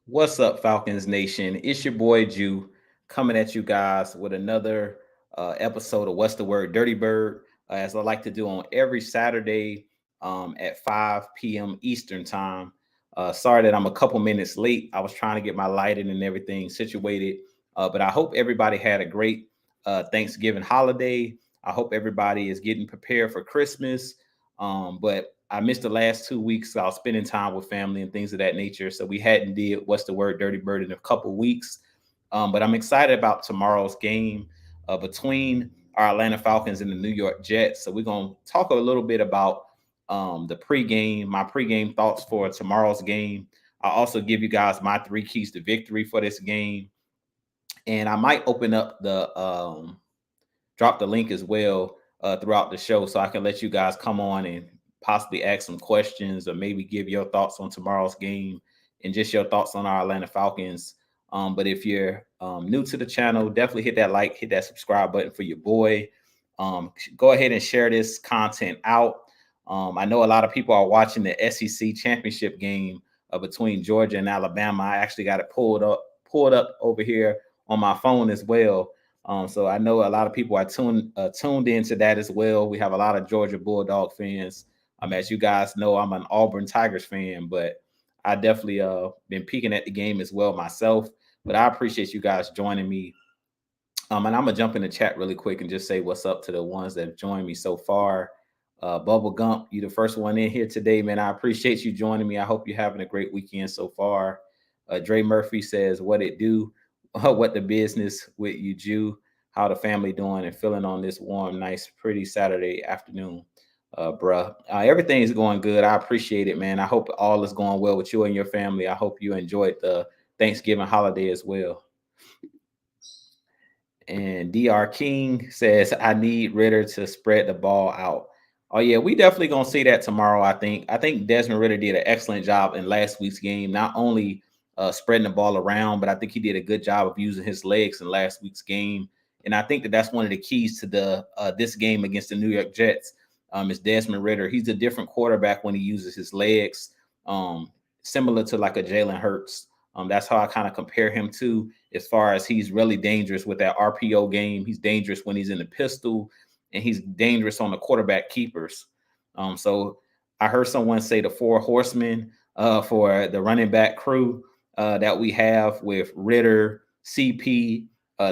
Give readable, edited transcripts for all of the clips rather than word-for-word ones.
What's up, Falcons Nation? It's your boy Jew coming at you guys with another episode of What's the Word, Dirty Bird, as I like to do on every Saturday at 5 p.m. Eastern Time. Sorry that I'm a couple minutes late. I was trying to get my lighting and everything situated, but I hope everybody had a great Thanksgiving holiday. I hope everybody is getting prepared for Christmas. But I missed the last 2 weeks. So I was spending time with family and things of that nature. So we hadn't did What's the Word, Dirty Bird in a couple weeks. But I'm excited about tomorrow's game between our Atlanta Falcons and the New York Jets. So we're going to talk a little bit about the pregame, my pregame thoughts for tomorrow's game. I'll also give you guys my three keys to victory for this game. And I might open up drop the link as well throughout the show so I can let you guys come on and possibly ask some questions or maybe give your thoughts on tomorrow's game and just your thoughts on our Atlanta Falcons. But if you're new to the channel, definitely hit that like, hit that subscribe button for your boy. Go ahead and share this content out. I know a lot of people are watching the SEC championship game between Georgia and Alabama. I actually got it pulled up over here on my phone as well. So I know a lot of people are tuned into that as well. We have a lot of Georgia Bulldog fans. As you guys know, I'm an Auburn Tigers fan, but I definitely been peeking at the game as well myself. But I appreciate you guys joining me. And I'm gonna jump in the chat really quick and just say what's up to the ones that have joined me so far. Bubble Gump, you the first one in here today, man. I appreciate you joining me. I hope you're having a great weekend so far. Dre Murphy says, "What it do? What the business with you, Jew? How the family doing and feeling on this warm, nice, pretty Saturday afternoon, bruh? Everything is going good. I appreciate it, man. I hope all is going well with you and your family. I hope you enjoyed the Thanksgiving holiday as well." And Dr. King says, "I need Ritter to spread the ball out." Oh yeah, we definitely gonna see that tomorrow. I think Desmond Ritter did an excellent job in last week's game, not only spreading the ball around, but I think he did a good job of using his legs in last week's game. And I think that that's one of the keys to the this game against the New York Jets. Is Desmond Ritter. He's a different quarterback when he uses his legs, similar to like a Jalen Hurts. That's how I kind of compare him to, as far as he's really dangerous with that RPO game. He's dangerous when he's in the pistol, and he's dangerous on the quarterback keepers. So I heard someone say the four horsemen for the running back crew that we have with Ritter, CP,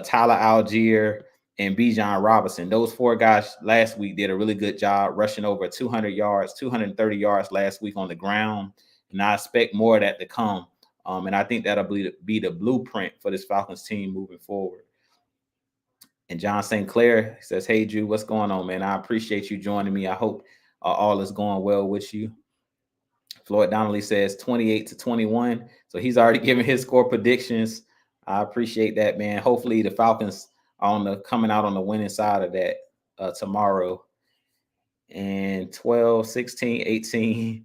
Tyler Algier, and Bijan Robinson. Those four guys last week did a really good job rushing over 200 yards, 230 yards last week on the ground. And I expect more of that to come. And I think that'll be the blueprint for this Falcons team moving forward. And John St. Clair says, "Hey, Drew, what's going on, man? I appreciate you joining me. I hope all is going well with you." Floyd Donnelly says 28-21. So he's already given his score predictions. I appreciate that, man. Hopefully the Falcons are coming out on the winning side of that tomorrow. And 12, 16, 18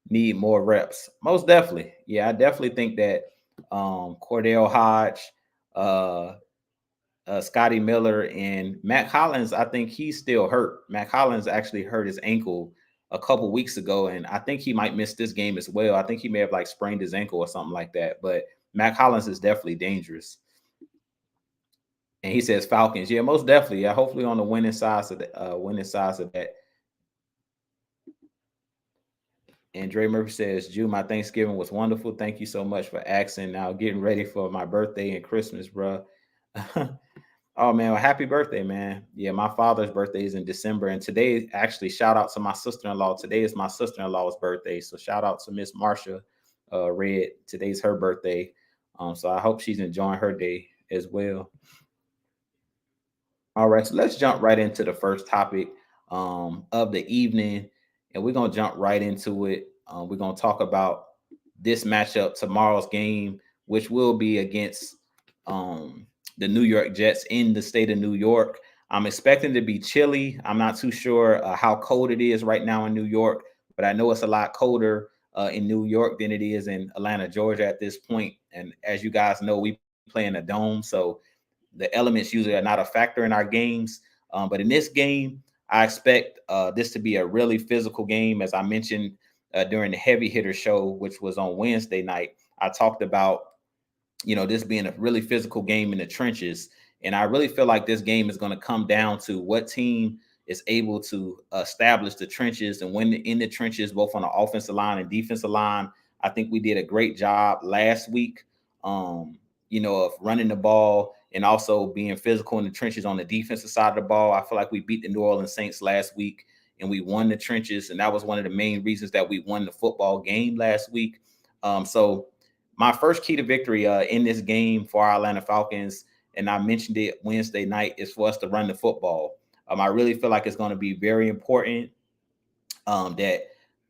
need more reps. Most definitely. Yeah, I definitely think that Cordell Hodge, Scotty Miller, and Matt Collins, I think he's still hurt. Matt Collins actually hurt his ankle a couple weeks ago, and I think he might miss this game as well. I think he may have like sprained his ankle or something like that. But Matt Collins is definitely dangerous. And he says Falcons. Yeah, most definitely. Yeah, hopefully on the winning sides of that. And Dre Murphy says, "Jew, my Thanksgiving was wonderful. Thank you so much for asking. Now getting ready for my birthday and Christmas, bro." Oh man, well, happy birthday, man. Yeah, my father's birthday is in December. And today, actually, shout out to my sister-in-law. Today is my sister-in-law's birthday. So shout out to Miss Marsha Red. Today's her birthday. So I hope she's enjoying her day as well. All right, so let's jump right into the first topic of the evening, and we're gonna jump right into it. We're gonna talk about this matchup, tomorrow's game, which will be against the New York Jets in the state of New York. I'm expecting to be chilly. I'm not too sure how cold it is right now in New York, but I know it's a lot colder in New York than it is in Atlanta, Georgia at this point. And as you guys know, we play in a dome, so the elements usually are not a factor in our games. But in this game, I expect this to be a really physical game. As I mentioned during the heavy hitter show, which was on Wednesday night, I talked about this being a really physical game in the trenches. And I really feel like this game is going to come down to what team is able to establish the trenches and win in the trenches, both on the offensive line and defensive line. I think we did a great job last week, of running the ball and also being physical in the trenches on the defensive side of the ball. I feel like we beat the New Orleans Saints last week and we won the trenches. And that was one of the main reasons that we won the football game last week. So my first key to victory in this game for our Atlanta Falcons, and I mentioned it Wednesday night, is for us to run the football. I really feel like it's going to be very important that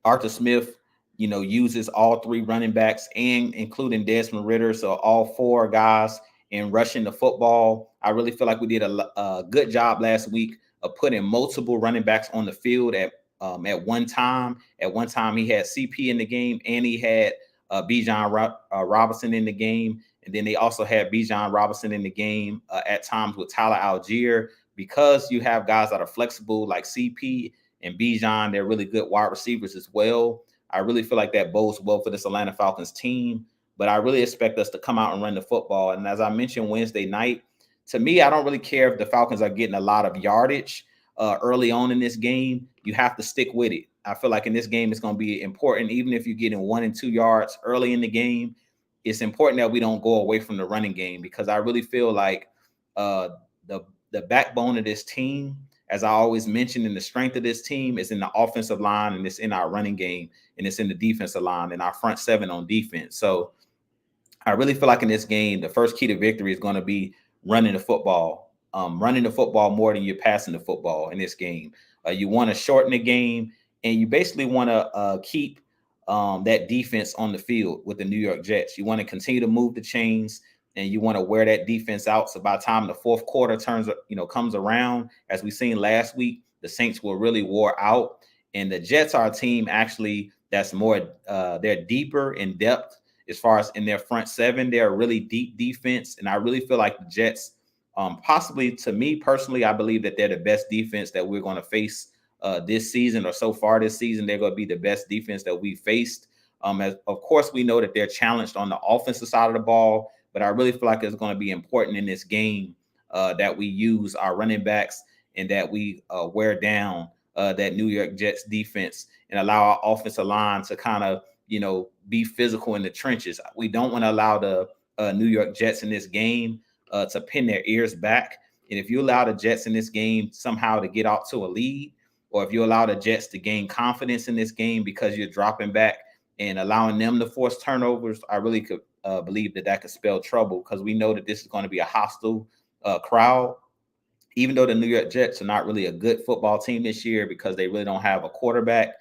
Arthur Smith, uses all three running backs and including Desmond Ritter, so all four guys in rushing the football. I really feel like we did a good job last week of putting multiple running backs on the field at one time. At one time, he had CP in the game and he had Bijan Robinson in the game. And then they also had Bijan Robinson in the game at times with Tyler Algier. Because you have guys that are flexible like CP and Bijan, they're really good wide receivers as well. I really feel like that bodes well for this Atlanta Falcons team. But I really expect us to come out and run the football. And as I mentioned Wednesday night, to me, I don't really care if the Falcons are getting a lot of yardage early on in this game. You have to stick with it. I feel like in this game, it's going to be important. Even if you're getting 1 and 2 yards early in the game, it's important that we don't go away from the running game, because I really feel like the backbone of this team, as I always mention, and the strength of this team is in the offensive line, and it's in our running game, and it's in the defensive line and our front seven on defense. So I really feel like in this game, the first key to victory is going to be running the football. Running the football more than you're passing the football in this game. You want to shorten the game, and you basically want to keep that defense on the field with the New York Jets. You want to continue to move the chains, and you want to wear that defense out. So by the time the fourth quarter comes around, as we seen last week, the Saints will really wore out. And the Jets are a team actually that's more, they're deeper in depth as far as in their front seven. They're a really deep defense. And I really feel like the Jets, possibly to me personally, I believe that they're the best defense that we're going to face this season, or so far this season. They're going to be the best defense that we faced. As, of course, we know that they're challenged on the offensive side of the ball, but I really feel like it's going to be important in this game that we use our running backs and that we wear down that New York Jets defense and allow our offensive line to kind of, be physical in the trenches. We don't want to allow the New York Jets in this game to pin their ears back. And if you allow the Jets in this game somehow to get out to a lead, or if you allow the Jets to gain confidence in this game because you're dropping back and allowing them to force turnovers, I really could believe that could spell trouble, because we know that this is going to be a hostile crowd. Even though the New York Jets are not really a good football team this year because they really don't have a quarterback,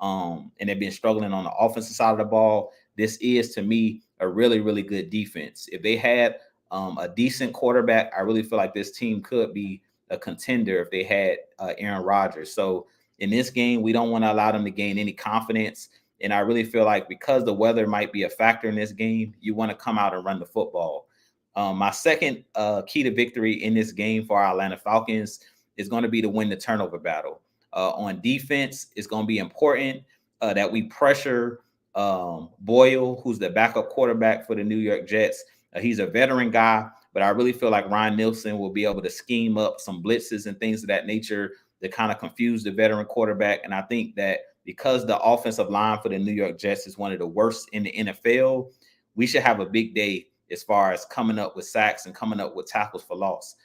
and they've been struggling on the offensive side of the ball, this is, to me, a really, really good defense. If they had a decent quarterback, I really feel like this team could be a contender if they had Aaron Rodgers. So in this game, we don't want to allow them to gain any confidence. And I really feel like because the weather might be a factor in this game, you want to come out and run the football. My second key to victory in this game for our Atlanta Falcons is going to be to win the turnover battle. On defense, it's going to be important that we pressure Boyle, who's the backup quarterback for the New York Jets. He's a veteran guy, but I really feel like Ryan Nielsen will be able to scheme up some blitzes and things of that nature to kind of confuse the veteran quarterback. And I think that because the offensive line for the New York Jets is one of the worst in the NFL, we should have a big day as far as coming up with sacks and coming up with tackles for loss.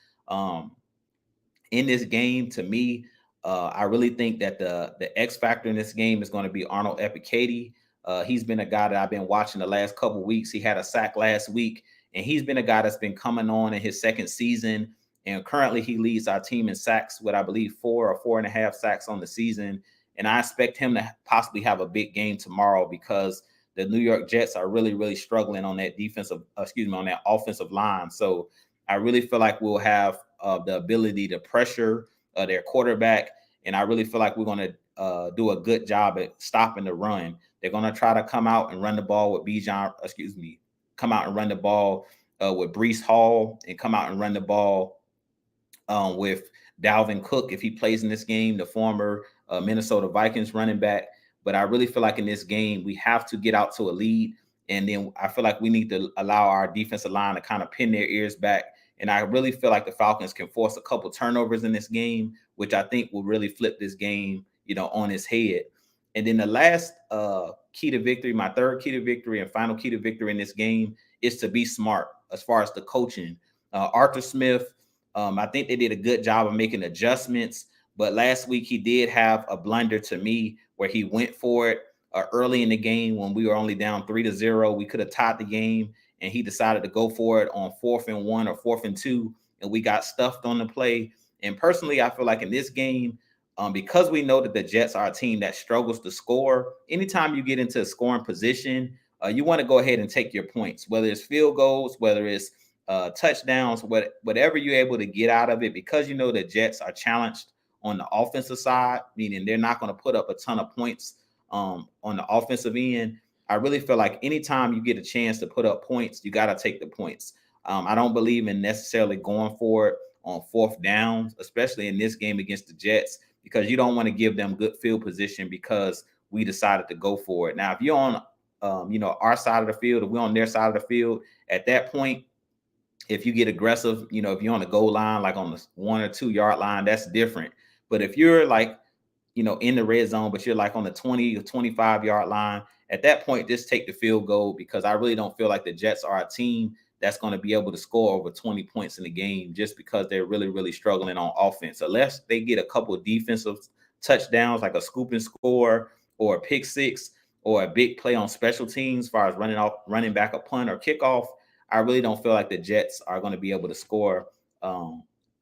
In this game, to me, I really think that the X factor in this game is going to be Arnold Epikady. He's been a guy that I've been watching the last couple of weeks. He had a sack last week, and he's been a guy that's been coming on in his second season. And currently he leads our team in sacks with, I believe, 4 or 4.5 sacks on the season. And I expect him to possibly have a big game tomorrow, because the New York Jets are really, really struggling on that on that offensive line. So I really feel like we'll have the ability to pressure their quarterback. And I really feel like we're going to do a good job at stopping the run. They're going to try to come out and run the ball with come out and run the ball with Breece Hall, and come out and run the ball with Dalvin Cook if he plays in this game, the former Minnesota Vikings running back. But I really feel like in this game, we have to get out to a lead. And then I feel like we need to allow our defensive line to kind of pin their ears back. And I really feel like the Falcons can force a couple turnovers in this game, which I think will really flip this game, on its head. And then the last key to victory, my third key to victory and final key to victory in this game is to be smart as far as the coaching. Arthur Smith, I think they did a good job of making adjustments. But last week he did have a blunder to me where he went for it early in the game when we were only down 3-0. We could have tied the game, and he decided to go for it on 4th and 1 or 4th and 2, and we got stuffed on the play. And personally, I feel like in this game, because we know that the Jets are a team that struggles to score, anytime you get into a scoring position, you want to go ahead and take your points, whether it's field goals, whether it's touchdowns, whatever you're able to get out of it, because you know the Jets are challenged on the offensive side, meaning they're not going to put up a ton of points on the offensive end. I really feel like anytime you get a chance to put up points, you got to take the points. I don't believe in necessarily going for it on 4th downs, especially in this game against the Jets, because you don't want to give them good field position because we decided to go for it. Now, if you're on, our side of the field, if we're on their side of the field, at that point, if you get aggressive, if you're on the goal line, like on the 1 or 2 yard line, that's different. But if you're like, in the red zone, but you're like on the 20 or 25 yard line, at that point, just take the field goal, because I really don't feel like the Jets are a team that's going to be able to score over 20 points in the game, just because they're really, really struggling on offense. Unless they get a couple of defensive touchdowns, like a scoop and score or a pick six or a big play on special teams, as far as running back a punt or kickoff, I really don't feel like the Jets are going to be able to score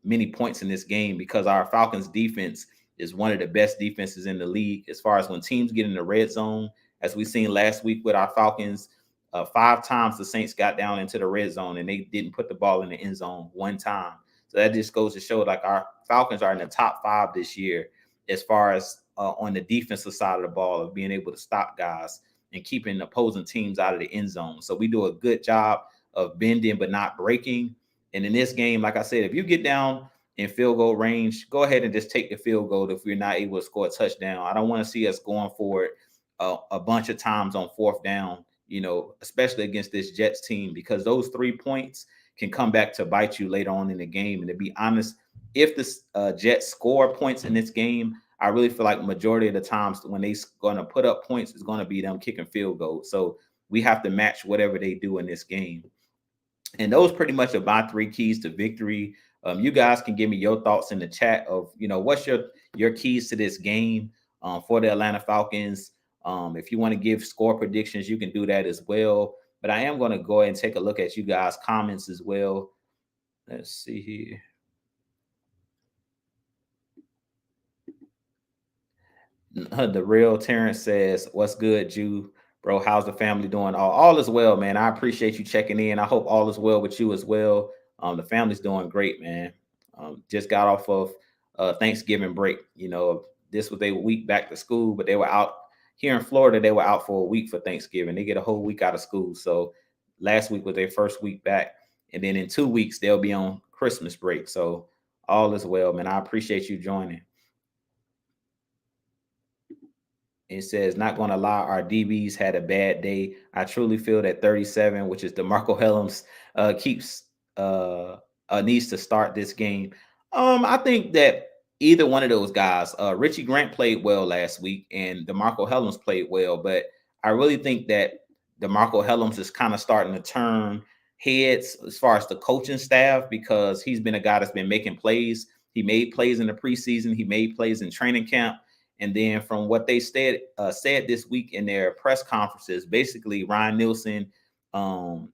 many points in this game, because our Falcons defense is one of the best defenses in the league as far as when teams get in the red zone. As we seen last week with our Falcons, 5 times the Saints got down into the red zone and they didn't put the ball in the end zone 1 time. So that just goes to show like our Falcons are in the top 5 this year as far as on the defensive side of the ball of being able to stop guys and keeping opposing teams out of the end zone. So we do a good job of bending but not breaking. And in this game, like I said, if you get down in field goal range, go ahead and just take the field goal if we're not able to score a touchdown. I don't want to see us going for it a bunch of times on 4th down, especially against this Jets team, because those 3 points can come back to bite you later on in the game. And to be honest, if the Jets score points in this game, I really feel like majority of the times when they're going to put up points, it's going to be them kicking field goals. So we have to match whatever they do in this game. And those pretty much are my 3 keys to victory. You guys can give me your thoughts in the chat of, what's your keys to this game for the Atlanta Falcons. If you want to give score predictions, you can do that as well. But I am going to go ahead and take a look at you guys' comments as well. Let's see here. The real Terrence says, "What's good, Jew? Bro, how's the family doing? All is well, man. I appreciate you checking in. I hope all is well with you as well. The family's doing great, man. Just got off of Thanksgiving break. This was a week back to school, but they were out here in Florida. They were out for a week for Thanksgiving. They get a whole week out of school. So last week was their first week back, and then in 2 weeks they'll be on Christmas break. So all is well, man. I appreciate you joining." It says, "Not going to lie, our DBs had a bad day. I truly feel that 37, which is DeMarco Hellams, keeps needs to start this game." I think that either one of those guys, Richie Grant played well last week, and DeMarco Hellams played well, but I really think that DeMarco Hellams is kind of starting to turn heads as far as the coaching staff, because he's been a guy that's been making plays. He made plays in the preseason. He made plays in training camp. And then from what they said this week in their press conferences, basically Ryan Nielsen,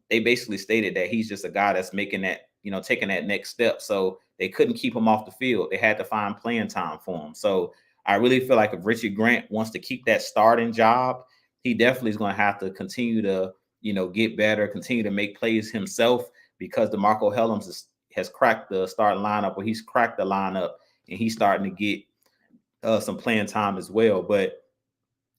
they basically stated that he's just a guy that's making that, taking that next step. So they couldn't keep him off the field. They had to find playing time for him. So I really feel like if Richard Grant wants to keep that starting job, he definitely is going to have to continue to, get better, continue to make plays himself, because DeMarco Hellams has cracked the starting lineup, or he's cracked the lineup, and he's starting to get some playing time as well. But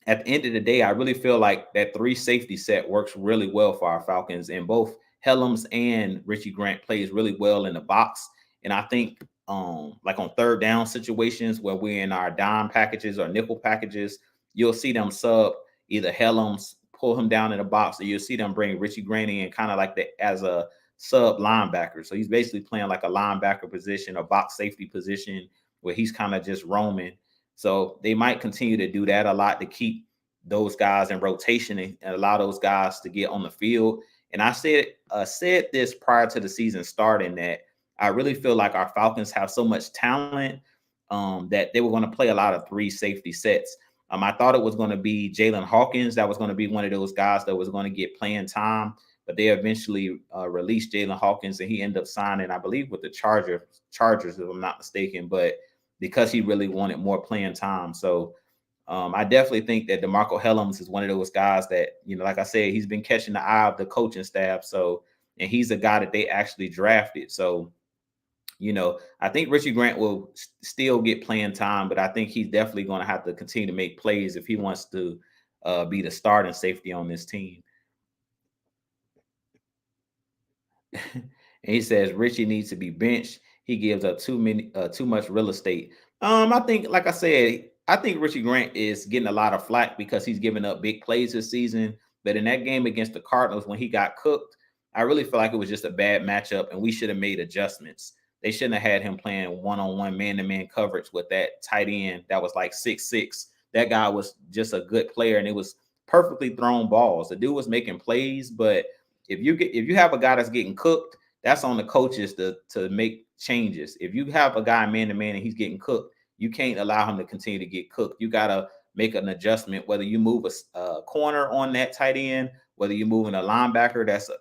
at the end of the day, I really feel like that 3 safety set works really well for our Falcons, and both Hellams and Richie Grant plays really well in the box. And I think like on 3rd down situations where we're in our dime packages or nickel packages, you'll see them sub either Hellams pull him down in the box, or you'll see them bring Richie Grant in kind of like the as a sub linebacker. So he's basically playing like a linebacker position, a box safety position, where he's kind of just roaming. So they might continue to do that a lot to keep those guys in rotation and allow those guys to get on the field. And I said this prior to the season starting, that I really feel like our Falcons have so much talent that they were going to play a lot of three safety sets. I thought it was going to be Jalen Hawkins that was going to be one of those guys that was going to get playing time, but they eventually released Jalen Hawkins, and he ended up signing, I believe, with the Chargers, if I'm not mistaken. But because he really wanted more playing time, so I definitely think that DeMarco Hellams is one of those guys that, like I said, he's been catching the eye of the coaching staff. So, and he's a guy that they actually drafted. So, I think Richie Grant will still get playing time, but I think he's definitely going to have to continue to make plays if he wants to be the starting safety on this team. And he says Richie needs to be benched. He gives up too much real estate. I think, like I said, I think Richie Grant is getting a lot of flack because he's giving up big plays this season. But in that game against the Cardinals, when he got cooked, I really feel like it was just a bad matchup, and we should have made adjustments. They shouldn't have had him playing one-on-one, man-to-man coverage with that tight end that was like 6'6". That guy was just a good player, and it was perfectly thrown balls. The dude was making plays, but if you have a guy that's getting cooked, that's on the coaches to make changes. If you have a guy man to man and he's getting cooked, you can't allow him to continue to get cooked. You gotta make an adjustment, whether you move a corner on that tight end, whether you're moving a linebacker that's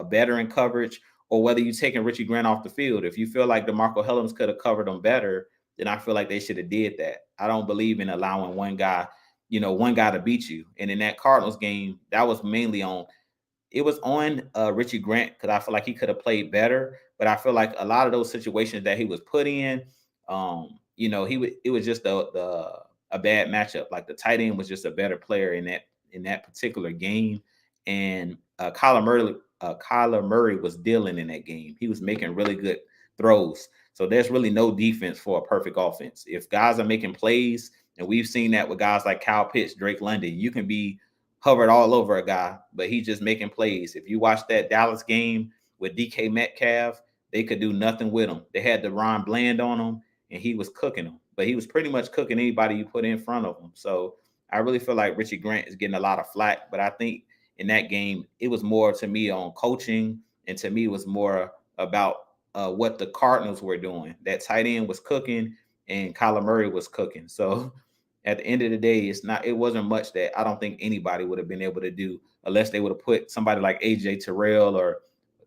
better in coverage, or whether you're taking Richie Grant off the field. If you feel like DeMarco Hellams could have covered him better, then I feel like they should have did that. I don't believe in allowing one guy to beat you. And in that Cardinals game, that was mainly on Richie Grant, because I feel like he could have played better. But I feel like a lot of those situations that he was put in, it was just a bad matchup. Like the tight end was just a better player in that particular game, and Kyler Murray was dealing in that game. He was making really good throws. So there's really no defense for a perfect offense. If guys are making plays, and we've seen that with guys like Kyle Pitts, Drake London, you can be hovered all over a guy, but he's just making plays. If you watch that Dallas game with DK Metcalf, they could do nothing with him. They had Ron Bland on him, and he was cooking them. But he was pretty much cooking anybody you put in front of him. So I really feel like Richie Grant is getting a lot of flack. But I think in that game, it was more to me on coaching, and to me it was more about what the Cardinals were doing. That tight end was cooking, and Kyler Murray was cooking. So at the end of the day, it wasn't much that I don't think anybody would have been able to do, unless they would have put somebody like AJ Terrell or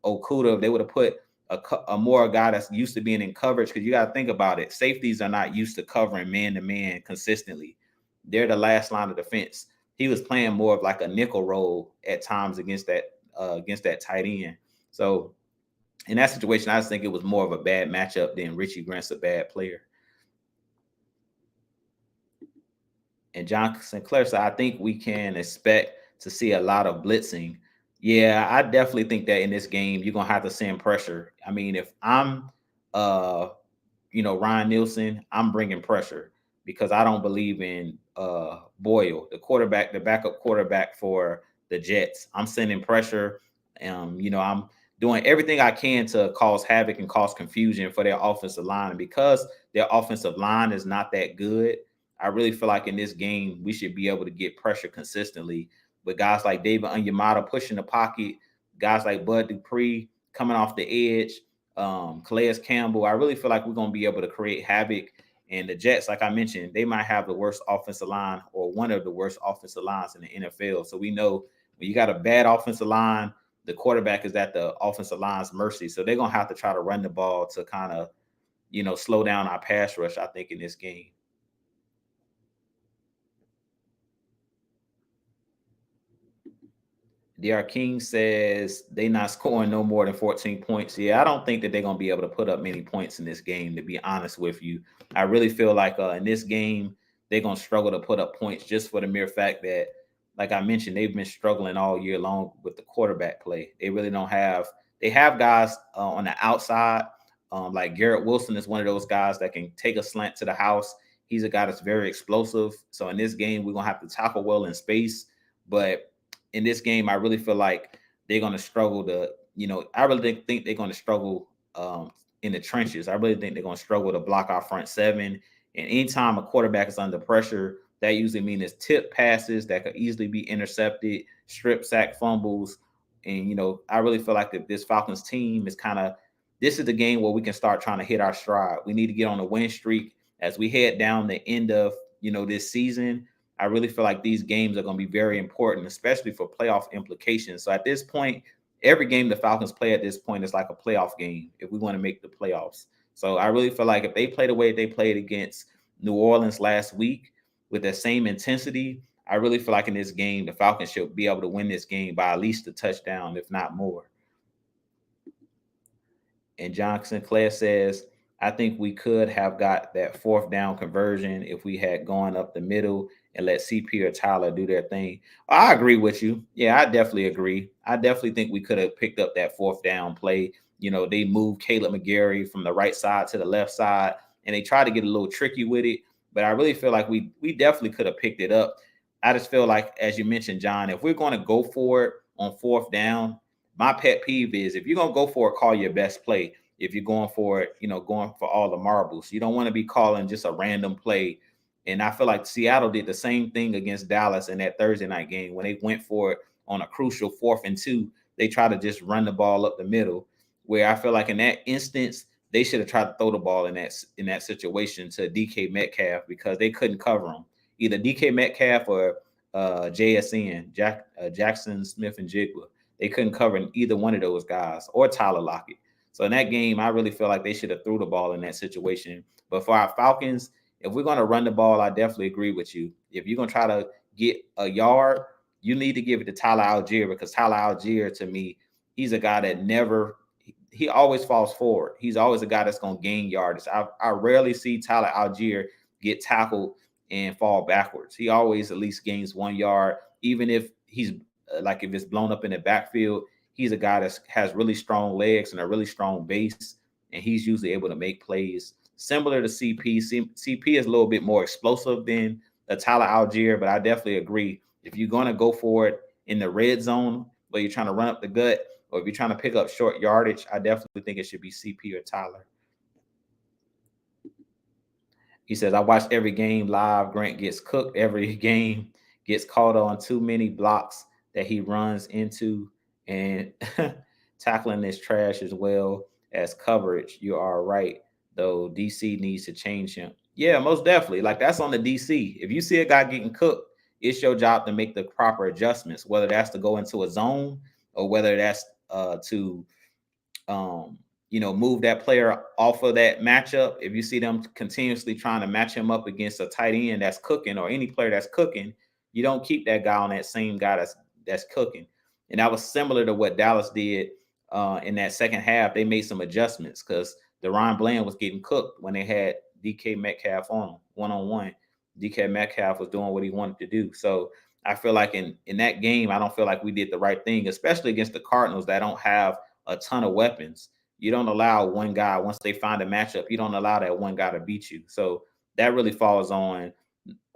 Okuda. If they would have put a more guy that's used to being in coverage, because you got to think about it. Safeties are not used to covering man-to-man consistently. They're the last line of defense. He was playing more of like a nickel role at times against that tight end. So in that situation, I just think it was more of a bad matchup than Richie Grant's a bad player. And John Sinclair said, I think we can expect to see a lot of blitzing. Yeah, I definitely think that in this game, you're going to have to send pressure. I mean, if I'm, Ryan Nielsen, I'm bringing pressure, because I don't believe in Boyle, the backup quarterback for the Jets. I'm sending pressure. I'm doing everything I can to cause havoc and cause confusion for their offensive line. And because their offensive line is not that good, I really feel like in this game, we should be able to get pressure consistently with guys like David Onyemata pushing the pocket, guys like Bud Dupree coming off the edge, Calais Campbell. I really feel like we're going to be able to create havoc. And the Jets, like I mentioned, they might have the worst offensive line, or one of the worst offensive lines in the NFL. So we know when you got a bad offensive line, the quarterback is at the offensive line's mercy. So they're going to have to try to run the ball to kind of, slow down our pass rush, I think, in this game. DR King says they not scoring no more than 14 points. Yeah, I don't think that they're going to be able to put up many points in this game, to be honest with you. I really feel like in this game, they're going to struggle to put up points, just for the mere fact that, like I mentioned, they've been struggling all year long with the quarterback play. They really don't have – they have guys on the outside. Like Garrett Wilson is one of those guys that can take a slant to the house. He's a guy that's very explosive. So in this game, we're going to have to tackle well in space. But in this game, I really feel like they're going to struggle to, I really think they're going to struggle in the trenches. I really think they're going to struggle to block our front seven. And anytime a quarterback is under pressure, that usually means it's tip passes that could easily be intercepted, strip sack fumbles. And, I really feel like that this Falcons team is this is the game where we can start trying to hit our stride. We need to get on a win streak as we head down the end of, this season. I really feel like these games are going to be very important, especially for playoff implications. So at this point, every game the Falcons play at this point is like a playoff game if we want to make the playoffs. So I really feel like if they play the way they played against New Orleans last week with that same intensity, I really feel like in this game, the Falcons should be able to win this game by at least a touchdown, if not more. And John Sinclair says, I think we could have got that fourth down conversion if we had gone up the middle and let CP or Tyler do their thing. I agree with you. Yeah, I definitely agree. I definitely think we could have picked up that fourth down play. They moved Caleb McGarry from the right side to the left side, and they tried to get a little tricky with it. But I really feel like we definitely could have picked it up. I just feel like, as you mentioned, John, if we're going to go for it on fourth down, my pet peeve is if you're going to go for it, call your best play. If you're going for it, going for all the marbles. You don't want to be calling just a random play. And I feel like Seattle did the same thing against Dallas in that Thursday night game when they went for it on a crucial 4th and 2. They try to just run the ball up the middle, where I feel like in that instance, they should have tried to throw the ball in that situation to DK Metcalf because they couldn't cover him. Either DK Metcalf or JSN, Jackson Smith and Jigba. They couldn't cover either one of those guys or Tyler Lockett. So in that game, I really feel like they should have threw the ball in that situation. But for our Falcons, if we're going to run the ball, I definitely agree with you. If you're going to try to get a yard, you need to give it to Tyler Algier because Tyler Algier, to me, he's a guy that he always falls forward. He's always a guy that's going to gain yards. I rarely see Tyler Algier get tackled and fall backwards. He always at least gains 1 yard, even if he's if it's blown up in the backfield. He's a guy that has really strong legs and a really strong base, and he's usually able to make plays. Similar to CP. CP is a little bit more explosive than Tyler Algier, but I definitely agree. If you're going to go for it in the red zone where you're trying to run up the gut, or if you're trying to pick up short yardage, I definitely think it should be CP or Tyler. He says, I watched every game live. Grant gets cooked every game, gets caught on too many blocks that he runs into, and tackling is trash as well as coverage. You are right, though. DC needs to change him. Yeah, most definitely. Like, that's on the DC. If you see a guy getting cooked, it's your job to make the proper adjustments, whether that's to go into a zone or whether that's to move that player off of that matchup. If you see them continuously trying to match him up against a tight end that's cooking or any player that's cooking, you don't keep that guy on that same guy that's cooking. And that was similar to what Dallas did in that second half. They made some adjustments because DeRon Bland was getting cooked when they had DK Metcalf on him one-on-one. DK Metcalf was doing what he wanted to do. So I feel like in that game, I don't feel like we did the right thing, especially against the Cardinals that don't have a ton of weapons. You don't allow one guy, once they find a matchup, you don't allow that one guy to beat you. So that really falls on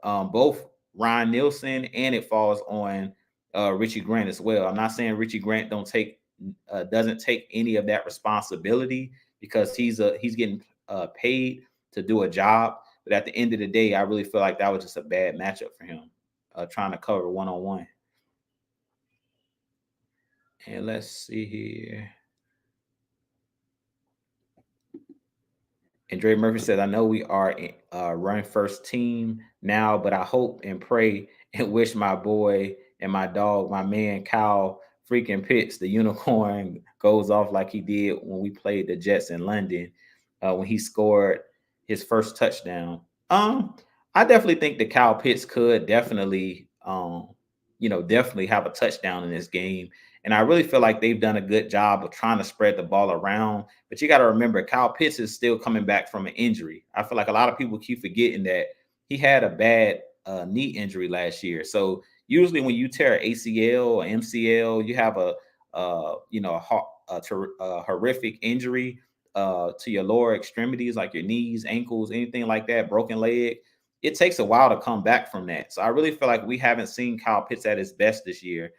both Ryan Nielsen and it falls on Richie Grant as well. I'm not saying Richie Grant doesn't take any of that responsibility because he's getting paid to do a job. But at the end of the day, I really feel like that was just a bad matchup for him, trying to cover one-on-one. And let's see here. And Dre Murphy said, I know we are run first team now, but I hope and pray and wish my boy and my dog, my man Kyle freaking Pitts, the unicorn, goes off like he did when we played the Jets in London when he scored his first touchdown. I definitely think that Kyle Pitts could definitely have a touchdown in this game. And I really feel like they've done a good job of trying to spread the ball around. But you got to remember, Kyle Pitts is still coming back from an injury. I feel like a lot of people keep forgetting that he had a bad knee injury last year. So usually when you tear an ACL or MCL, you have a horrific injury to your lower extremities, like your knees, ankles, anything like that, broken leg. It takes a while to come back from that. So I really feel like we haven't seen Kyle Pitts at his best this year.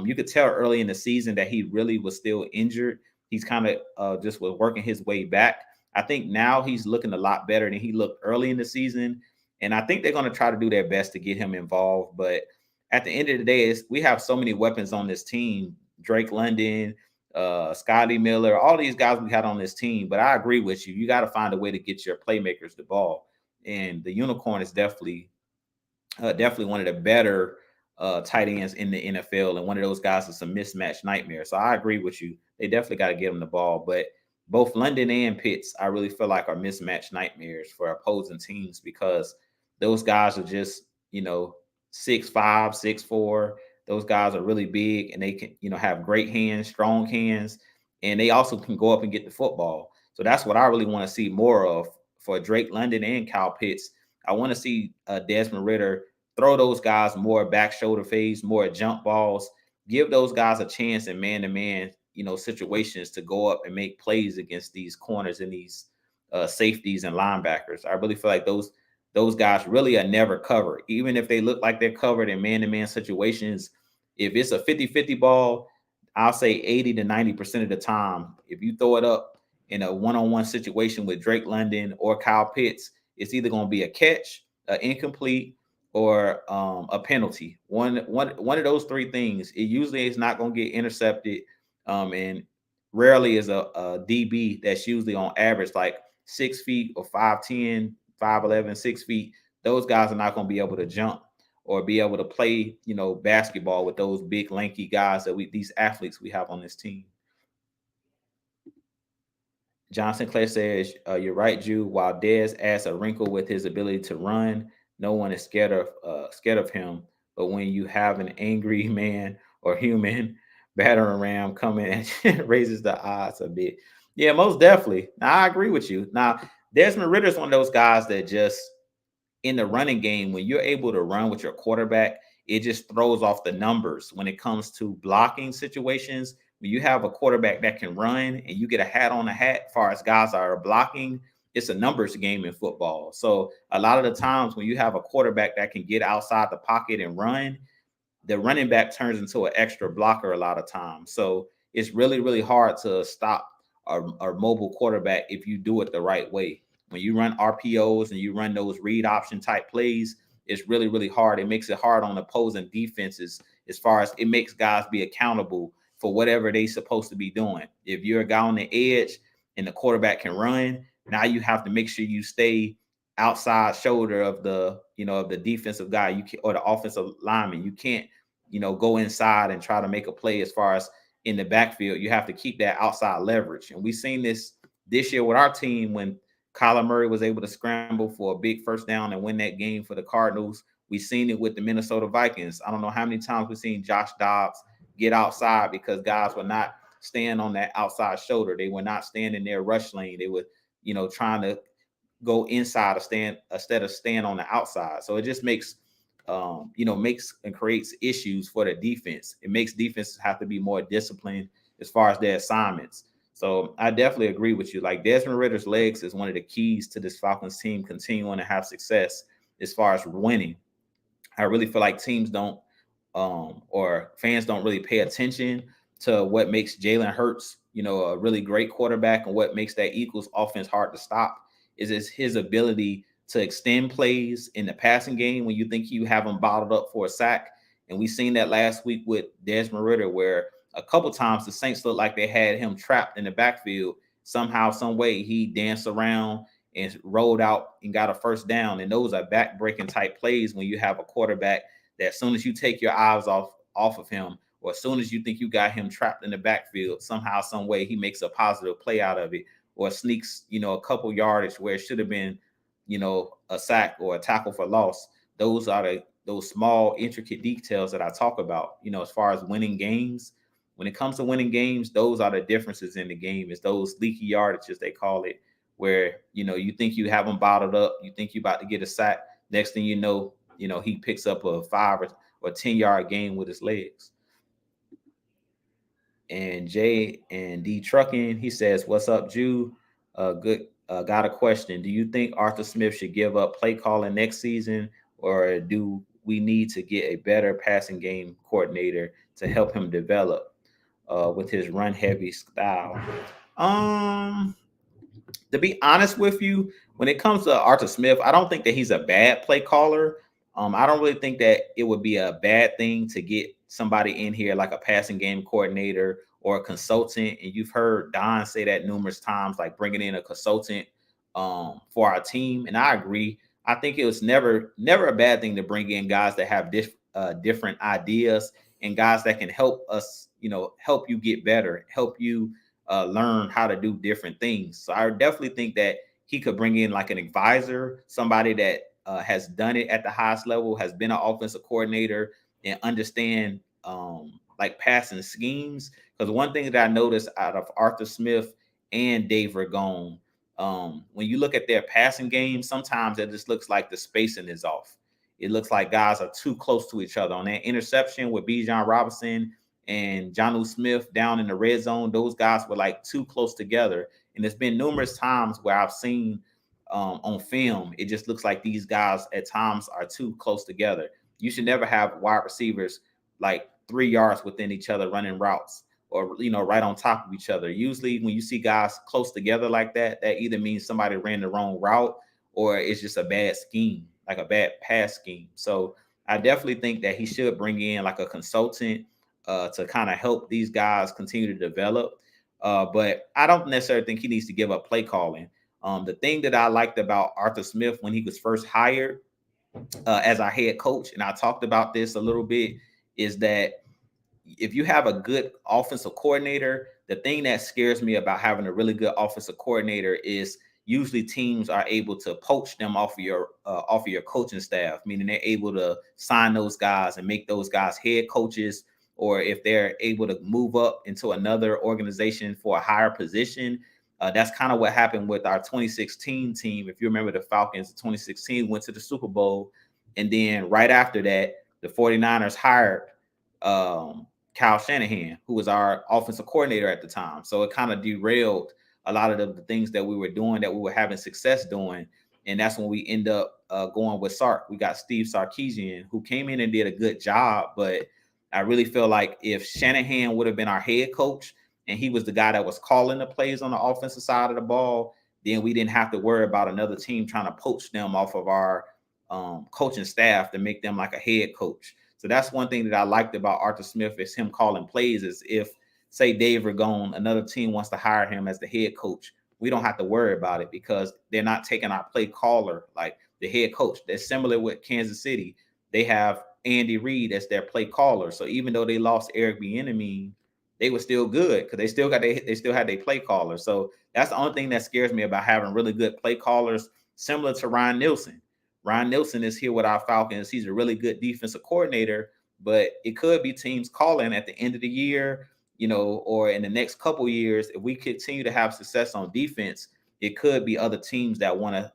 You could tell early in the season that he really was still injured. He's kind of just was working his way back. I think now he's looking a lot better than he looked early in the season. And I think they're going to try to do their best to get him involved. But at the end of the day, we have so many weapons on this team. Drake London, Scotty Miller, all these guys we had on this team. But I agree with you. You got to find a way to get your playmakers the ball. And the unicorn is definitely one of the better tight ends in the NFL, and one of those guys is a mismatch nightmare. So I agree with you. They definitely got to get him the ball, but both London and Pitts, I really feel like are mismatch nightmares for opposing teams because those guys are just 6'5", 6'4". Those guys are really big and they can have great hands, strong hands, and they also can go up and get the football. So that's what I really want to see more of for Drake London and Kyle Pitts. I want to see Desmond Ridder throw those guys more back shoulder fades, more jump balls, give those guys a chance in man-to-man, situations to go up and make plays against these corners and these safeties and linebackers. I really feel like those guys really are never covered. Even if they look like they're covered in man-to-man situations, if it's a 50-50 ball, I'll say 80 to 90% of the time, if you throw it up in a one-on-one situation with Drake London or Kyle Pitts, it's either going to be a catch, an incomplete, or a penalty. One of those three things. It usually is not going to get intercepted, and rarely is a DB that's usually on average like 6 feet or 5'10", 5'11", 6 feet. Those guys are not going to be able to jump or be able to play, basketball with those big lanky guys these athletes we have on this team. John Sinclair says, "You're right, Jew. While Dez adds a wrinkle with his ability to run, no one is scared of him. But when you have an angry man or human battering ram coming and raises the odds a bit." Yeah, most definitely. Now, I agree with you. Now, Desmond Ridder is one of those guys that just in the running game, when you're able to run with your quarterback, it just throws off the numbers when it comes to blocking situations. When you have a quarterback that can run and you get a hat on a hat, as far as guys are blocking, it's a numbers game in football. So a lot of the times when you have a quarterback that can get outside the pocket and run, the running back turns into an extra blocker a lot of times. So it's really, really hard to stop a mobile quarterback if you do it the right way. When you run RPOs and you run those read option type plays, it's really, really hard. It makes it hard on opposing defenses as far as it makes guys be accountable for whatever they're supposed to be doing. If you're a guy on the edge and the quarterback can run, now you have to make sure you stay outside shoulder of the defensive guy or the offensive lineman. You can't go inside and try to make a play as far as in the backfield. You have to keep that outside leverage, and we've seen this year with our team when Kyler Murray was able to scramble for a big first down and win that game for the Cardinals. We've seen it with the Minnesota Vikings. I don't know how many times we've seen Josh Dobbs get outside because guys were not staying on that outside shoulder. They were not staying in their rush lane. They were trying to go inside instead of staying on the outside. So it just makes makes and creates issues for the defense. It makes defenses have to be more disciplined as far as their assignments. So I definitely agree with you. Like Desmond Ridder's legs is one of the keys to this Falcons team continuing to have success as far as winning. I really feel like teams don't or fans don't really pay attention to what makes Jalen Hurts, a really great quarterback, and what makes that Eagles offense hard to stop is his ability to extend plays in the passing game when you think you have him bottled up for a sack. And we seen that last week with Desmond Ridder, where a couple times the Saints looked like they had him trapped in the backfield. Somehow, some way, he danced around and rolled out and got a first down. And those are back-breaking type plays when you have a quarterback that as soon as you take your eyes off of him, or as soon as you think you got him trapped in the backfield, somehow, some way, he makes a positive play out of it, or sneaks, a couple yardage where it should have been, a sack or a tackle for loss. Those are those small, intricate details that I talk about, as far as winning games. When it comes to winning games, those are the differences in the game. It's those leaky yardages, they call it, where, you think you have them bottled up. You think you're about to get a sack. Next thing you know, he picks up a 5 or 10-yard gain with his legs. And J and D Trucking, he says, "What's up, Jew? Got a question. Do you think Arthur Smith should give up play calling next season, or do we need to get a better passing game coordinator to help him develop with his run heavy style. Um, to be honest with you, when it comes to Arthur Smith, I don't think that he's a bad play caller. I don't really think that it would be a bad thing to get somebody in here like a passing game coordinator or a consultant. And you've heard Don say that numerous times, like bringing in a consultant for our team. And I agree. I think it was never a bad thing to bring in guys that have different ideas and guys that can help us, help you get better, help you learn how to do different things. So I definitely think that he could bring in like an advisor, somebody that has done it at the highest level, has been an offensive coordinator, and understand like passing schemes. Because one thing that I noticed out of Arthur Smith and Dave Ragone, when you look at their passing game, sometimes it just looks like the spacing is off. It looks like guys are too close to each other. On that interception with Bijan Robinson and Jonnu Smith down in the red zone, those guys were like too close together. And there's been numerous times where I've seen on film, it just looks like these guys at times are too close together. You should never have wide receivers like 3 yards within each other running routes or, right on top of each other. Usually when you see guys close together like that, that either means somebody ran the wrong route or it's just a bad scheme, like a bad pass scheme. So I definitely think that he should bring in like a consultant to kind of help these guys continue to develop. But I don't necessarily think he needs to give up play calling. The thing that I liked about Arthur Smith when he was first hired as our head coach, and I talked about this a little bit, is that if you have a good offensive coordinator, the thing that scares me about having a really good offensive coordinator is usually teams are able to poach them off of your coaching staff, meaning they're able to sign those guys and make those guys head coaches, or if they're able to move up into another organization for a higher position. That's kind of what happened with our 2016 team. If you remember, the Falcons, 2016 went to the Super Bowl, and then right after that, the 49ers hired Kyle Shanahan, who was our offensive coordinator at the time. So it kind of derailed a lot of the things that we were doing, that we were having success doing. And that's when we end up going with Sark. We got Steve Sarkisian, who came in and did a good job. But I really feel like if Shanahan would have been our head coach and he was the guy that was calling the plays on the offensive side of the ball, then we didn't have to worry about another team trying to poach them off of our coaching staff to make them like a head coach. So that's one thing that I liked about Arthur Smith, is him calling plays. Is if, say, Dave Ragone, another team wants to hire him as the head coach, we don't have to worry about it because they're not taking our play caller, like the head coach. They're similar with Kansas City. They have Andy Reid as their play caller. So even though they lost Eric Bieniemy, they were still good because they still had their play caller. So that's the only thing that scares me about having really good play callers, similar to Ryan Nielsen. Ryan Nielsen is here with our Falcons. He's a really good defensive coordinator, but it could be teams calling at the end of the year, or in the next couple years. If we continue to have success on defense, it could be other teams that want to,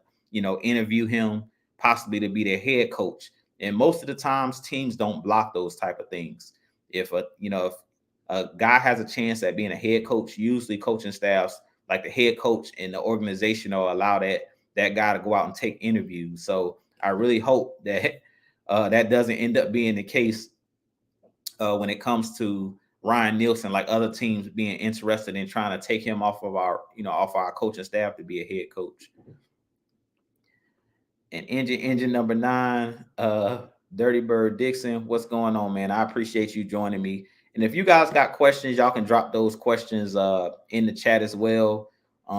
interview him possibly to be their head coach. And most of the times, teams don't block those type of things. If a guy has a chance at being a head coach, usually coaching staffs like the head coach and the organization will allow that guy to go out and take interviews. So I really hope that that doesn't end up being the case when it comes to Ryan Nielsen, like other teams being interested in trying to take him off of our coaching staff to be a head coach. And engine number 9, DirtyBird Dixon, what's going on, man? I appreciate you joining me. And if you guys got questions, y'all can drop those questions in the chat as well.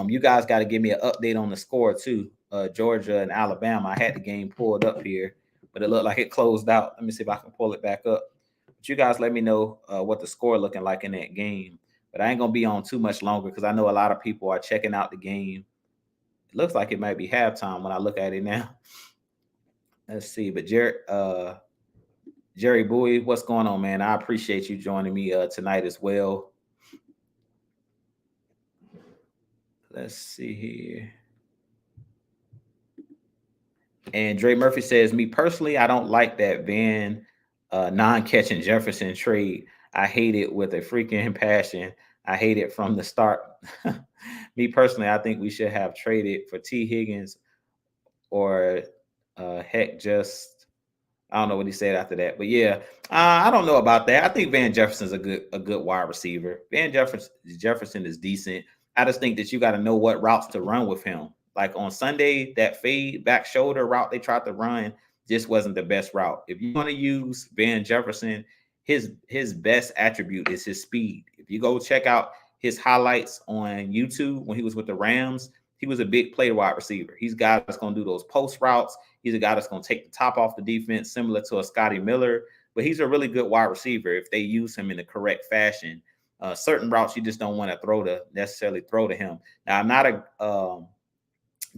You guys got to give me an update on the score too. Georgia and Alabama. I had the game pulled up here, but it looked like it closed out. Let me see if I can pull it back up. But you guys let me know what the score looking like in that game. But I ain't gonna be on too much longer because I know a lot of people are checking out the game. It looks like it might be halftime when I look at it now. Let's see. But Jerry Bowie, what's going on, man? I appreciate you joining me tonight as well. Let's see here. And Dre Murphy says, me personally, I don't like that Van non-catching Jefferson trade. I hate it with a freaking passion. I hate it from the start. Me personally, I think we should have traded for T. Higgins or heck, just I don't know what he said after that, but yeah, I don't know about that. I think Van Jefferson's a good wide receiver. Van Jefferson is decent. I just think that you got to know what routes to run with him. Like on Sunday, that fade back shoulder route they tried to run just wasn't the best route. If you want to use Van Jefferson, his best attribute is his speed. If you go check out his highlights on YouTube when he was with the Rams, he was a big play wide receiver. He's a guy that's going to do those post routes. He's a guy that's going to take the top off the defense, similar to a Scotty Miller. But he's a really good wide receiver if they use him in the correct fashion. Certain routes you just don't want to necessarily throw to him. Now, I'm not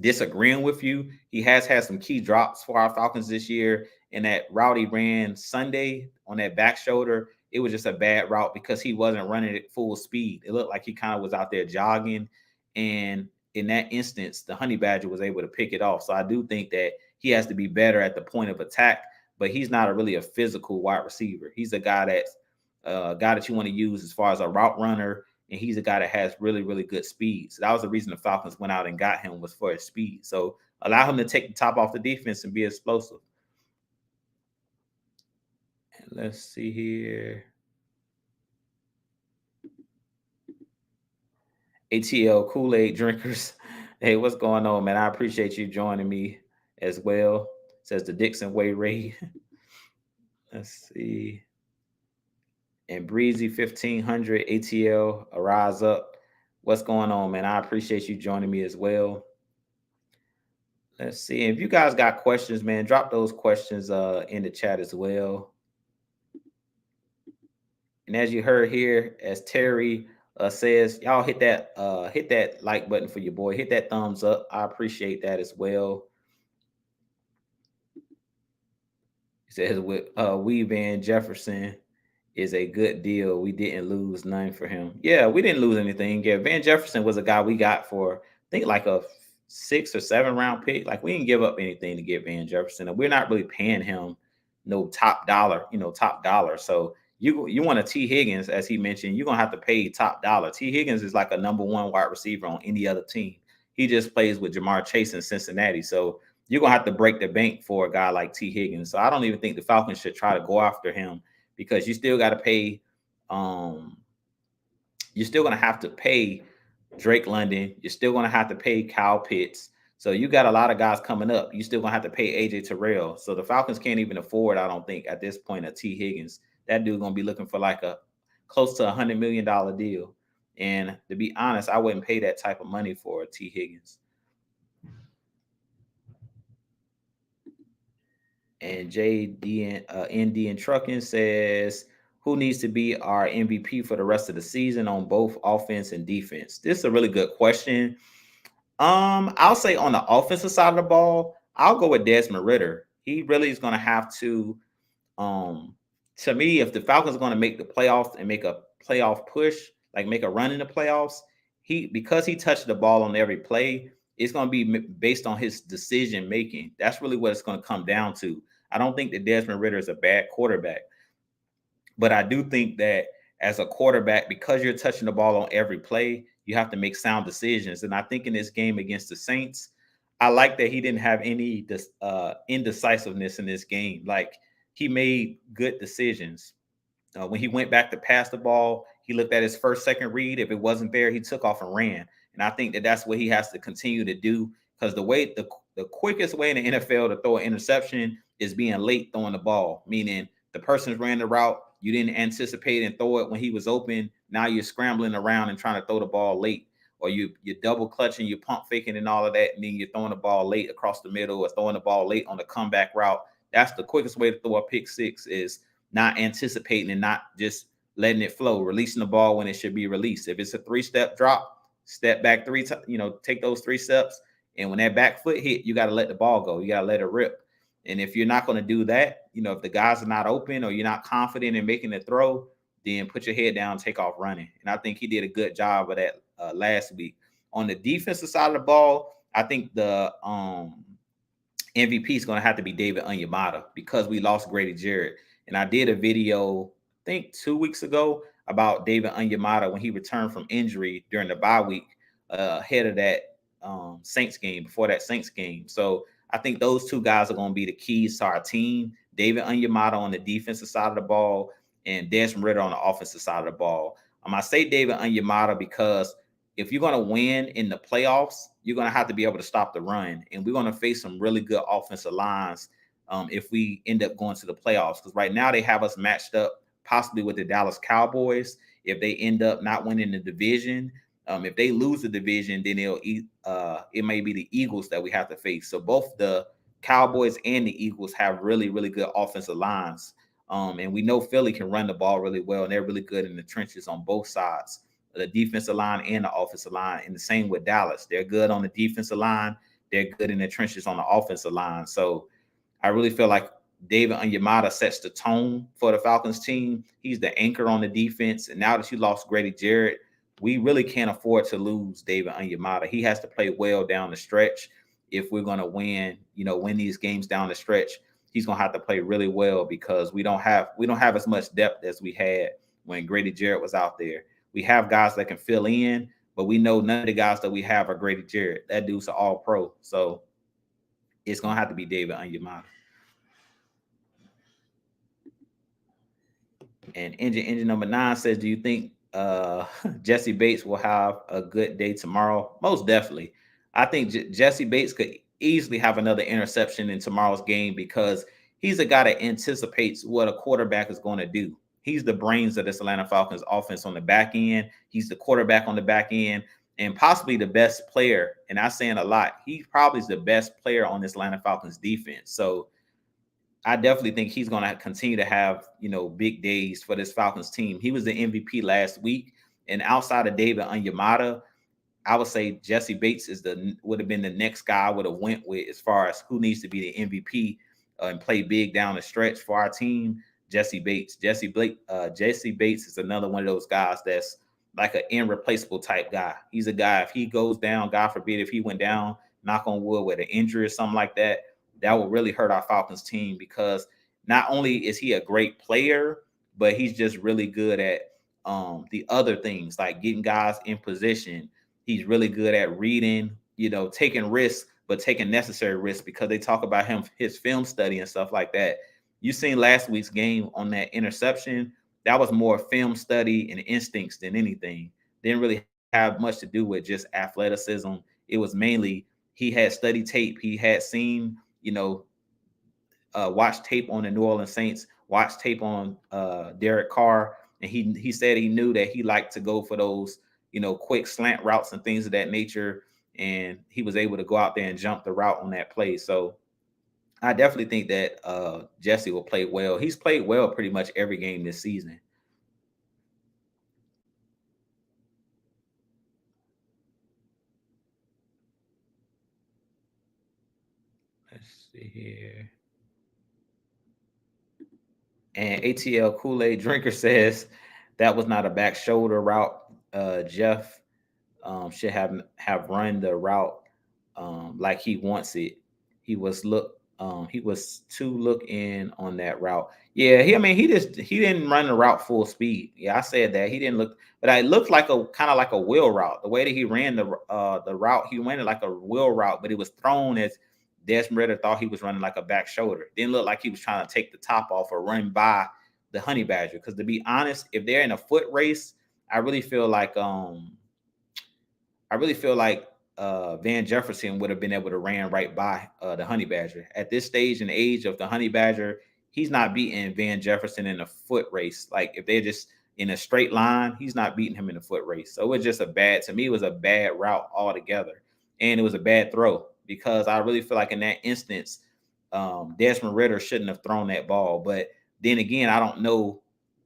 disagreeing with you. He has had some key drops for our Falcons this year. And that route he ran Sunday on that back shoulder, it was just a bad route because he wasn't running at full speed. It looked like he kind of was out there jogging. And in that instance, the Honey Badger was able to pick it off. So I do think that he has to be better at the point of attack, but he's not really a physical wide receiver. He's a guy that you want to use as far as a route runner, and he's a guy that has really, really good speed. So that was the reason the Falcons went out and got him, was for his speed. So allow him to take the top off the defense and be explosive. And let's see here. ATL Kool-Aid drinkers. Hey, what's going on, man? I appreciate you joining me as well. Says the Dixon Way Raid. Let's see. And Breezy 1500 ATL, Arise Up. What's going on, man? I appreciate you joining me as well. Let's see. If you guys got questions, man, drop those questions in the chat as well. And as you heard here, as Terry says, y'all hit that like button for your boy. Hit that thumbs up. I appreciate that as well. He says with Van Jefferson is a good deal. We didn't lose none for him. Yeah, we didn't lose anything. Yeah, Van Jefferson was a guy we got for, I think, like a 6 or 7 round pick. Like, we didn't give up anything to get Van Jefferson, and we're not really paying him no top dollar. So you want a T. Higgins, as he mentioned, you're gonna have to pay top dollar. T. Higgins is like a number 1 wide receiver on any other team. He just plays with Jamar Chase in Cincinnati, so you're gonna have to break the bank for a guy like T. Higgins. So I don't even think the Falcons should try to go after him, because you still got to pay. You're still going to have to pay Drake London. You're still going to have to pay Kyle Pitts. So you got a lot of guys coming up. You still going to have to pay AJ Terrell. So the Falcons can't even afford, I don't think, at this point, a T. Higgins. That dude going to be looking for like a close to $100 million deal. And to be honest, I wouldn't pay that type of money for a T. Higgins. And JD Indian Trucking says, who needs to be our MVP for the rest of the season on both offense and defense? This is a really good question. I'll say on the offensive side of the ball, I'll go with Desmond Ridder. He really is going to have to me, if the Falcons are going to make the playoffs and make a playoff push, like make a run in the playoffs, because he touched the ball on every play, it's going to be based on his decision making. That's really what it's going to come down to. I don't think that Desmond Ridder is a bad quarterback, but I do think that as a quarterback, because you're touching the ball on every play, you have to make sound decisions. And I think in this game against the Saints, I like that he didn't have any indecisiveness in this game. Like, he made good decisions. When he went back to pass the ball, he looked at his first, second read. If it wasn't there, he took off and ran. And I think that that's what he has to continue to do, because the quickest way in the NFL to throw an interception is being late throwing the ball, meaning the person's ran the route, you didn't anticipate and throw it when he was open. Now you're scrambling around and trying to throw the ball late, or you're double clutching, you're pump faking and all of that, and then you're throwing the ball late across the middle or throwing the ball late on the comeback route. That's the quickest way to throw a pick six, is not anticipating and not just letting it flow, releasing the ball when it should be released. If it's a 3-step drop, step back take those 3 steps. And when that back foot hit, you got to let the ball go. You got to let it rip. And if you're not going to do that, if the guys are not open or you're not confident in making the throw, then put your head down, take off running. And I think he did a good job of that last week. On the defensive side of the ball, I think the MVP is going to have to be David Onyemata, because we lost Grady Jarrett. And I did a video, I think 2 weeks ago, about David Onyemata when he returned from injury during the bye week ahead of that Saints game, before that Saints game. So I think those two guys are going to be the keys to our team. David Onyemata on the defensive side of the ball and Desmond Ritter on the offensive side of the ball. I say David Onyemata because if you're going to win in the playoffs, you're going to have to be able to stop the run. And we're going to face some really good offensive lines if we end up going to the playoffs. Because right now they have us matched up possibly with the Dallas Cowboys. If they end up not winning the division, if they lose the division, then it may be the Eagles that we have to face. So both the Cowboys and the Eagles have really, really good offensive lines. And we know Philly can run the ball really well, and they're really good in the trenches on both sides, the defensive line and the offensive line. And the same with Dallas. They're good on the defensive line. They're good in the trenches on the offensive line. So I really feel like David Onyemata sets the tone for the Falcons team. He's the anchor on the defense. And now that you lost Grady Jarrett, we really can't afford to lose David Onyemata. He has to play well down the stretch if we're going to win these games down the stretch. He's going to have to play really well because we don't have as much depth as we had when Grady Jarrett was out there. We have guys that can fill in, but we know none of the guys that we have are Grady Jarrett. That dude's an all-pro. So it's going to have to be David Onyemata. And engine number 9 says, do you think Jesse Bates will have a good day tomorrow? Most definitely. I think Jesse Bates could easily have another interception in tomorrow's game because he's a guy that anticipates what a quarterback is going to do. He's the brains of this Atlanta Falcons offense on the back end. He's the quarterback on the back end and possibly the best player. And I'm saying a lot. He probably is the best player on this Atlanta Falcons defense. So I definitely think he's going to continue to have, big days for this Falcons team. He was the MVP last week. And outside of David Onyemata, I would say Jesse Bates would have been the next guy I would have went with as far as who needs to be the MVP and play big down the stretch for our team. Jesse Bates. Jesse Bates is another one of those guys that's like an irreplaceable type guy. He's a guy, if he goes down, God forbid, if he went down, knock on wood, with an injury or something like that, that will really hurt our Falcons team because not only is he a great player, but he's just really good at the other things like getting guys in position. He's really good at reading, taking risks, but taking necessary risks because they talk about his film study and stuff like that. You seen last week's game on that interception. That was more film study and instincts than anything. Didn't really have much to do with just athleticism. It was mainly he had studied tape. He had seen, watched tape on the New Orleans Saints, watched tape on Derek Carr, and he said he knew that he liked to go for those, quick slant routes and things of that nature. And he was able to go out there and jump the route on that play. So I definitely think that Jesse will play well. He's played well pretty much every game this season. Let's see here. And ATL Kool-Aid Drinker says that was not a back shoulder route. Jeff should have run the route like he wants it. He was too look in on that route. Yeah, he didn't run the route full speed. Yeah, I said that. He didn't look, but it looked like a kind of like a wheel route. The way that he ran the route, he ran it like a wheel route, but it was thrown as Desmond Ritter thought he was running like a back shoulder. Didn't look like he was trying to take the top off or run by the Honey Badger. Because to be honest, if they're in a foot race, I really feel like Van Jefferson would have been able to ran right by the Honey Badger. At this stage and age of the Honey Badger, he's not beating Van Jefferson in a foot race. Like if they're just in a straight line, he's not beating him in a foot race. So it was just to me, it was a bad route altogether. And it was a bad throw because I really feel like in that instance, Desmond Ritter shouldn't have thrown that ball. But then again, I don't know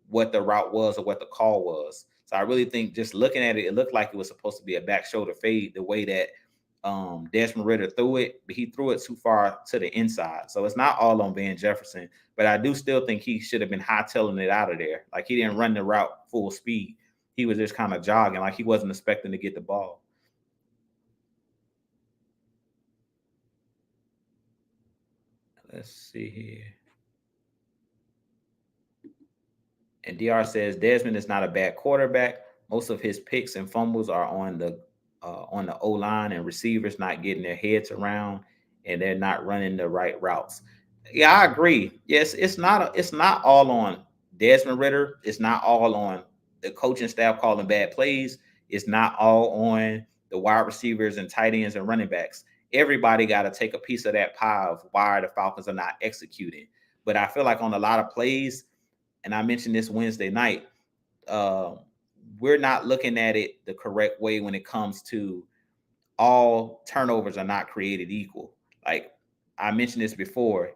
what the route was or what the call was. So I really think just looking at it, it looked like it was supposed to be a back shoulder fade the way that Desmond Ritter threw it, but he threw it too far to the inside. So it's not all on Van Jefferson, but I do still think he should have been hightailing it out of there. Like he didn't run the route full speed. He was just kind of jogging like he wasn't expecting to get the ball. Let's see here. And DR says Desmond is not a bad quarterback. Most of his picks and fumbles are on the O-line and receivers not getting their heads around and they're not running the right routes. Yeah, I agree. Yes, it's not all on Desmond Ritter. It's not all on the coaching staff calling bad plays. It's not all on the wide receivers and tight ends and running backs. Everybody got to take a piece of that pie of why the Falcons are not executing. But I feel like on a lot of plays, and I mentioned this Wednesday night, uh, we're not looking at it the correct way when it comes to all turnovers are not created equal. Like I mentioned this before,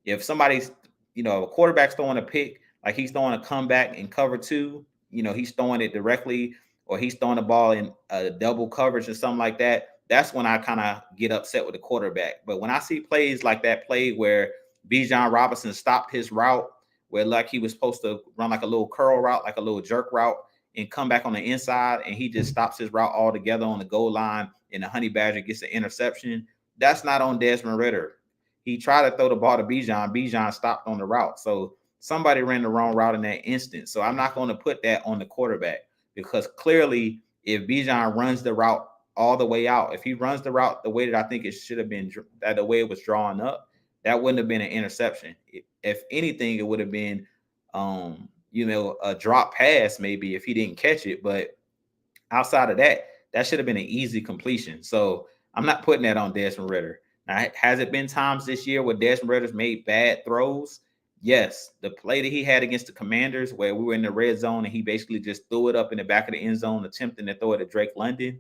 if somebody's, a quarterback's throwing a pick, like he's throwing a comeback in cover two, he's throwing it directly, or he's throwing the ball in double coverage or something like that. That's when I kind of get upset with the quarterback. But when I see plays like that play where Bijan Robinson stopped his route, where like he was supposed to run like a little curl route, like a little jerk route, and come back on the inside, and he just stops his route altogether on the goal line, and the Honey Badger gets an interception. That's not on Desmond Ritter. He tried to throw the ball to Bijan. Bijan stopped on the route. So somebody ran the wrong route in that instance. So I'm not going to put that on the quarterback, because clearly if Bijan runs the route all the way out, if he runs the route the way that I think it should have been, that the way it was drawn up, that wouldn't have been an interception. If anything, it would have been a drop pass maybe if he didn't catch it. But outside of that, that should have been an easy completion. So I'm not putting that on Desmond Ritter. Now, has it been times this year where Desmond Ritter's made bad throws? Yes. The play that he had against the Commanders, where we were in the red zone and he basically just threw it up in the back of the end zone, attempting to throw it at Drake London,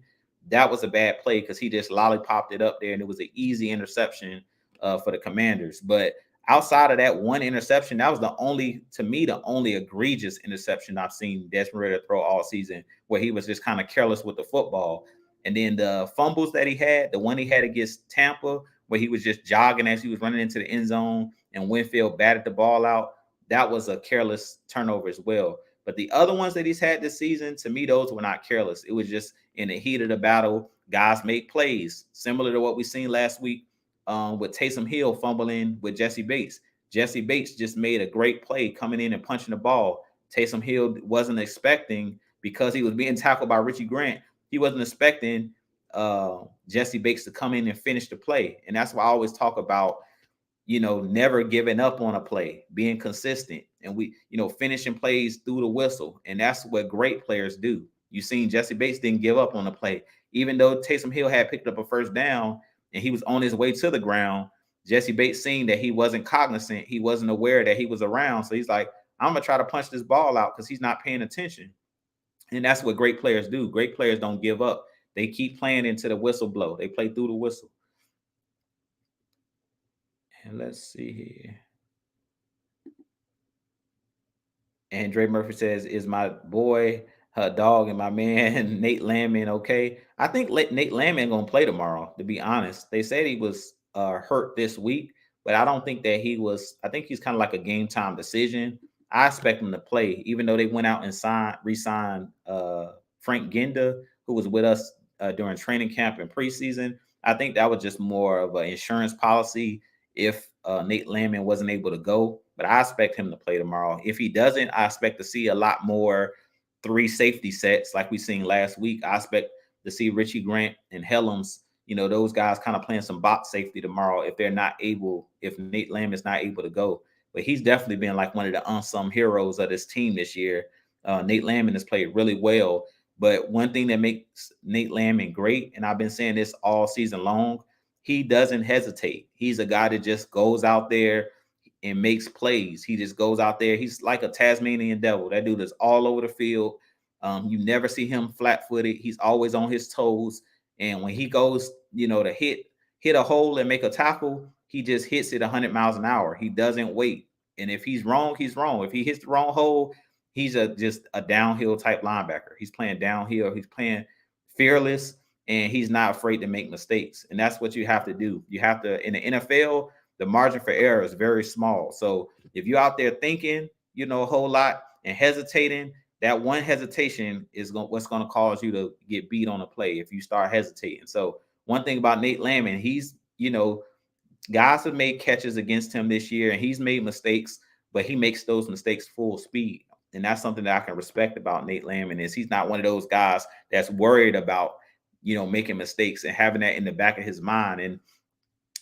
that was a bad play because he just lollipopped it up there, and it was an easy interception for the Commanders. But outside of that one interception, that was to me, the only egregious interception I've seen Desmond Ritter throw all season, where he was just kind of careless with the football. And then the fumbles that he had, the one he had against Tampa, where he was just jogging as he was running into the end zone and Winfield batted the ball out, that was a careless turnover as well. But the other ones that he's had this season, to me, those were not careless. It was just in the heat of the battle, guys make plays, similar to what we seen last week with Taysom Hill fumbling with Jesse Bates. Jesse Bates just made a great play coming in and punching the ball. Taysom Hill wasn't expecting, because he was being tackled by Richie Grant, he wasn't expecting Jesse Bates to come in and finish the play. And that's why I always talk about, never giving up on a play, being consistent, and finishing plays through the whistle. And that's what great players do. You seen Jesse Bates didn't give up on the play. Even though Taysom Hill had picked up a first down and he was on his way to the ground, Jesse Bates seen that he wasn't cognizant. He wasn't aware that he was around. So he's like, I'm going to try to punch this ball out because he's not paying attention. And that's what great players do. Great players don't give up. They keep playing into the whistle blow. They play through the whistle. And let's see here. And Dre Murphy says, "Is my boy, her dog, and my man Nate Landman okay?" I think Nate Landman gonna play tomorrow. To be honest, they said he was hurt this week, but I don't think that he was. I think he's kind of like a game time decision. I expect him to play, even though they went out and re-signed Frank Ginda, who was with us during training camp and preseason. I think that was just more of an insurance policy if Nate Landman wasn't able to go. But I expect him to play tomorrow. If he doesn't, I expect to see a lot more 3 safety sets like we seen last week. I expect to see Richie Grant and Helms, those guys kind of playing some box safety tomorrow if Nate Landman's not able to go. But he's definitely been like one of the unsung heroes of this team this year. Nate Landman has played really well. But one thing that makes Nate Landman great, and I've been saying this all season long, he doesn't hesitate. He's a guy that just goes out there and makes plays. He just goes out there. He's like a Tasmanian devil. That dude is all over the field. You never see him flat-footed. He's always on his toes. And when he goes, to hit a hole and make a tackle, he just hits it 100 miles an hour. He doesn't wait. And if he's wrong, he's wrong. If he hits the wrong hole, he's just a downhill type linebacker. He's playing downhill. He's playing fearless, and he's not afraid to make mistakes. And that's what you have to do. You have to, in the NFL, the margin for error is very small. So if you're out there thinking, a whole lot and hesitating, that one hesitation is what's going to cause you to get beat on a play if you start hesitating. So one thing about Nate Landman, he's, guys have made catches against him this year, and he's made mistakes, but he makes those mistakes full speed. And that's something that I can respect about Nate Landman, is he's not one of those guys that's worried about, making mistakes and having that in the back of his mind. And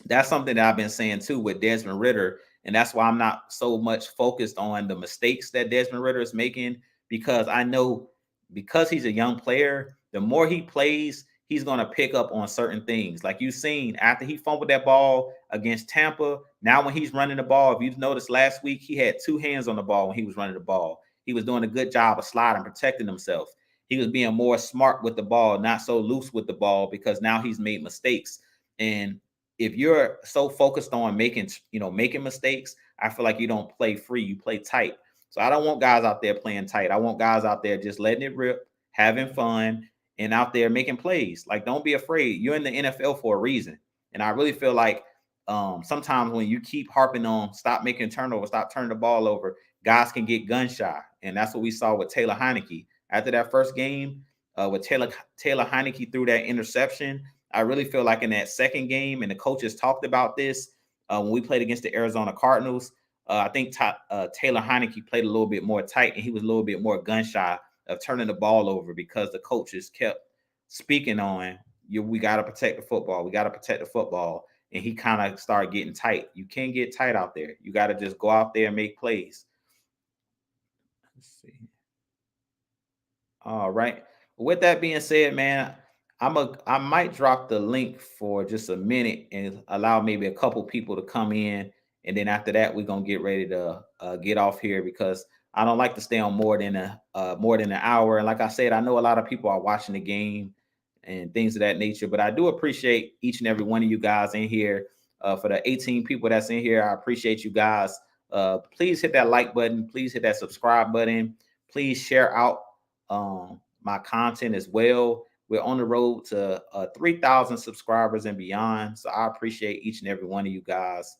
that's something that I've been saying too with Desmond Ritter. And that's why I'm not so much focused on the mistakes that Desmond Ritter is making, because I know, because he's a young player, the more he plays, he's going to pick up on certain things. Like you've seen after he fumbled that ball against Tampa, now when he's running the ball, if you've noticed last week, he had two hands on the ball when he was running the ball. He was doing a good job of sliding, protecting himself. He was being more smart with the ball, not so loose with the ball, because now he's made mistakes. And if you're so focused on making mistakes, I feel like you don't play free, you play tight. So I don't want guys out there playing tight. I want guys out there just letting it rip, having fun, and out there making plays. Like, don't be afraid. You're in the NFL for a reason. And I really feel like sometimes when you keep harping on stop making turnovers, stop turning the ball over, guys can get gun shy. And that's what we saw with Taylor Heineke. After that first game, with Taylor Heineke threw that interception, I really feel like in that second game, and the coaches talked about this when we played against the Arizona Cardinals, I think Taylor Heineke played a little bit more tight, and he was a little bit more gun shy of turning the ball over, because the coaches kept speaking on, we got to protect the football. We got to protect the football. And he kind of started getting tight. You can't get tight out there. You got to just go out there and make plays. Let's see. All right. With that being said, man, I might drop the link for just a minute and allow maybe a couple people to come in, and then after that we're gonna get ready to get off here, because I don't like to stay on more than an hour. And like I said, I know a lot of people are watching the game and things of that nature, but I do appreciate each and every one of you guys in here. For the 18 people that's in here, I appreciate you guys. Please hit that like button. Please hit that subscribe button. Please share out my content as well. We're on the road to 3,000 subscribers and beyond. So I appreciate each and every one of you guys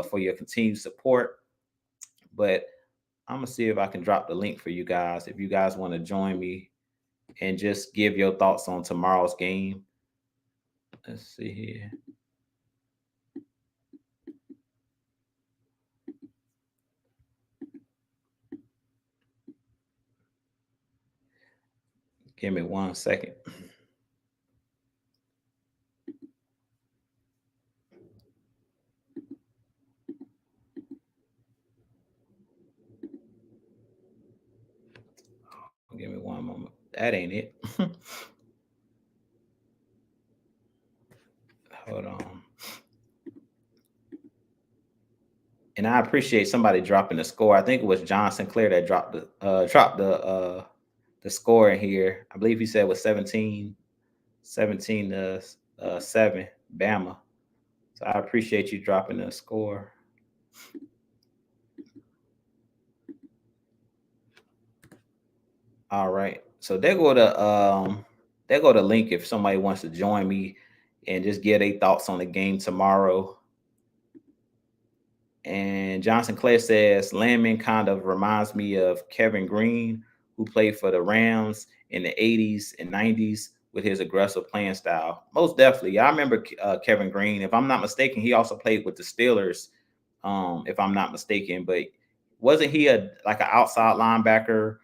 for your continued support. But I'm going to see if I can drop the link for you guys, if you guys want to join me and just give your thoughts on tomorrow's game. Let's see here. Give me 1 second. Give me one moment. That ain't it. Hold on. And I appreciate somebody dropping the score. I think it was John Sinclair that dropped the score in here. I believe he said it was 17 to 7, Bama. So I appreciate you dropping the score. All right. So there go the link if somebody wants to join me and just get their thoughts on the game tomorrow. And Johnson Clay says Landman kind of reminds me of Kevin Green, who played for the Rams in the 80s and 90s with his aggressive playing style. Most definitely. I remember Kevin Green. If I'm not mistaken, he also played with the Steelers, if I'm not mistaken. But wasn't he like an outside linebacker,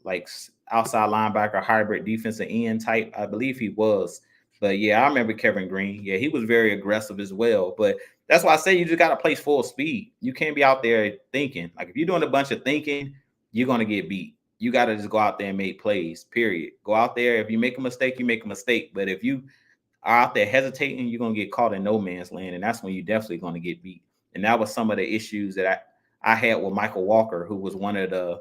like outside linebacker hybrid defensive end type? I believe he was. But yeah, I remember Kevin Green. Yeah, he was very aggressive as well. But that's why I say you just got to play full speed. You can't be out there thinking. Like, if you're doing a bunch of thinking, you're going to get beat. You got to just go out there and make plays, period. Go out there. If you make a mistake, you make a mistake. But if you are out there hesitating, you're going to get caught in no man's land. And that's when you're definitely going to get beat. And that was some of the issues that I had with Michael Walker, who was one of the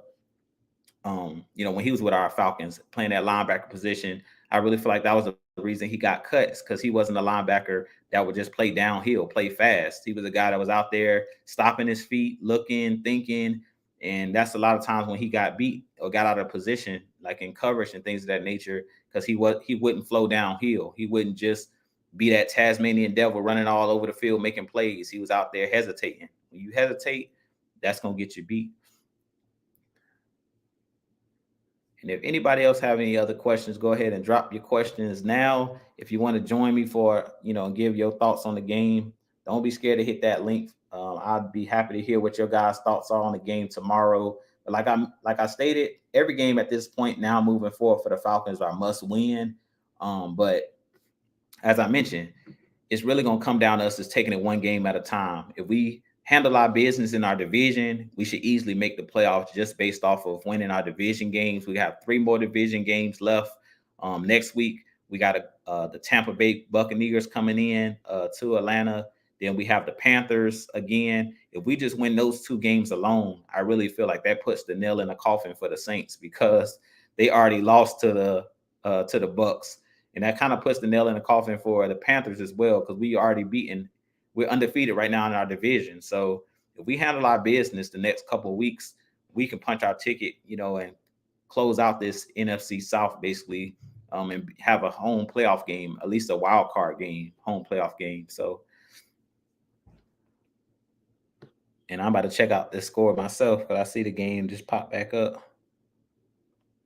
when he was with our Falcons playing that linebacker position. I really feel like that was the reason he got cut, because he wasn't a linebacker that would just play downhill, play fast. He was a guy that was out there stopping his feet, looking, thinking. And that's a lot of times when he got beat or got out of position, like in coverage and things of that nature, because he wouldn't flow downhill. He wouldn't just be that Tasmanian devil running all over the field making plays. He was out there hesitating. When you hesitate, that's going to get you beat. And if anybody else have any other questions, go ahead and drop your questions now. If you want to join me for, give your thoughts on the game, don't be scared to hit that link. I'd be happy to hear what your guys' thoughts are on the game tomorrow. But like I stated, every game at this point now moving forward for the Falcons are must win. But as I mentioned, it's really going to come down to us just taking it one game at a time. If we handle our business in our division, we should easily make the playoffs just based off of winning our division games. We have 3 more division games left. Next week, we got the Tampa Bay Buccaneers coming in to Atlanta. Then we have the Panthers again. If we just win those 2 games alone, I really feel like that puts the nail in the coffin for the Saints, because they already lost to the Bucs, and that kind of puts the nail in the coffin for the Panthers as well, because we're undefeated right now in our division. So if we handle our business the next couple of weeks, we can punch our ticket, and close out this NFC South basically, and have a home playoff game, at least a wild card game, home playoff game. So, and I'm about to check out this score myself, because I see the game just pop back up.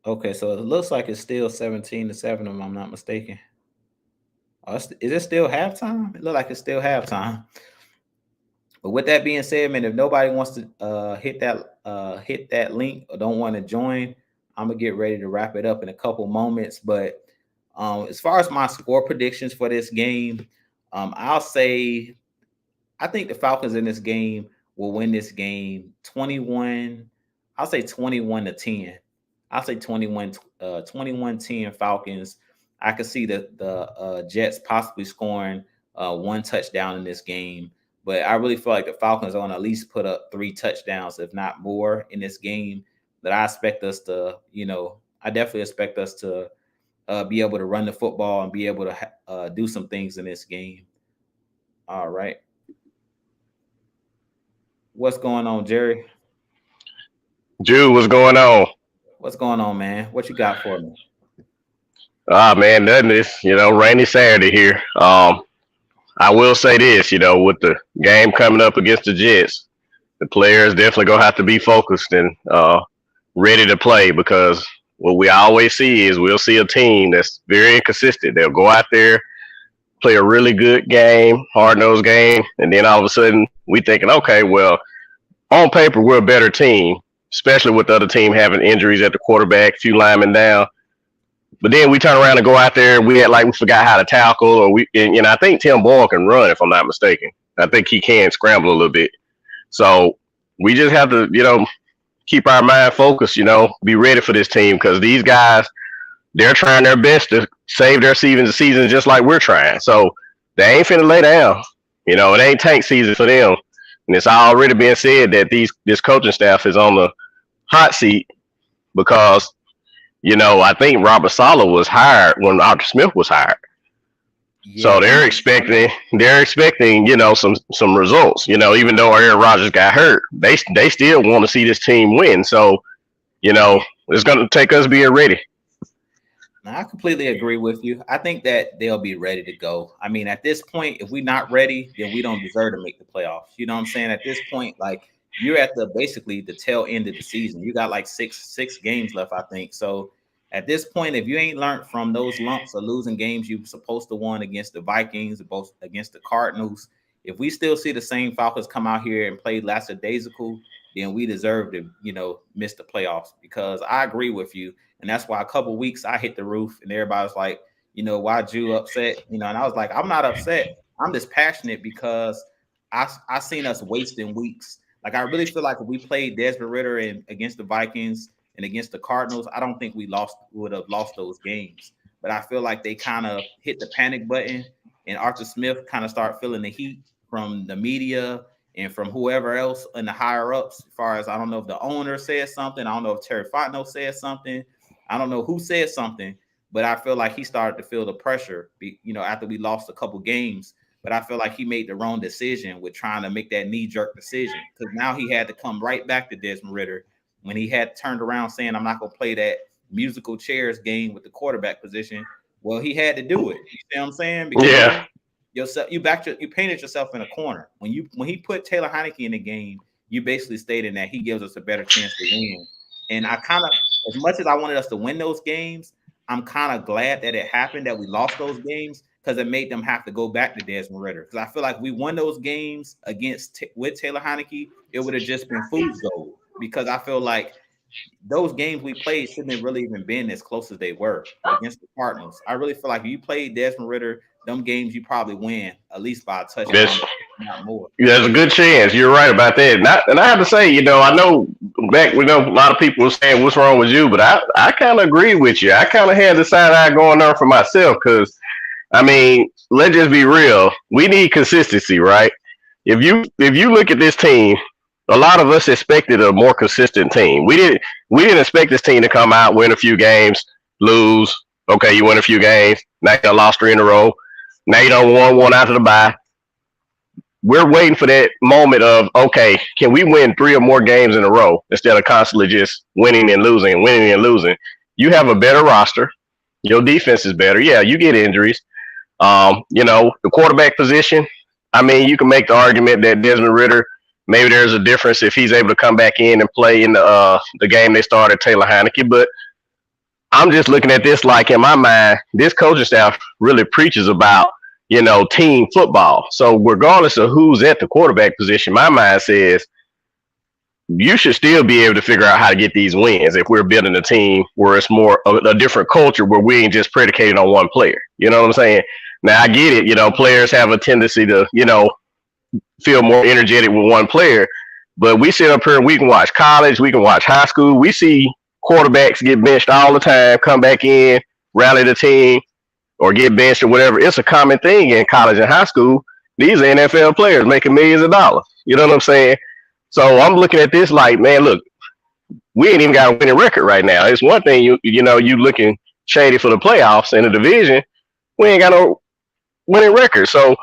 Okay, so it looks like it's still 17-7, if I'm not mistaken. Is it still halftime? It looks like it's still halftime. But with that being said, man, if nobody wants to hit that link or don't want to join, I'm gonna get ready to wrap it up in a couple moments. But as far as my score predictions for this game, I'll say I think the Falcons in this game will win this game 21. I'll say 21-10. I'll say 21-10 Falcons. I could see the Jets possibly scoring 1 touchdown in this game, but I really feel like the Falcons are going to at least put up 3 touchdowns, if not more, in this game. That I expect us to, I definitely expect us to be able to run the football and be able to do some things in this game. All right. What's going on, Jerry? Jude, what's going on? What's going on, man? What you got for me? Man, nothing. It's rainy Saturday here. I will say this, with the game coming up against the Jets, the players definitely gonna have to be focused and ready to play, because what we always see is we'll see a team that's very inconsistent. They'll go out there, play a really good game, hard-nosed game, and then all of a sudden we thinking, okay, well, on paper we're a better team, especially with the other team having injuries at the quarterback, few linemen down. But then we turn around and go out there and we forgot how to tackle, or I think Tim Boyle can run, if I'm not mistaken. I think he can scramble a little bit. So we just have to, keep our mind focused, be ready for this team, because these guys, they're trying their best to save their season just like we're trying. So they ain't finna lay down. It ain't tank season for them. And it's already been said that this coaching staff is on the hot seat because, I think Robert Saleh was hired when Arthur Smith was hired. Yeah. So they're expecting, some results. Even though Aaron Rodgers got hurt, they still want to see this team win. So, it's going to take us being ready. I completely agree with you. I think that they'll be ready to go. I mean, at this point, if we're not ready, then we don't deserve to make the playoffs. You know what I'm saying? At this point, like, you're at basically the tail end of the season. You got like six games left, I think. So at this point, if you ain't learned from those lumps of losing games you were supposed to win against the Vikings, both against the Cardinals, if we still see the same Falcons come out here and play lackadaisical, then we deserve to, miss the playoffs. Because I agree with you. And that's why a couple weeks I hit the roof and everybody's like, why you upset? And I was like, I'm not upset. I'm just passionate because I seen us wasting weeks. Like, I really feel like if we played Desmond Ridder against the Vikings and against the Cardinals, I don't think we would have lost those games. But I feel like they kind of hit the panic button, and Arthur Smith kind of started feeling the heat from the media and from whoever else in the higher ups. As far as, I don't know if the owner said something, I don't know if Terry Fontenot said something, I don't know who said something, but I feel like he started to feel the pressure, after we lost a couple games. But I feel like he made the wrong decision with trying to make that knee-jerk decision, because now he had to come right back to Desmond Ridder when he had turned around saying, I'm not going to play that musical chairs game with the quarterback position. Well, he had to do it. You see what I'm saying? Because you painted yourself in a corner. When he put Taylor Heinicke in the game, you basically stated that he gives us a better chance to win. And I kind of, as much as I wanted us to win those games, I'm kind of glad that it happened, that we lost those games, because it made them have to go back to Desmond Ridder. Because I feel like we won those games with Taylor Heinicke, it would have just been fool's gold. Because I feel like those games we played shouldn't have really even been as close as they were against the Cardinals. I really feel like if you played Desmond Ritter, them games you probably win at least by a touchdown, There's not more. there's a good chance you're right about that. And I have to say, I know back we know a lot of people were saying what's wrong with you, but I kind of agree with you. I kind of had the side eye going on for myself because I mean, let's just be real. We need consistency, right? If you look at this team, a lot of us expected a more consistent team. We didn't expect this team to come out, win a few games, lose. Okay, you win a few games. Now you done lost 3 in a row. Now you don't won one after the bye. We're waiting for that moment of, okay, can we win 3 or more games in a row instead of constantly just winning and losing and winning and losing? You have a better roster. Your defense is better. Yeah, you get injuries. The quarterback position. I mean, you can make the argument that Desmond Ritter, maybe there's a difference if he's able to come back in and play in the game they started Taylor Heineke. But I'm just looking at this like in my mind, this coaching staff really preaches about, team football. So regardless of who's at the quarterback position, my mind says you should still be able to figure out how to get these wins if we're building a team where it's more a different culture where we ain't just predicated on one player. You know what I'm saying? Now, I get it. Players have a tendency to, feel more energetic with one player. But we sit up here and we can watch college, we can watch high school. We see quarterbacks get benched all the time, come back in, rally the team, or get benched or whatever. It's a common thing in college and high school. These are NFL players making millions of dollars. You know what I'm saying? So I'm looking at this like, man, look, we ain't even got a winning record right now. It's one thing you looking shady for the playoffs in the division. We ain't got no winning record. So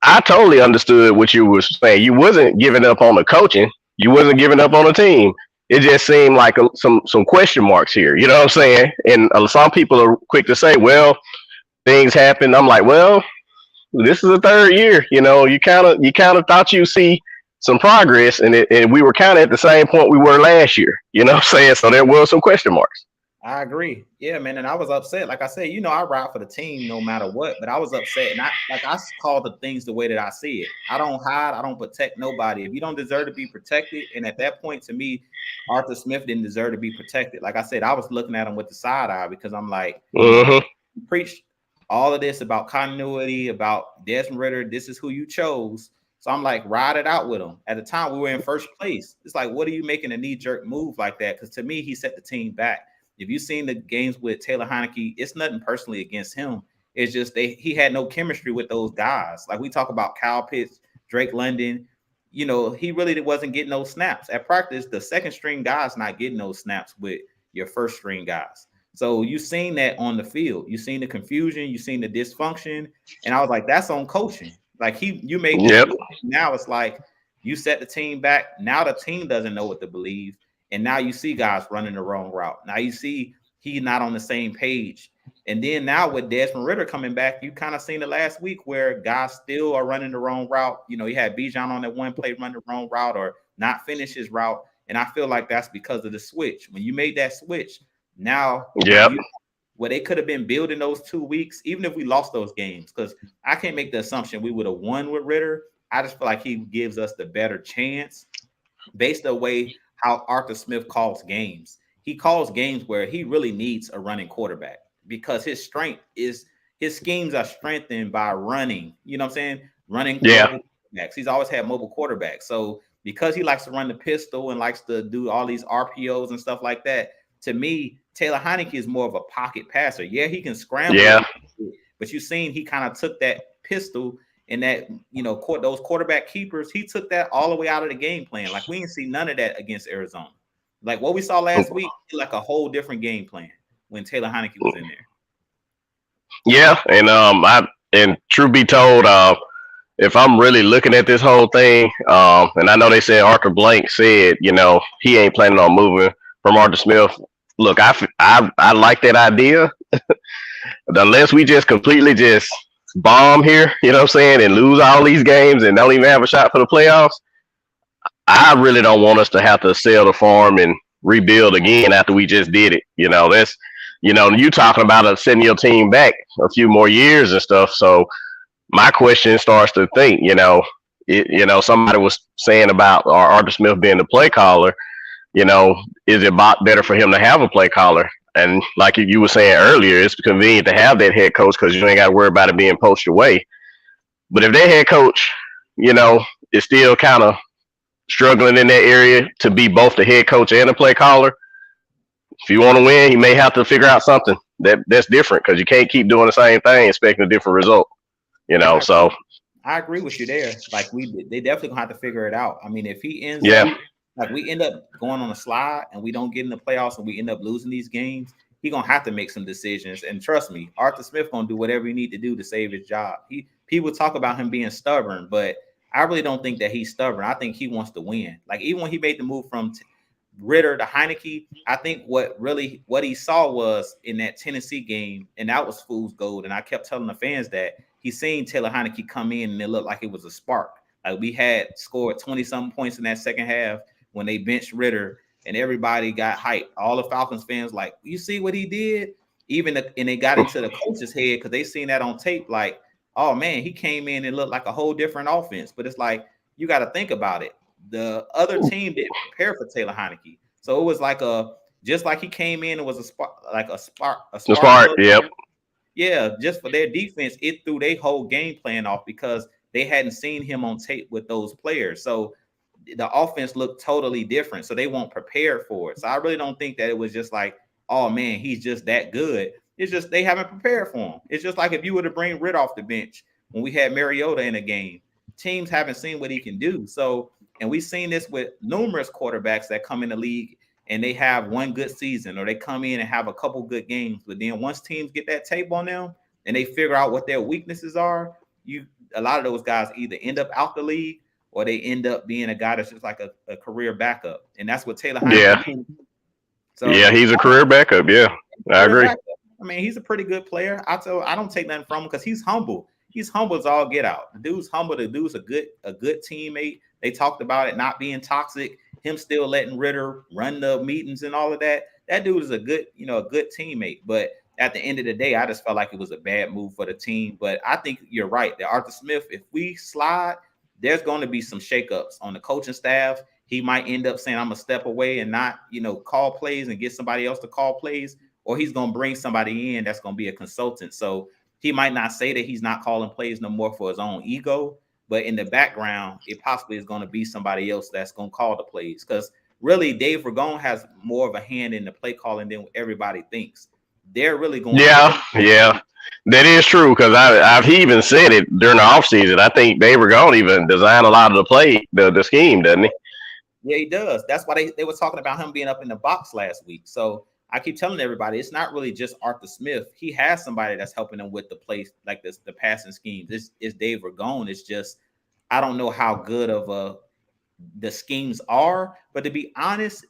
I totally understood what you were saying. You wasn't giving up on the coaching. You wasn't giving up on the team. It just seemed like some question marks here. You know what I'm saying? And some people are quick to say, well, things happen. I'm like, well, this is the third year. You kind of thought you see some progress, and we were kind of at the same point we were last year. You know what I'm saying? So there was some question marks. I agree. Yeah, man. And I was upset. Like I said, I ride for the team no matter what, but I was upset. And I call the things the way that I see it. I don't hide. I don't protect nobody. If you don't deserve to be protected, and at that point, to me, Arthur Smith didn't deserve to be protected. Like I said, I was looking at him with the side eye because I'm like, you preached all of this about continuity, about Desmond Ritter. This is who you chose. So I'm like, ride it out with him. At the time, we were in first place. It's like, what are you making a knee-jerk move like that? Because to me, he set the team back. If you've seen the games with Taylor Heineke, it's nothing personally against him. It's just he had no chemistry with those guys. Like we talk about Kyle Pitts, Drake London, he really wasn't getting those snaps. At practice, the second string guys not getting those snaps with your first string guys. So you've seen that on the field. You've seen the confusion, you've seen the dysfunction. And I was like, that's on coaching. Like you made now it's like you set the team back. Now the team doesn't know what to believe. And now you see guys running the wrong route. Now you see he's not on the same page. And then now with Desmond Ritter coming back, you kind of seen it last week where guys still are running the wrong route. You had Bijan on that one play run the wrong route or not finish his route. And I feel like that's because of the switch. When you made that switch, now where they could have been building those 2 weeks, even if we lost those games, because I can't make the assumption we would have won with Ritter. I just feel like he gives us the better chance based on the way how Arthur Smith calls games. He calls games where he really needs a running quarterback because his strength is his schemes are strengthened by running. You know what I'm saying? Running quarterbacks. He's always had mobile quarterbacks. So because he likes to run the pistol and likes to do all these RPOs and stuff like that, to me, Taylor Heineke is more of a pocket passer. Yeah, he can scramble. Yeah. But you've seen he kind of took that pistol and that, those quarterback keepers, he took that all the way out of the game plan. Like we didn't see none of that against Arizona. Like what we saw last week, like a whole different game plan when Taylor Heineke was in there. Yeah, and truth be told, if I'm really looking at this whole thing, and I know they said Arthur Blank said, he ain't planning on moving from Arthur Smith. Look, I like that idea. Unless we just completely just bomb here, you know what I'm saying, and lose all these games and don't even have a shot for the playoffs, I really don't want us to have to sell the farm and rebuild again after we just did it. That's, you talking about sending your team back a few more years and stuff. So my question starts to think, somebody was saying about Arthur Smith being the play caller. you know, is it better for him to have a play caller? And like you were saying earlier, it's convenient to have that head coach because you ain't got to worry about it being poached away. But if that head coach, you know, is still kind of struggling in that area to be both the head coach and the play caller, if you want to win, you may have to figure out something that's different because you can't keep doing the same thing expecting a different result. You know, so I agree with you there. Like they definitely gonna have to figure it out. I mean, if he ends yeah, up like we end up going on a slide and we don't get in the playoffs and we end up losing these games, he gonna have to make some decisions. And trust me, Arthur Smith gonna do whatever he need to do to save his job. People talk about him being stubborn, but I really don't think that he's stubborn. I think he wants to win. Like even when he made the move from Ritter to Heineke, I think what he saw was in that Tennessee game, and that was fool's gold. And I kept telling the fans that he seen Taylor Heineke come in and it looked like it was a spark. Like we had scored 20-something points in that second half when they benched Ritter and everybody got hyped. All the Falcons fans like, you see what he did? And they got into the coach's head because they seen that on tape. Like, oh man, he came in and looked like a whole different offense. But it's like you got to think about it. The other team didn't prepare for Taylor Heineke, so it was like just like he came in and was a spark. Yep. Yeah, just for their defense, it threw their whole game plan off because they hadn't seen him on tape with those players. So the offense looked totally different. So they weren't prepared for it. So I really don't think that it was just like, oh man, he's just that good. It's just they haven't prepared for him. It's just like if you were to bring Ritt off the bench when we had Mariota in a game, teams haven't seen what he can do. So, and we've seen this with numerous quarterbacks that come in the league and they have one good season or they come in and have a couple good games. But then once teams get that tape on them and they figure out what their weaknesses are, a lot of those guys either end up out the league or they end up being a guy that's just like a career backup. And that's what Taylor Heineke is. So yeah, he's a career backup. Yeah, I agree. Backup. I mean, he's a pretty good player. I don't take nothing from him because he's humble. He's humble as all get out. The dude's humble. The dude's a good teammate. They talked about it not being toxic. Him still letting Ritter run the meetings and all of that. That dude is a good teammate. But at the end of the day, I just felt like it was a bad move for the team. But I think you're right. That Arthur Smith, if we slide, there's going to be some shakeups on the coaching staff. He might end up saying, I'm going to step away and not, call plays and get somebody else to call plays. Or he's going to bring somebody in that's going to be a consultant. So he might not say that he's not calling plays no more for his own ego. But in the background, it possibly is going to be somebody else that's going to call the plays. Because really, Dave Ragone has more of a hand in the play calling than everybody thinks. They're really going Yeah. That is true because I've even said it during the offseason. I think Dave Ragone even designed a lot of the scheme, doesn't he? Yeah, he does. That's why they were talking about him being up in the box last week. So I keep telling everybody, it's not really just Arthur Smith. He has somebody that's helping him with the plays, like the passing schemes. It's Dave Ragone. It's just, I don't know how good of the schemes are. But to be honest,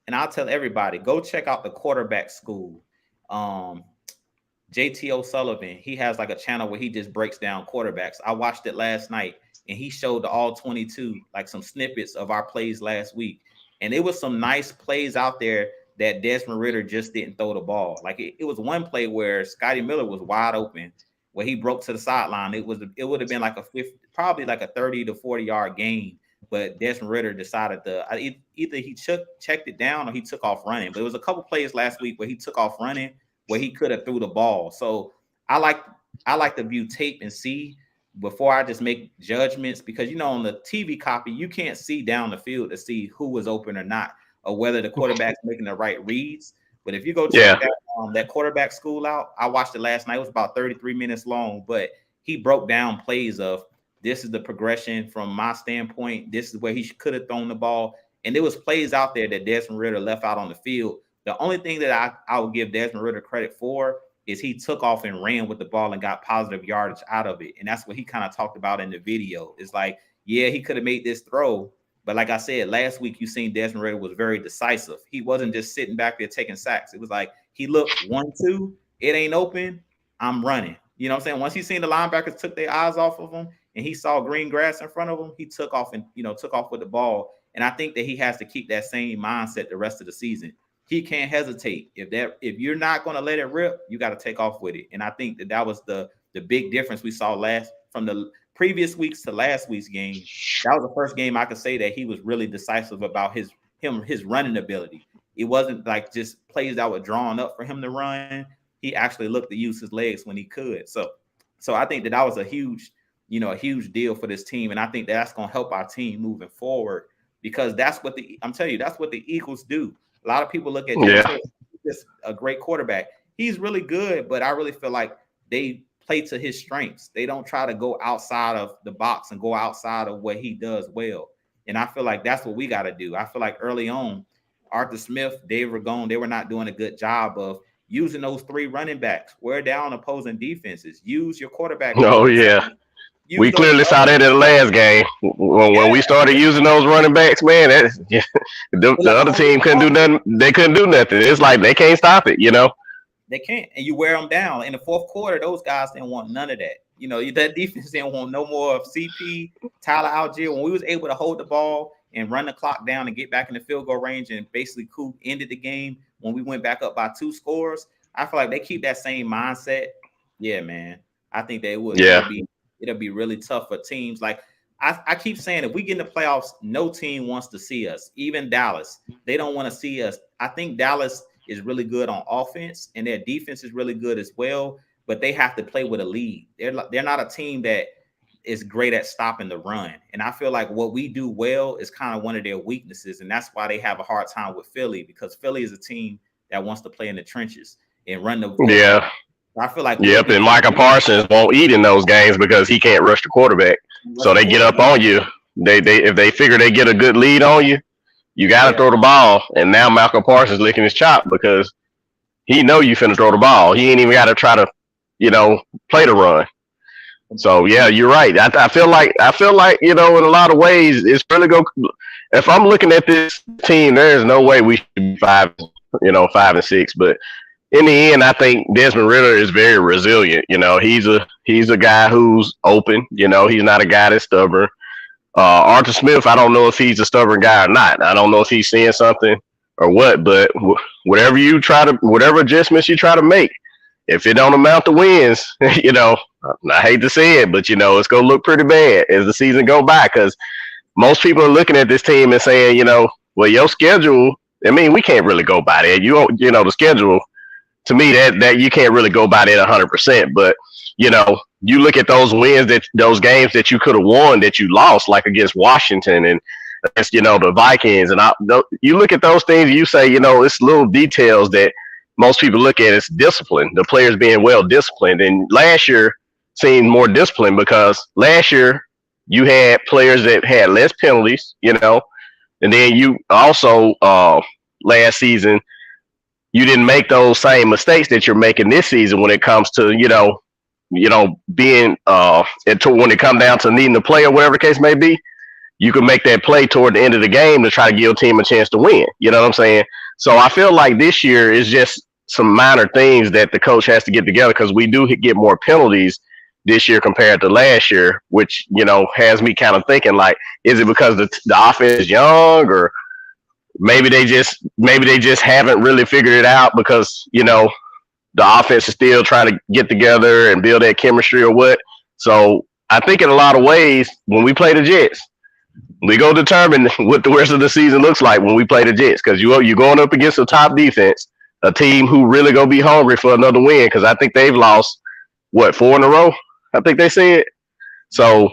and I'll tell everybody, go check out the quarterback school. JT O'Sullivan, he has like a channel where he just breaks down quarterbacks. I watched it last night and he showed the all 22, like some snippets of our plays last week. And it was some nice plays out there that Desmond Ritter just didn't throw the ball. Like it was one play where Scotty Miller was wide open, where he broke to the sideline. It would have been like probably like a 30 to 40 yard gain, but Desmond Ritter decided either he checked it down or he took off running. But it was a couple plays last week where he took off running where he could have threw the ball. So I like to view tape and see before I just make judgments, because on the TV copy you can't see down the field to see who was open or not, or whether the quarterback's making the right reads. But if you go check that quarterback school out, I watched it last night. It was about 33 minutes long, but he broke down plays of this is the progression from my standpoint. This is where he could have thrown the ball. And there was plays out there that Desmond Ritter left out on the field. The only thing that I would give Desmond Ritter credit for is he took off and ran with the ball and got positive yardage out of it. And that's what he kind of talked about in the video. It's like, yeah, he could have made this throw. But like I said, last week, you seen Desmond Ritter was very decisive. He wasn't just sitting back there taking sacks. It was like he looked 1-2, it ain't open, I'm running. You know what I'm saying? Once he seen the linebackers took their eyes off of him and he saw green grass in front of him, he took off and took off with the ball. And I think that he has to keep that same mindset the rest of the season. He can't hesitate. If you're not going to let it rip, you got to take off with it. And I think that was the big difference we saw from the previous weeks to last week's game. That was the first game I could say that he was really decisive about his his running ability. It wasn't like just plays that were drawn up for him to run. He actually looked to use his legs when he could. So I think that was a huge deal for this team, and I think that's going to help our team moving forward because I'm telling you, that's what the Eagles do. A lot of people look at Jalen Hurts, just a great quarterback. He's really good, but I really feel like they play to his strengths. They don't try to go outside of the box and go outside of what he does well. And I feel like that's what we got to do. I feel like early on, Arthur Smith, Dave Ragone, they were not doing a good job of using those three running backs, wear down opposing defenses, use your quarterback. Oh, yeah. We clearly saw that in the last game. When we started using those running backs, man, the other team couldn't do nothing. They couldn't do nothing. It's like they can't stop it, They can't, and you wear them down. In the fourth quarter, those guys didn't want none of that. That defense didn't want no more of CP, Tyler Algier. When we was able to hold the ball and run the clock down and get back in the field goal range and basically ended the game when we went back up by 2 scores, I feel like they keep that same mindset. Yeah, man. I think they would. Yeah. It'll be really tough for teams. Like I keep saying, if we get in the playoffs, no team wants to see us. Even Dallas, they don't want to see us. I think Dallas is really good on offense, and their defense is really good as well. But they have to play with a lead. They're not a team that is great at stopping the run. And I feel like what we do well is kind of one of their weaknesses, and that's why they have a hard time with Philly, because Philly is a team that wants to play in the trenches and run the yeah. I feel like and Micah Parsons won't eat in those games because he can't rush the quarterback. So they get up on you. They if they figure they get a good lead on you, you got to throw the ball. And now Malcolm Parsons licking his chop because he know you finna throw the ball. He ain't even got to try to, play the run. So yeah, you're right. I feel like in a lot of ways it's really go. If I'm looking at this team, there is no way we should be 5-6, but in the end, I think Desmond Ridder is very resilient. He's a guy who's open. He's not a guy that's stubborn. Arthur Smith, I don't know if he's a stubborn guy or not. I don't know if he's seeing something or what. But whatever adjustments you try to make, if it don't amount to wins, I hate to say it, but it's gonna look pretty bad as the season go by because most people are looking at this team and saying, well, your schedule. I mean, we can't really go by that. The schedule. To me, that you can't really go by that 100%. But you look at those wins, those games that you could have won that you lost, like against Washington and against the Vikings, and you look at those things, and you say, it's little details that most people look at as discipline. The players being well disciplined, and last year seemed more disciplined because last year you had players that had less penalties, and then you also last season. You didn't make those same mistakes that you're making this season when it comes to, being when it comes down to needing to play or whatever the case may be. You can make that play toward the end of the game to try to give a team a chance to win. You know what I'm saying? So I feel like this year is just some minor things that the coach has to get together because we do get more penalties this year compared to last year, which, has me kind of thinking like, is it because the offense is young or maybe they just haven't really figured it out because, the offense is still trying to get together and build that chemistry or what. So I think in a lot of ways, when we play the Jets, we go determine what the rest of the season looks like when we play the Jets because you're going up against a top defense, a team who really going to be hungry for another win because I think they've lost, 4 in a row? I think they said. So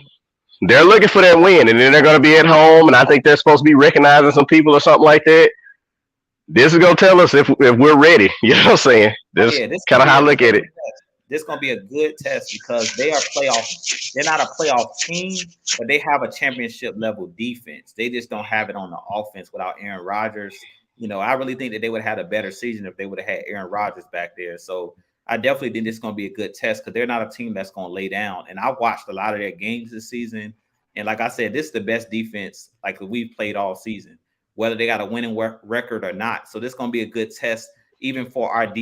they're looking for that win, and then they're going to be at home, and I think they're supposed to be recognizing some people or something like that. This is going to tell us if we're ready. You know what I'm saying? This kind of how I look at it. This is going to be a good test because they are playoff. They're not a playoff team, but they have a championship level defense. They just don't have it on the offense without Aaron Rodgers. I really think that they would have had a better season if they would have had Aaron Rodgers back there. So I definitely think this is going to be a good test because they're not a team that's going to lay down. And I watched a lot of their games this season. And like I said, this is the best defense like we've played all season, whether they got a winning record or not. So this is going to be a good test even for our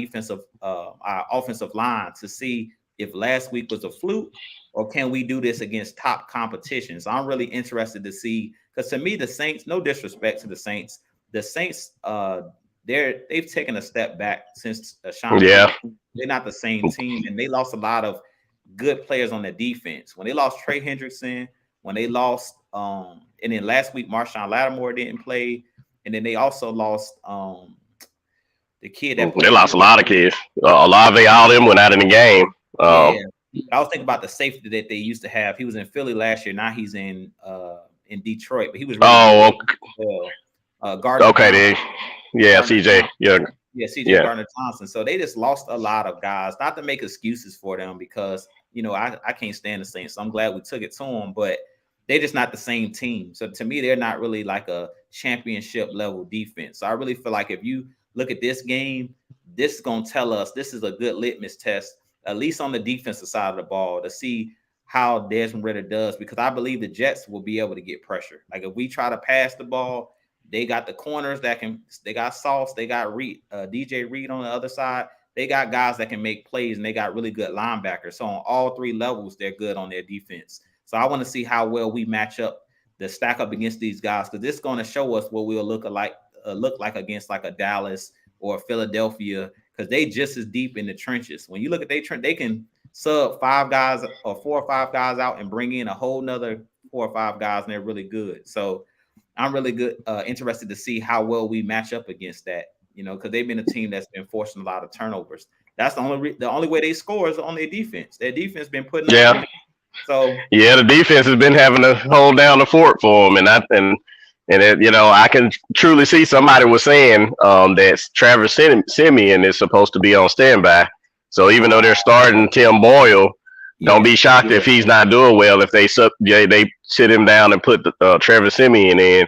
our offensive line to see if last week was a fluke or can we do this against top competition. So I'm really interested to see because to me, the Saints, no disrespect to the Saints, they've taken a step back since Sean. Yeah. They're not the same team, and they lost a lot of good players on the defense. When they lost Trey Hendrickson, when they lost, and then last week Marshawn Lattimore didn't play, and then they also lost the kid that They played. lost a lot of kids. Olave, all them went out in the game. Yeah, I was thinking about the safety that they used to have. He was in Philly last year. Now he's in Detroit, but he was really good. Well, Gardner okay, Johnson. yeah, Gardner CJ, Johnson. yeah, CJ Gardner Johnson. So they just lost a lot of guys. Not to make excuses for them because I can't stand the Saints. So I'm glad we took it to them, but they're just not the same team. So to me, they're not really like a championship level defense. So I really feel like if you look at this game, this is going to tell us this is a good litmus test, at least on the defensive side of the ball, to see how Desmond Ridder does, because I believe the Jets will be able to get pressure. Like if we try to pass the ball, they got the corners they got Sauce, they got DJ Reed on the other side. They got guys that can make plays, and they got really good linebackers. So on all three levels, they're good on their defense. So I want to see how well we match up, the stack up against these guys, because this is going to show us what we'll look like against like a Dallas or a Philadelphia, because they just as deep in the trenches. When you look at they can sub 5 guys or 4 or 5 guys out and bring in a whole nother 4 or 5 guys, and they're really good. So I'm really interested to see how well we match up against that, because they've been a team that's been forcing a lot of turnovers. That's the only way they score is on their defense. Their defense been putting up. So the defense has been having to hold down the fort for them, and I can truly see somebody was saying that Travis Simeon is supposed to be on standby. So even though they're starting Tim Boyle, don't be shocked if he's not doing well. If they sit him down and put Travis Simeon in,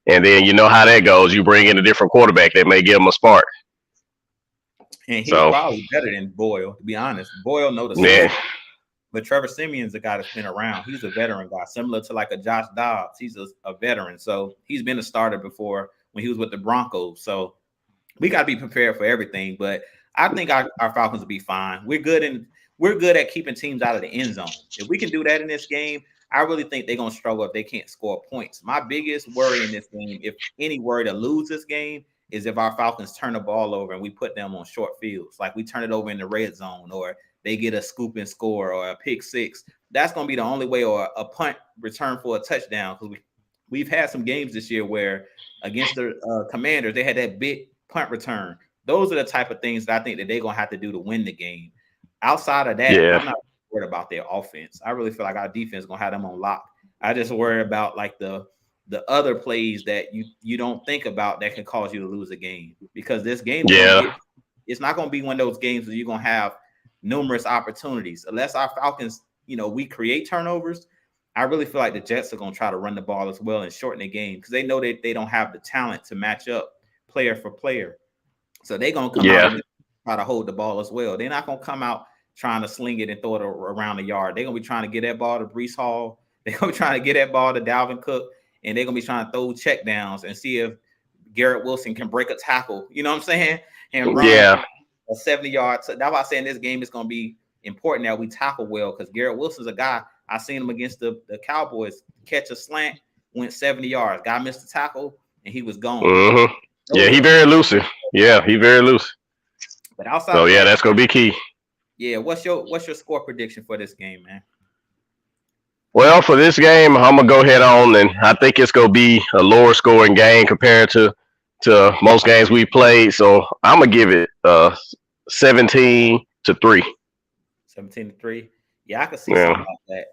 and then you know how that goes. You bring in a different quarterback that may give him a spark. And he's probably better than Boyle, to be honest. Boyle knows the system. But Trevor Simeon's a guy that's been around. He's a veteran guy, similar to like a Josh Dobbs. He's a veteran. So he's been a starter before when he was with the Broncos. So we got to be prepared for everything. But I think our Falcons will be fine. We're good at keeping teams out of the end zone. If we can do that in this game, I really think they're going to struggle if they can't score points. My biggest worry in this game, if any worry to lose this game, is if our Falcons turn the ball over and we put them on short fields. Like we turn it over in the red zone, or they get a scoop and score, or a pick six. That's going to be the only way, or a punt return for a touchdown. Because we've had some games this year where against the Commanders, they had that big punt return. Those are the type of things that I think that they're going to have to do to win the game. Outside of that, I'm not worried about their offense. I really feel like our defense is going to have them on lock. I just worry about like the other plays that you don't think about that can cause you to lose a game. Because this game, it's not going to be one of those games where you're going to have numerous opportunities. Unless our Falcons, we create turnovers, I really feel like the Jets are going to try to run the ball as well and shorten the game, because they know that they don't have the talent to match up player for player. So they're going to come out and try to hold the ball as well. They're not going to come out trying to sling it and throw it around the yard. They're going to be trying to get that ball to Breece Hall. They're going to be trying to get that ball to Dalvin Cook, and they're going to be trying to throw check downs and see if Garrett Wilson can break a tackle. You know what I'm saying? And run a 70-yard. So that's why I say in this game it's going to be important that we tackle well, because Garrett Wilson's a guy. I seen him against the Cowboys catch a slant, went 70 yards. Guy missed the tackle, and he was gone. Mm-hmm. Yeah, he very elusive. Yeah, he very loose. But outside, so that's gonna be key. Yeah, what's your score prediction for this game, man? Well, for this game, I'm gonna go ahead on, and I think it's gonna be a lower scoring game compared to most games we played. So I'm gonna give it 17-3. 17-3. Yeah, I could see something like that.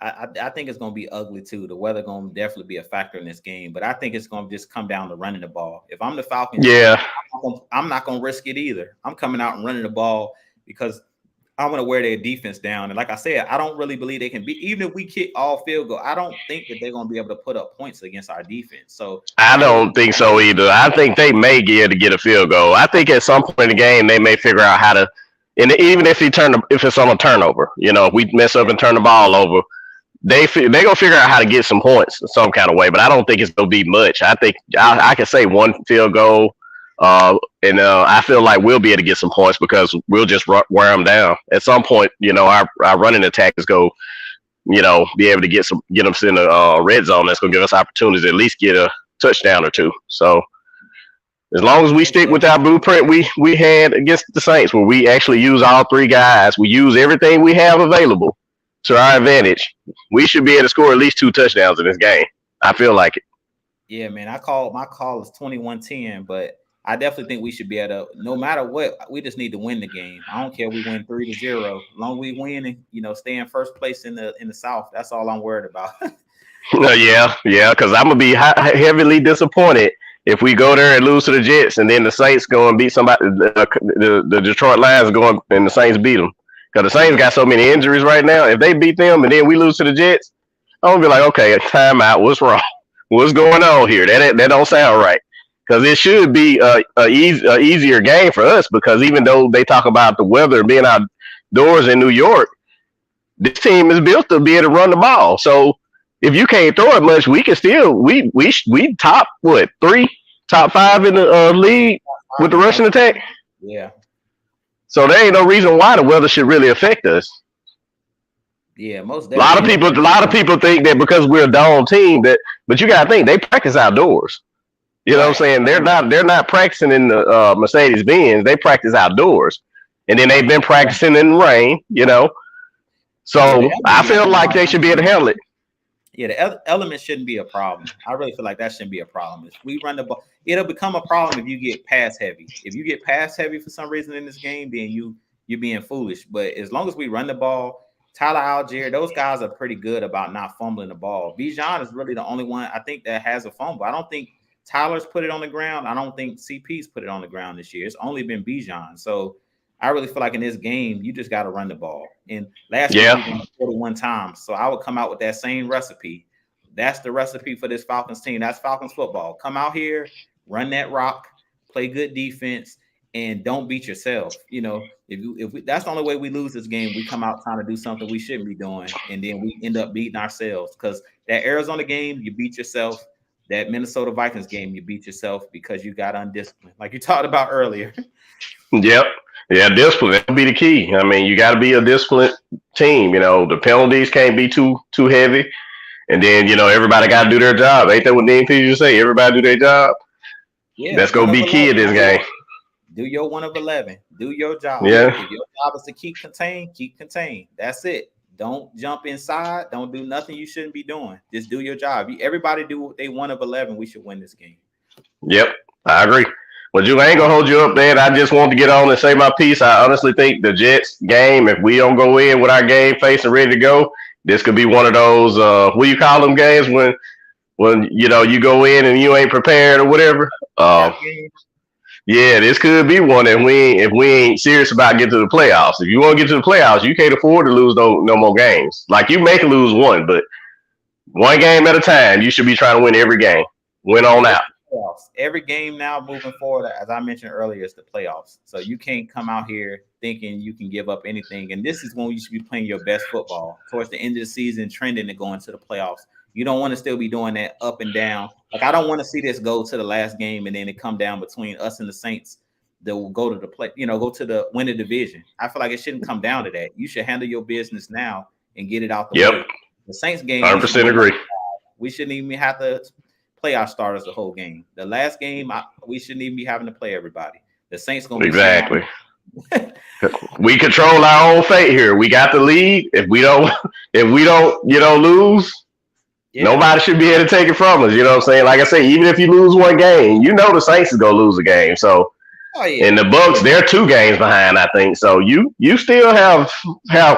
I think it's going to be ugly too. The weather going to definitely be a factor in this game, but I think it's going to just come down to running the ball. If I'm the Falcons, I'm not going to risk it either. I'm coming out and running the ball because I want to wear their defense down. And like I said, I don't really believe they can be, even if we kick all field goal, I don't think that they're going to be able to put up points against our defense. So I don't think so either. I think they may get a field goal. I think at some point in the game they may figure out how to, and even if it's on a turnover, if we mess up and turn the ball over, they gonna figure out how to get some points some kind of way. But I don't think it's gonna be much. I think I can say one field goal, and I feel like we'll be able to get some points because we'll just wear them down at some point. Our running attack is go, be able to get them in the red zone. That's gonna give us opportunities to at least get a touchdown or two. So as long as we stick with our blueprint we had against the Saints, where we actually use all three guys, we use everything we have available to our advantage, we should be able to score at least 2 touchdowns in this game. I feel like it. Yeah, man. My call is 21-10, but I definitely think we should be able to, no matter what, we just need to win the game. I don't care if we win 3-0. As long as we win and stay in first place in the South. That's all I'm worried about. Yeah, yeah, because I'm gonna be heavily disappointed if we go there and lose to the Jets, and then the Saints go and beat somebody. The Detroit Lions go and the Saints beat them because the Saints Yeah. got so many injuries right now. If they beat them and then we lose to the Jets, I'm gonna be like, okay, time out. What's wrong? What's going on here? That don't sound right. Because it should be a easier game for us. Because even though they talk about the weather and being outdoors in New York, this team is built to be able to run the ball. So if you can't throw it much, we can still we top what top five in the league with the rushing attack. Yeah. So there ain't no reason why the weather should really affect us. Yeah, most A lot definitely. a lot of people think that because we're a dome team but you gotta think they practice outdoors. You know what I'm Right. saying? They're not practicing in the Mercedes Benz. They practice outdoors, and then they've been practicing in the rain. Yeah, the So I elements feel shouldn't like they should be able to handle it. Yeah, the elements shouldn't be a problem. I really feel like that shouldn't be a problem. If we run the ball, it'll become a problem if you get pass heavy. If you get pass heavy for some reason in this game, then you're being foolish. But as long as we run the ball, Tyler Algier, those guys are pretty good about not fumbling the ball. Bijan is really the only one I think that has a fumble. I don't think Tyler's put it on the ground. I don't think CP's put it on the ground this year. It's only been Bijan. So I really feel like in this game, you just got to run the ball. And last game, we Yeah, won 41 times. So I would come out with that same recipe. That's the recipe for this Falcons team. That's Falcons football. Come out here, run that rock, play good defense, and don't beat yourself. That's the only way we lose this game. We come out trying to do something we shouldn't be doing, and then we end up beating ourselves. Because that Arizona game, you beat yourself. That Minnesota Vikings game, you beat yourself because you got undisciplined, like you talked about earlier. yep, yeah. Discipline that'll be the key. I mean, you got to be a disciplined team. The penalties can't be too heavy, and then everybody got to do their job. Ain't that what Dean Peter say? Everybody do their job. Yeah, That's one gonna of be key 11. in this game. Do your 1 of 11. Do your job. Yeah, If your job is to keep contained, keep contained. That's it. Don't jump inside. Don't do nothing you shouldn't be doing. Just do your job. Everybody do what they 1 of 11. We should win this game. yep, I agree. Well, Drew, I ain't gonna hold you up, man. I just wanted to get on and say my piece. I honestly think the Jets game, if we don't go in with our game face and ready to go, this could be one of those what do you call them games when you go in and you ain't prepared or whatever. Trap game. Yeah, this could be one if we ain't serious about getting to the playoffs. If you want to get to the playoffs, you can't afford to lose no more games. Like you may lose one, but one game at a time. You should be trying to win every game. Win on out. Playoffs. Every game now moving forward, as I mentioned earlier, is the playoffs. So you can't come out here thinking you can give up anything. And this is when you should be playing your best football towards the end of the season, trending to go into the playoffs. You don't want to still be doing that up and down. Like I don't want to see this go to the last game and then it come down between us and the Saints that will go to the play, go to the win the division. I feel like it shouldn't come down to that. You should handle your business now and get it out the way. Yep, The Saints game, 100% agree. we shouldn't even have to play our starters the whole game. The last game, we shouldn't even be having to play everybody. The Saints gonna be Exactly. We control our own fate here. We got the lead. If we don't lose, nobody should be able to take it from us. You know what I'm saying? Like I say, even if you lose one game, the Saints is gonna lose a game. So, and the Bucks, they're 2 games behind, I think. So you still have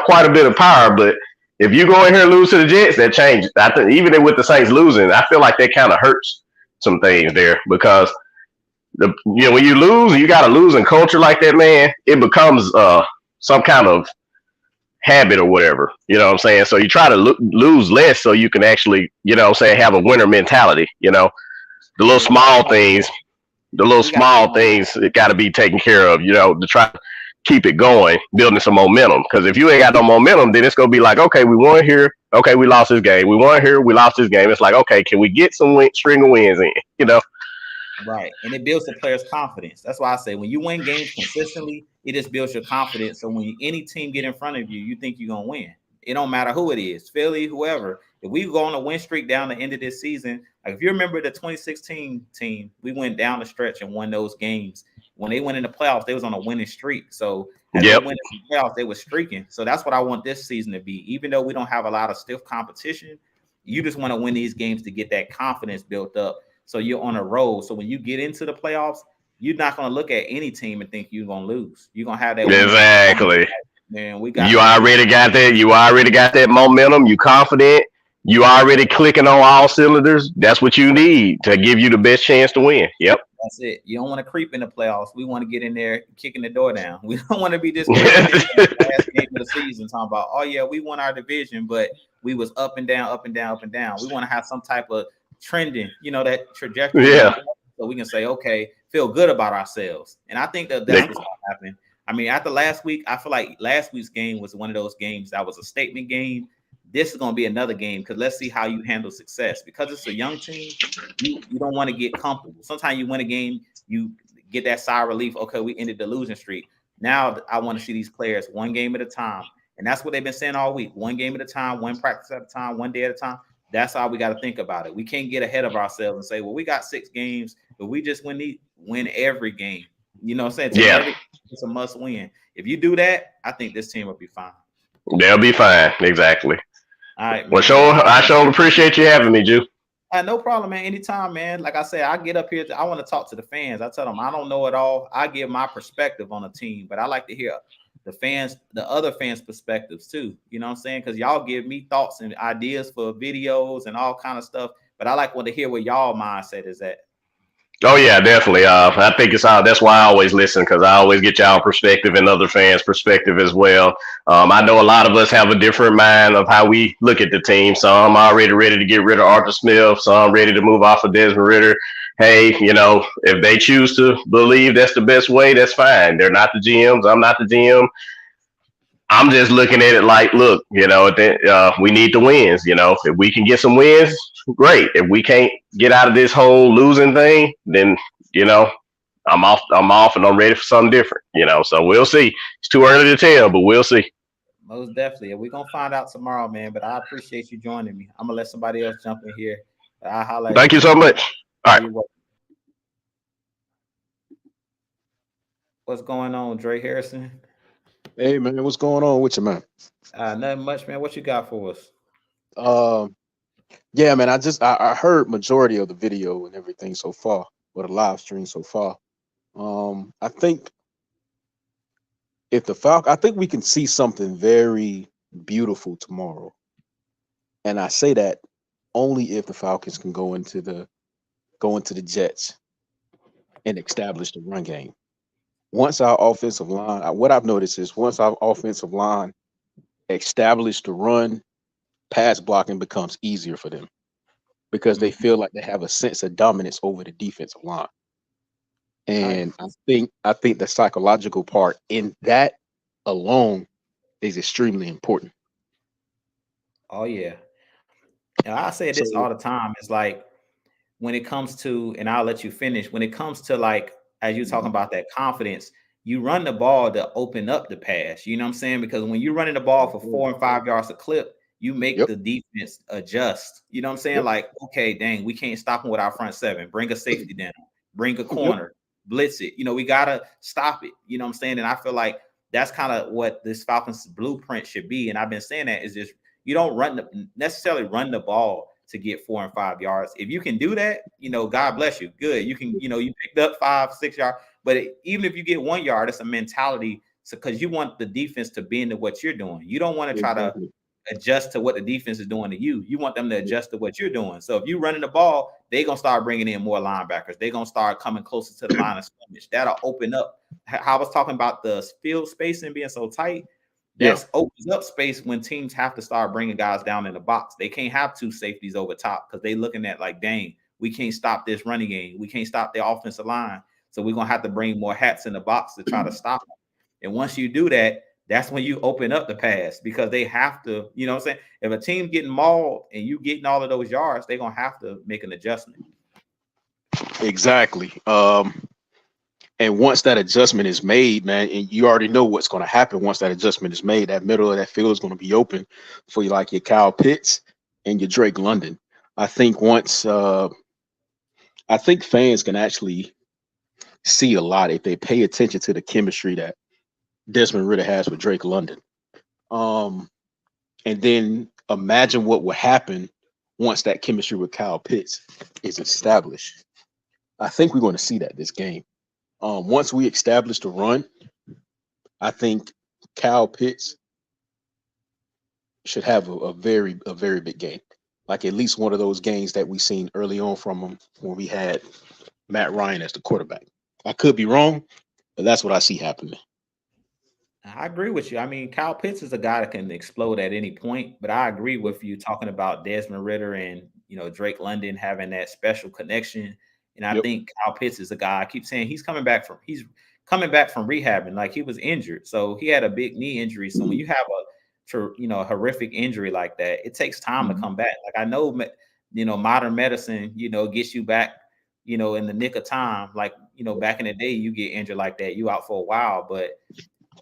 quite a bit of power, but if you go in here and lose to the Jets, that changes. I think even with the Saints losing, I feel like that kind of hurts some things there because when you lose, you got a losing culture like that, man. It becomes some kind of habit or whatever. You know what I'm saying? So you try to lose less so you can actually, have a winner mentality. The little small things, it got to be taken care of. To try to keep it going, building some momentum. Because if you ain't got no momentum, then it's gonna be like, okay, we won here, okay, we lost this game. We won here, we lost this game. It's like, okay, can we get some string of wins in? Right. And it builds the players' confidence. That's why I say when you win games consistently, it just builds your confidence. So when any team get in front of you, you think you're gonna win. It don't matter who it is, Philly, whoever. If we go on a win streak down the end of this season, like if you remember the 2016 team, we went down the stretch and won those games. When they went in the playoffs, they was on a winning streak. So as they went in the playoffs, they were streaking. So that's what I want this season to be. Even though we don't have a lot of stiff competition, you just want to win these games to get that confidence built up. So you're on a roll. So when you get into the playoffs, you're not going to look at any team and think you're going to lose. You're going to have that winning streak. Exactly. Man, we got You this. already got that. You already got that momentum. You confident. You already clicking on all cylinders. That's what you need to give you the best chance to win. Yep. That's it. You don't want to creep in the playoffs. We want to get in there kicking the door down. We don't want to be just kicking in the last game of the season talking about, oh yeah, we won our division, but we was up and down, up and down, up and down. We want to have some type of trending, that trajectory. Yeah. So we can say, okay, feel good about ourselves. And I think that's what's going to happen. I mean, after last week, I feel like last week's game was one of those games that was a statement game. This is going to be another game because let's see how you handle success. Because it's a young team, you don't want to get comfortable. Sometimes you win a game, you get that sigh of relief. Okay, we ended the losing streak. Now I want to see these players one game at a time. And that's what they've been saying all week. One game at a time, one practice at a time, one day at a time. That's how we got to think about it. We can't get ahead of ourselves and say, well, we got 6 games, but we just win every game. You know what I'm saying? It's a must win. If you do that, I think this team will be fine. They'll be fine. Exactly. All right. Well, I sure appreciate you having me, Ju. No problem, man. Anytime, man. Like I said, I get up here. I want to talk to the fans. I tell them I don't know it all. I give my perspective on a team, but I like to hear the other fans' perspectives too. You know what I'm saying? Because y'all give me thoughts and ideas for videos and all kind of stuff. But I like to hear where y'all mindset is at. Oh yeah, definitely. I think that's why I always listen, because I always get y'all perspective and other fans' perspective as well. I know a lot of us have a different mind of how we look at the team. Some already ready to get rid of Arthur Smith. Some ready to move off of Desmond Ridder. Hey, if they choose to believe that's the best way, that's fine. They're not the GMs. I'm not the GM. I'm just looking at it like, look, we need the wins. If we can get some wins, great. If we can't get out of this whole losing thing, then I'm off, and I'm ready for something different. So we'll see. It's too early to tell, but we'll see. Most definitely, we're gonna find out tomorrow, man. But I appreciate you joining me. I'm gonna let somebody else jump in here. I'll holler. Thank you so much. All right. What's going on, Dre Harrison? Hey man, what's going on with you, man? Nothing much, man. What you got for us? Yeah, man. I heard majority of the video and everything so far, or the live stream so far. I think I think we can see something very beautiful tomorrow, and I say that only if the Falcons can go into the Jets and establish the run game. Once our offensive line, what I've noticed is once our offensive line establish the run, pass blocking becomes easier for them because they feel like they have a sense of dominance over the defensive line. And I think the psychological part in that alone is extremely important. Oh yeah. And I say this all the time. It's like when it comes to, and I'll let you finish, when it comes to like, as you're talking about that confidence, you run the ball to open up the pass. You know what I'm saying? Because when you're running the ball for 4 and 5 yards a clip, you make the defense adjust. You know what I'm saying? Like, okay, dang, we can't stop them with our front 7. Bring a safety down, bring a corner, blitz it. We got to stop it. You know what I'm saying? And I feel like that's kind of what this Falcons blueprint should be. And I've been saying that is just, you don't necessarily run the ball to get 4 and 5 yards. If you can do that, God bless you. Good. You can, you picked up 5, 6 yards. But even if you get 1 yard, it's a mentality. So because you want the defense to be into what you're doing. You don't want to try to adjust to what the defense is doing to you. You want them to adjust to what you're doing. So if you're running the ball, they're going to start bringing in more linebackers. They're going to start coming closer to the line of scrimmage. That'll open up. How I was talking about the field spacing being so tight. That opens up space when teams have to start bringing guys down in the box. They can't have 2 safeties over top because they're looking at like, dang, we can't stop this running game. We can't stop the offensive line. So we're going to have to bring more hats in the box to try to stop them. And once you do that, that's when you open up the pass because they have to, you know what I'm saying? If a team getting mauled and you getting all of those yards, they're going to have to make an adjustment. Exactly. And once that adjustment is made, man, and you already know what's going to happen once that adjustment is made, that middle of that field is going to be open for you, like your Kyle Pitts and your Drake London. I think I think fans can actually see a lot if they pay attention to the chemistry that Desmond Ridder has with Drake London. And then imagine what would happen once that chemistry with Kyle Pitts is established. I think we're going to see that this game. Once we establish the run, I think Kyle Pitts should have a very big game. Like at least one of those games that we seen early on from him when we had Matt Ryan as the quarterback. I could be wrong, but that's what I see happening. I agree with you. I mean, Kyle Pitts is a guy that can explode at any point, but I agree with you talking about Desmond Ritter and Drake London having that special connection. And I Yep. think Kyle Pitts is a guy. I keep saying he's coming back from rehabbing. Like he was injured, so he had a big knee injury. So when you have a horrific injury like that, it takes time to come back. Like I know, modern medicine, gets you back, in the nick of time. Like back in the day, you get injured like that, you out for a while, but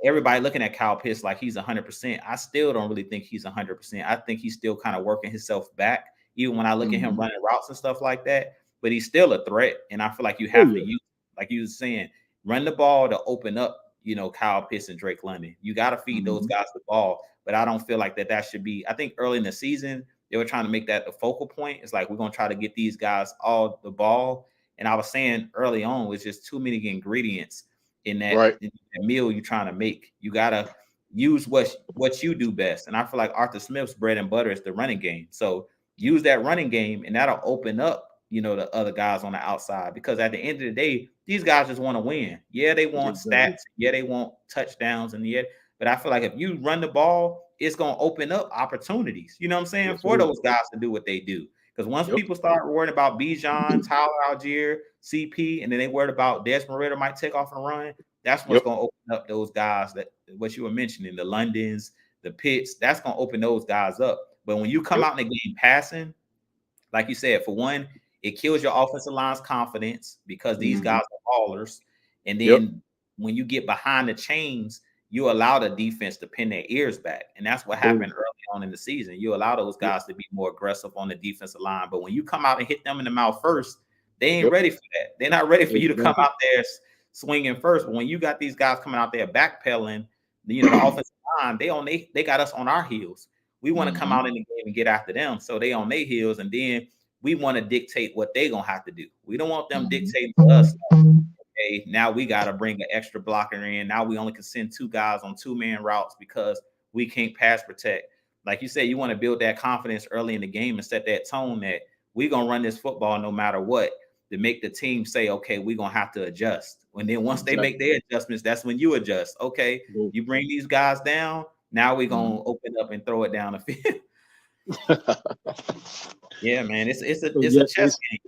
everybody looking at Kyle Pitts like he's 100%. I still don't really think he's 100%. I think he's still kind of working himself back, even when I look at him running routes and stuff like that. But he's still a threat, and I feel like you have to use, like you were saying, run the ball to open up, Kyle Pitts and Drake London. You got to feed those guys the ball, but I don't feel like that should be. I think early in the season they were trying to make that the focal point. It's like we're gonna try to get these guys all the ball, and I was saying early on was just too many ingredients in that meal you're trying to make. You gotta use what you do best. And I feel like Arthur Smith's bread and butter is the running game. So use that running game, and that'll open up, the other guys on the outside. Because at the end of the day, these guys just want to win. Yeah, they want stats. Yeah, they want touchdowns, but I feel like if you run the ball, it's gonna open up opportunities. You know what I'm saying? For those guys to do what they do. Because once people start worrying about Bijan, Tyler Algier, CP, and then they worried about Desmond Ritter might take off and run, that's what's going to open up those guys that what you were mentioning, the Londons, the Pitts, that's going to open those guys up. But when you come out in the game passing, like you said, for one, it kills your offensive line's confidence because these guys are ballers. And then when you get behind the chains, you allow the defense to pin their ears back. And that's what happened early on in the season. You allow those guys to be more aggressive on the defensive line. But when you come out and hit them in the mouth first, they ain't ready for that. They're not ready for you to come out there swinging first. But when you got these guys coming out there backpedaling, the offensive line, they got us on our heels. We want to come out in the game and get after them. So they on their heels, and then we want to dictate what they're going to have to do. We don't want them dictating to us. Okay, now we got to bring an extra blocker in. Now we only can send 2 guys on 2-man routes because we can't pass protect. Like you said, you want to build that confidence early in the game and set that tone that we're going to run this football no matter what, to make the team say, okay, we're going to have to adjust. And then once they make their adjustments, that's when you adjust. Okay, you bring these guys down. Now we're going to open up and throw it down the field. Yeah, man, it's a chess game.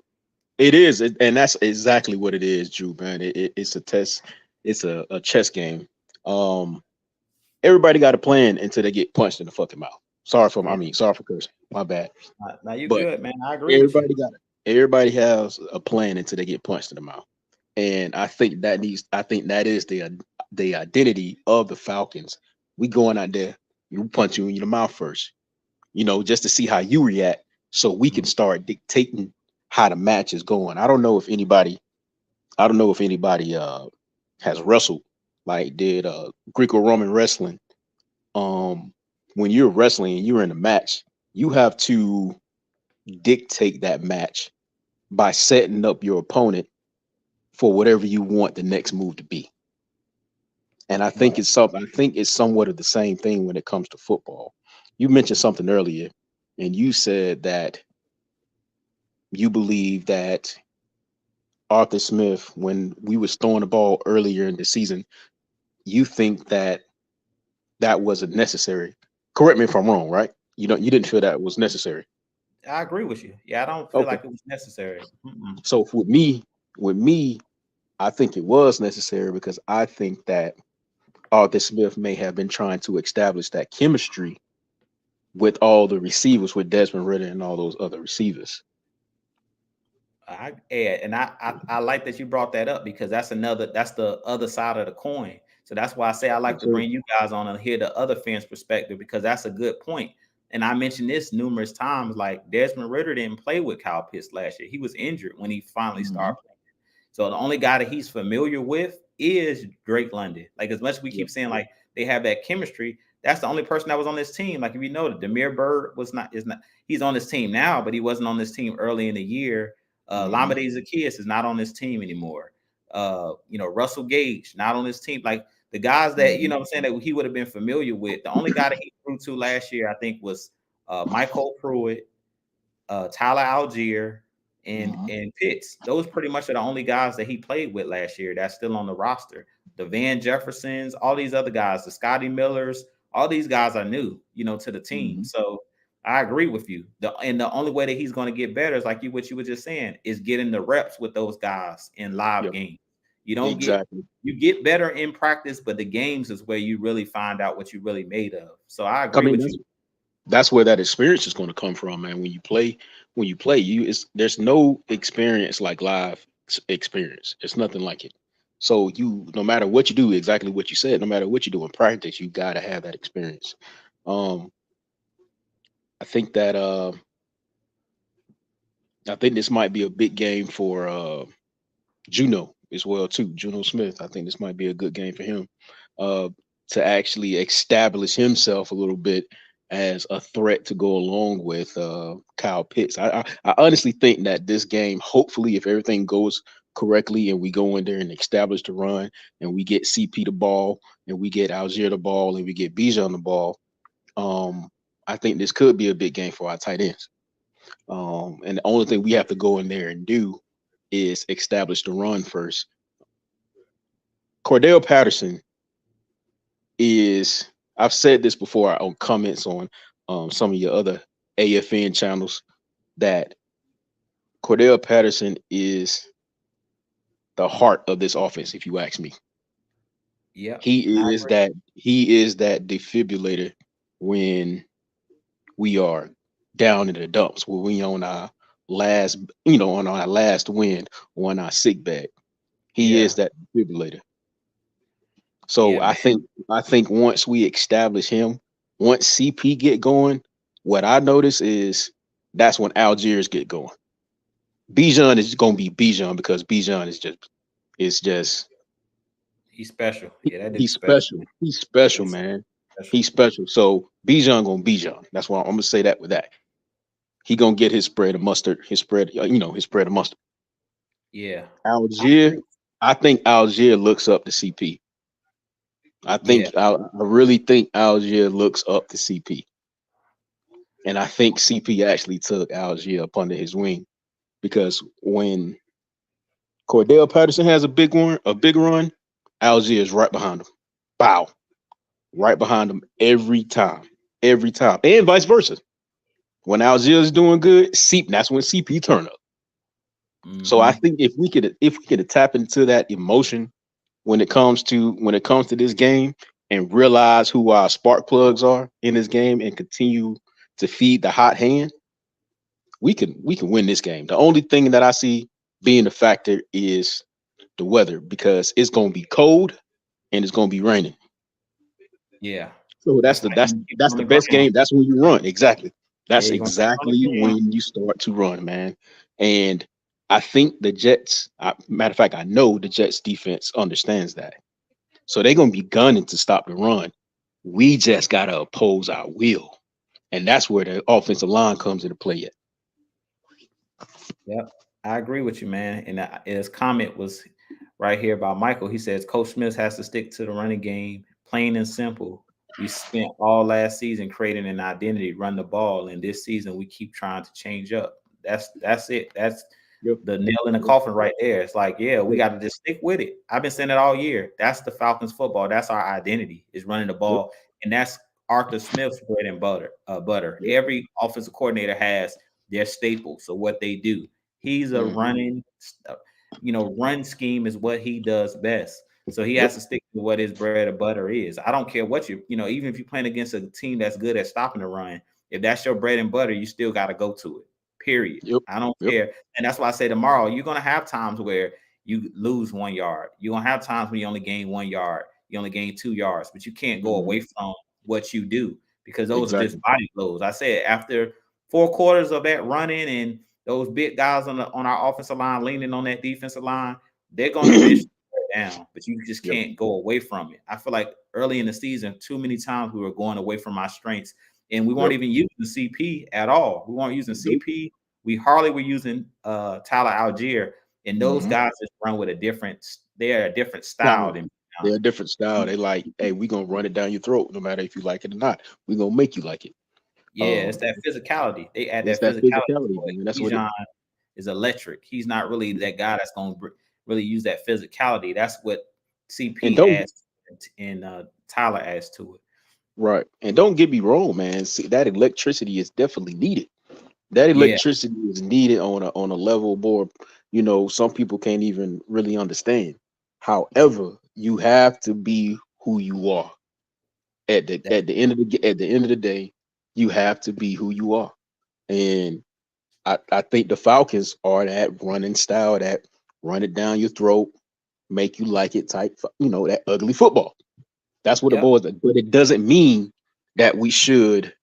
It is, and that's exactly what it is, Drew, man. It's a test. It's a chess game. Everybody got a plan until they get punched in the fucking mouth. Sorry for cursing. My bad. Now you good, man. I agree. Everybody has a plan until they get punched in the mouth, and I think that is the identity of the Falcons. We going out there, you punch you in the mouth first, just to see how you react, so we can start dictating how the match is going. I don't know if anybody has wrestled, like did Greco-Roman wrestling. When you're wrestling and you're in a match, you have to dictate that match by setting up your opponent for whatever you want the next move to be. And I think it's somewhat of the same thing when it comes to football. You mentioned something earlier, and you said that you believe that Arthur Smith, when we was throwing the ball earlier in the season, you think that wasn't necessary. Correct me if I'm wrong, right? You didn't feel that was necessary. I agree with you. Yeah, I don't feel like it was necessary. So with me, I think it was necessary because I think that Arthur Smith may have been trying to establish that chemistry with all the receivers, with Desmond Ritter and all those other receivers. I like that you brought that up, because that's the other side of the coin. So that's why I say I like to bring you guys on and hear the other fans' perspective, because that's a good point. And I mentioned this numerous times, like Desmond Ritter didn't play with Kyle Pitts last year. He was injured when he finally started playing. So the only guy that he's familiar with is Drake London. Like, as much as we keep saying, like, they have that chemistry. That's the only person that was on this team. Like if you know, DirtyBird is not he's on this team now, but he wasn't on this team early in the year. Lamade Zacchaeus is not on this team anymore. Russell Gage not on this team. Like the guys that you know what I'm saying that he would have been familiar with. The only guy that he threw to last year, I think, was Michael Pruitt, Tyler Algier, and Pitts. Those pretty much are the only guys that he played with last year that's still on the roster. The Van Jeffersons, all these other guys, the Scotty Millers, all these guys are new, to the team. So I agree with you. The only way that he's going to get better is like what you were just saying, is getting the reps with those guys in live games. You don't you get better in practice, but the games is where you really find out what you really made of. So I agree with you. That's where that experience is going to come from, man. When you play, there's no experience like live experience. It's nothing like it. So no matter what you do, exactly what you said, no matter what you do in practice, you got to have that experience. I think this might be a big game for Juno as well too. Juno Smith. I think this might be a good game for him to actually establish himself a little bit as a threat to go along with Kyle Pitts. I honestly think that this game, hopefully, if everything goes correctly and we go in there and establish the run and we get CP the ball and we get Algier the ball and we get Bijan the ball, I think this could be a big game for our tight ends. And the only thing we have to go in there and do is establish the run first. Cordell Patterson is, I've said this before on comments on some of your other AFN channels, that Cordell Patterson is the heart of this offense, if you ask me. Yeah. He is that defibrillator when we are down in the dumps, when we on our last, on our last win, or on our sick bag. He is that defibrillator. So I think once we establish him, once CP get going, what I notice is that's when Algiers get going. Bijan is going to be Bijan because Bijan is just he's special. Yeah, that he's special. He's special, man. He's special. So Bijan going to Bijan. That's why I'm going to say that with that. He going to get his spread of mustard, his spread of mustard. Yeah. Algier, I think Algier looks up to CP. I really think Algier looks up to CP. And I think CP actually took Algier up under his wing, because when Cordell Patterson has a big run, Algier is right behind him. Bow. Right behind him every time. And vice versa. When Algier is doing good, that's when CP turn up. So I think if we could tap into that emotion when it comes to this game and realize who our spark plugs are in this game and continue to feed the hot hand, we can win this game. The only thing that I see being a factor is the weather, because it's going to be cold and it's going to be raining. Yeah. So that's the best game. That's when you run. Exactly. That's exactly when you start to run, man. And I think the Jets, matter of fact, I know the Jets defense understands that. So they're going to be gunning to stop the run. We just got to oppose our will. And that's where the offensive line comes into play at. Yep. I agree with you, man. And his comment was right here about Michael. He says, Coach Smith has to stick to the running game, plain and simple. We spent all last season creating an identity, run the ball. And this season, we keep trying to change up. That's it. That's the nail in the coffin right there. It's like, we got to just stick with it. I've been saying it all year. That's the Falcons football. That's our identity, is running the ball. And that's Arthur Smith's bread and butter. Every offensive coordinator has their staples of what they do. He's a running, run scheme is what he does best. So he has to stick to what his bread and butter is. I don't care what even if you're playing against a team that's good at stopping the run, if that's your bread and butter, you still got to go to it. Period. I don't care. And that's why I say tomorrow, you're going to have times where you lose 1 yard. You're going to have times when you only gain 1 yard. You only gain 2 yards, but you can't go away from what you do, because those are just body blows. I said after 4 quarters of that running and those big guys on our offensive line leaning on that defensive line, they're going to eventually wear down, but you just can't go away from it. I feel like early in the season, too many times we were going away from our strengths, and we weren't even using CP at all. We weren't using CP. We hardly were using Tyler Algier, and those guys just run with they're a different style than they're a different style. They like, hey, we're gonna run it down your throat, no matter if you like it or not. We're gonna make you like it. Yeah, it's that physicality. They add It's that physicality. man. That's Bijan is electric. He's not really that guy that's going to really use that physicality. That's what CP adds, and Tyler adds to it. Right. And don't get me wrong, man. See, that electricity is definitely needed. That electricity is needed on a level board. You know, some people can't even really understand. However, you have to be who you are. At the end of the day, you have to be who you are. And I think the Falcons are that running style, that run it down your throat, make you like it type, that ugly football. That's what it boils. But it doesn't mean that we should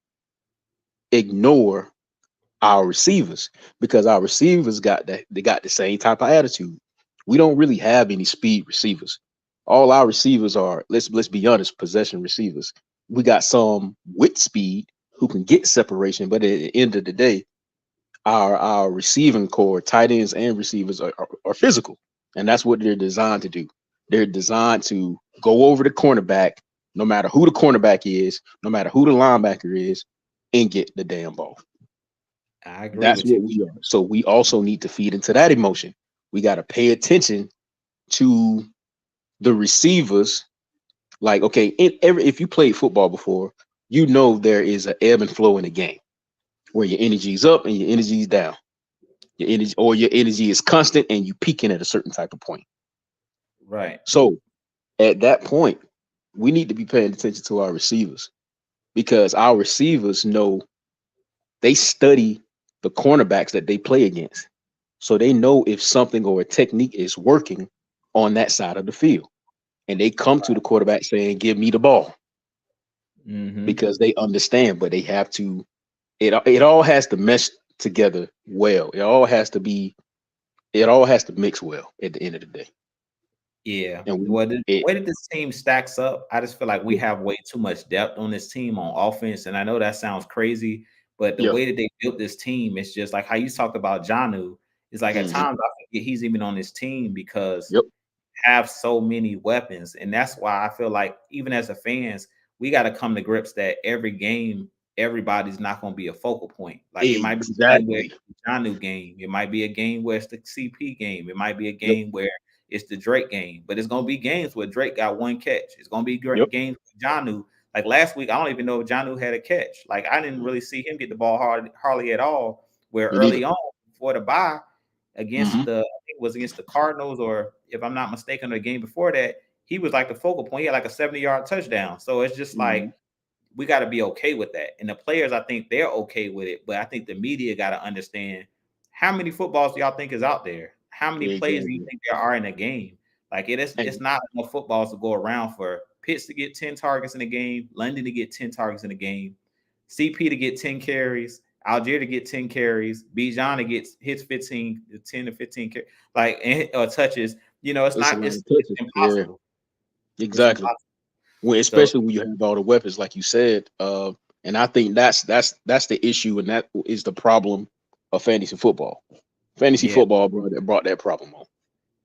ignore our receivers, because our receivers got the same type of attitude. We don't really have any speed receivers. All our receivers are, let's be honest, possession receivers. We got some with speed who can get separation, but at the end of the day, our receiving core, tight ends and receivers are physical, and that's what they're designed to do. They're designed to go over the cornerback, no matter who the cornerback is, no matter who the linebacker is, and get the damn ball. I agree. That's what we are. So we also need to feed into that emotion. We got to pay attention to the receivers. Like, okay, if you played football before, you know there is an ebb and flow in the game where your energy is up and your energy is down. Your energy is constant and you peaking at a certain type of point. Right. So at that point, we need to be paying attention to our receivers, because our receivers know, they study the cornerbacks that they play against. So they know if something or a technique is working on that side of the field. And they come to the quarterback saying, give me the ball. Because they understand, but they have to, it all has to mesh together well. It all has to mix well at the end of the day. Yeah. And the way that this team stacks up, I just feel like we have way too much depth on this team on offense. And I know that sounds crazy, but the way that they built this team, it's just like how you talked about Jonnu. It's like at times I forget he's even on this team, because have so many weapons. And that's why I feel like even as a fans, we got to come to grips that every game, everybody's not going to be a focal point. Like it might be a game where it's the Jonnu game. It might be a game where it's the CP game. It might be a game where it's the Drake game. But it's going to be games where Drake got one catch. It's going to be great games with Jonnu. Like last week, I don't even know if Jonnu had a catch. Like I didn't really see him get the ball hardly at all. Where early on, before the bye, against against the Cardinals, or if I'm not mistaken, the game before that, he was like the focal point. He had like a 70-yard touchdown. So it's just like we got to be okay with that. And the players, I think they're okay with it. But I think the media got to understand, how many footballs do y'all think is out there? How many plays do you think there are in a game? Like it's not enough footballs to go around for Pitts to get 10 targets in a game, London to get 10 targets in a game, CP to get 10 carries, Algier to get 10 carries, Bijan to get hits 10 to 15 touches. It's impossible. Exactly. Well, especially when you have all the weapons, like you said. And I think that's the issue, and that is the problem of fantasy football. Fantasy football brought that problem on.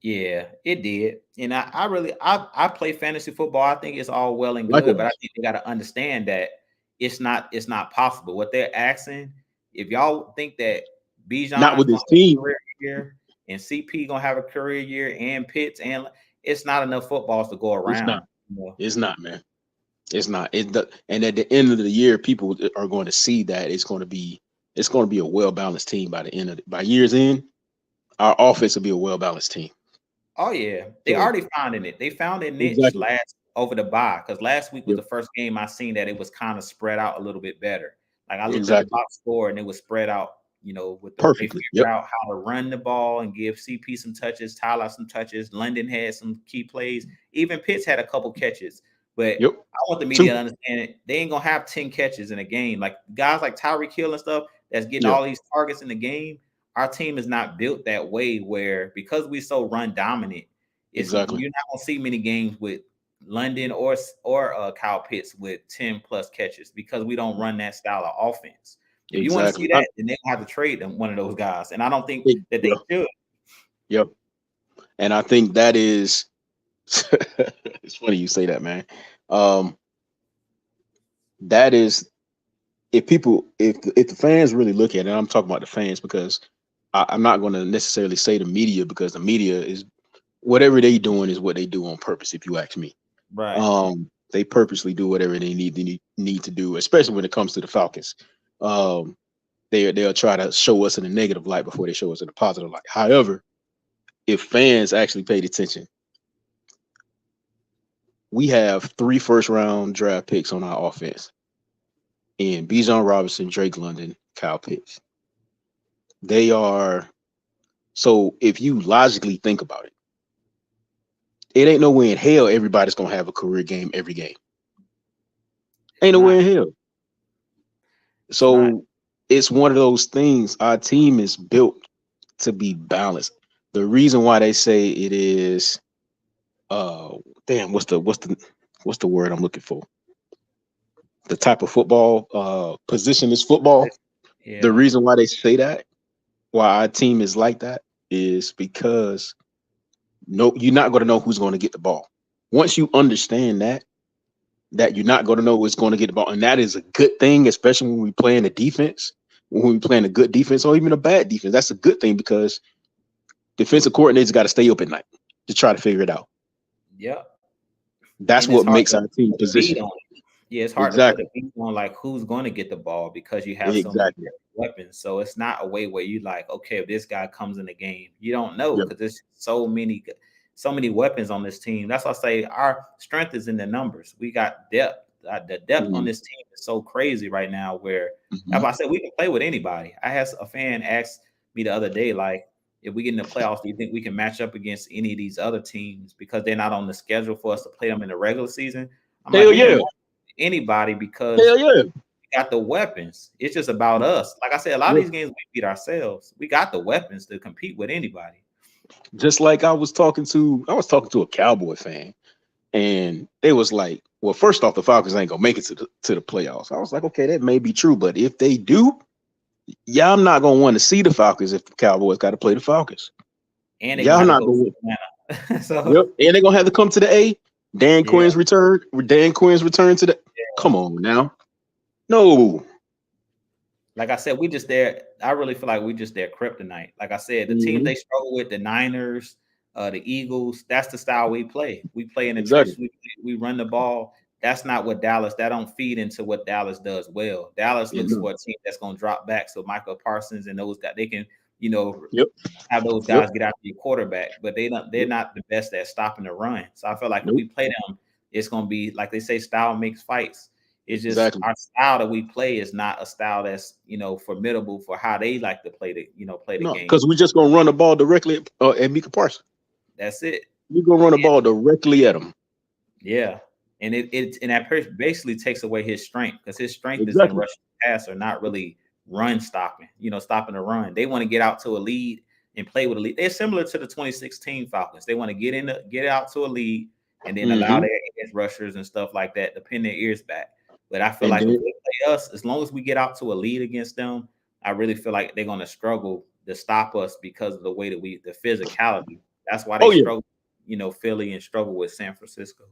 Yeah, it did. And I play fantasy football. I think it's all well and good, but I think they got to understand that it's not possible. What they're asking, if y'all think that Bijan not with this team career year and CP gonna have a career year and Pitts, and it's not enough footballs to go around. It's not, man. It's not. And at the end of the year, people are going to see that it's going to be a well-balanced team by year's end. Our offense will be a well-balanced team. Oh yeah, they already found it. They found a niche over the bye, because last week was the first game I seen that it was kind of spread out a little bit better. Like I looked at the box score and it was spread out. With they figured out how to run the ball and give CP some touches, Tyler some touches. London had some key plays. Even Pitts had a couple catches. But I want the media to understand it. They ain't gonna have 10 catches in a game. Like guys like Tyreek Hill and stuff that's getting all these targets in the game. Our team is not built that way, where because we so run dominant, Exactly. You're not gonna see many games with London or Kyle Pitts with 10 plus catches because we don't run that style of offense. If you want to see Exactly. that, then they have to trade them one of those guys, and I don't think that they Yep. should. Yep. And I think that is it's funny you say that, man. That is if the fans really look at it, and I'm talking about the fans because I'm not going to necessarily say the media because the media is whatever they doing is what they do on purpose. If you ask me, Right. They purposely do whatever they need to do, especially when it comes to the Falcons. They'll try to show us in a negative light before they show us in a positive light. However, if fans actually paid attention, we have 3 first-round draft picks on our offense in Bijan Robinson, Drake London, Kyle Pitts. They are so if you logically think about it, it ain't no way in hell everybody's gonna have a career game every game. Ain't no way in hell. So it's one of those things. Our team is built to be balanced. The reason why they say it is what's the word I'm looking for? The type of football position is football. Yeah. The reason why they say that, why our team is like that, is because you're not going to know who's going to get the ball. Once you understand that you're not going to know who's going to get the ball, and that is a good thing, especially when we play in a defense, when we playing a good defense or even a bad defense. That's a good thing because defensive coordinators got to stay up at night to try to figure it out. Yep. That's what makes our team position. Yeah, it's hard to put a beat on like who's going to get the ball because you have so many weapons. So it's not a way where you like, okay, if this guy comes in the game, you don't know because there's so many weapons on this team. That's why I say our strength is in the numbers. We got depth. The depth on this team is so crazy right now. Where as I said, we can play with anybody. I had a fan ask me the other day, like, if we get in the playoffs, do you think we can match up against any of these other teams because they're not on the schedule for us to play them in the regular season? I'm like, anybody because we got the weapons. It's just about us. Like I said, a lot of these games we beat ourselves. We got the weapons to compete with anybody. Just like I was talking to a Cowboy fan, and they was like, well, first off, the Falcons ain't gonna make it to the playoffs. I was like, okay, that may be true, but if they do, y'all not gonna want to see the Falcons if the Cowboys got to play the Falcons. And y'all not gonna and they're gonna have to come to the A. Dan Quinn's return to the come on now. No. Like I said, we just there. I really feel like we just there kryptonite. Like I said, the teams they struggle with, the Niners, the Eagles, that's the style we play. We play in the trenches, we run the ball. That's not what Dallas, that don't feed into what Dallas does well. Dallas looks for a team that's gonna drop back. So Michael Parsons and those guys, they can, have those guys get after your quarterback, but they're not the best at stopping the run. So I feel like if we play them, it's gonna be like they say, style makes fights. It's just our style that we play is not a style that's formidable for how they like to play the game. Because we're just gonna run the ball directly at Micah Parsons. That's it. You're gonna run the ball directly at him. Yeah, and that basically takes away his strength because his strength is in rushing pass or not really run stopping. Stopping the run. They want to get out to a lead and play with a lead. They're similar to the 2016 Falcons. They want to get out to a lead and then allow their edge rushers and stuff like that to pin their ears back. But I feel like if they play us, as long as we get out to a lead against them, I really feel like they're going to struggle to stop us because of the way that the physicality. That's why they struggle, Philly and struggle with San Francisco.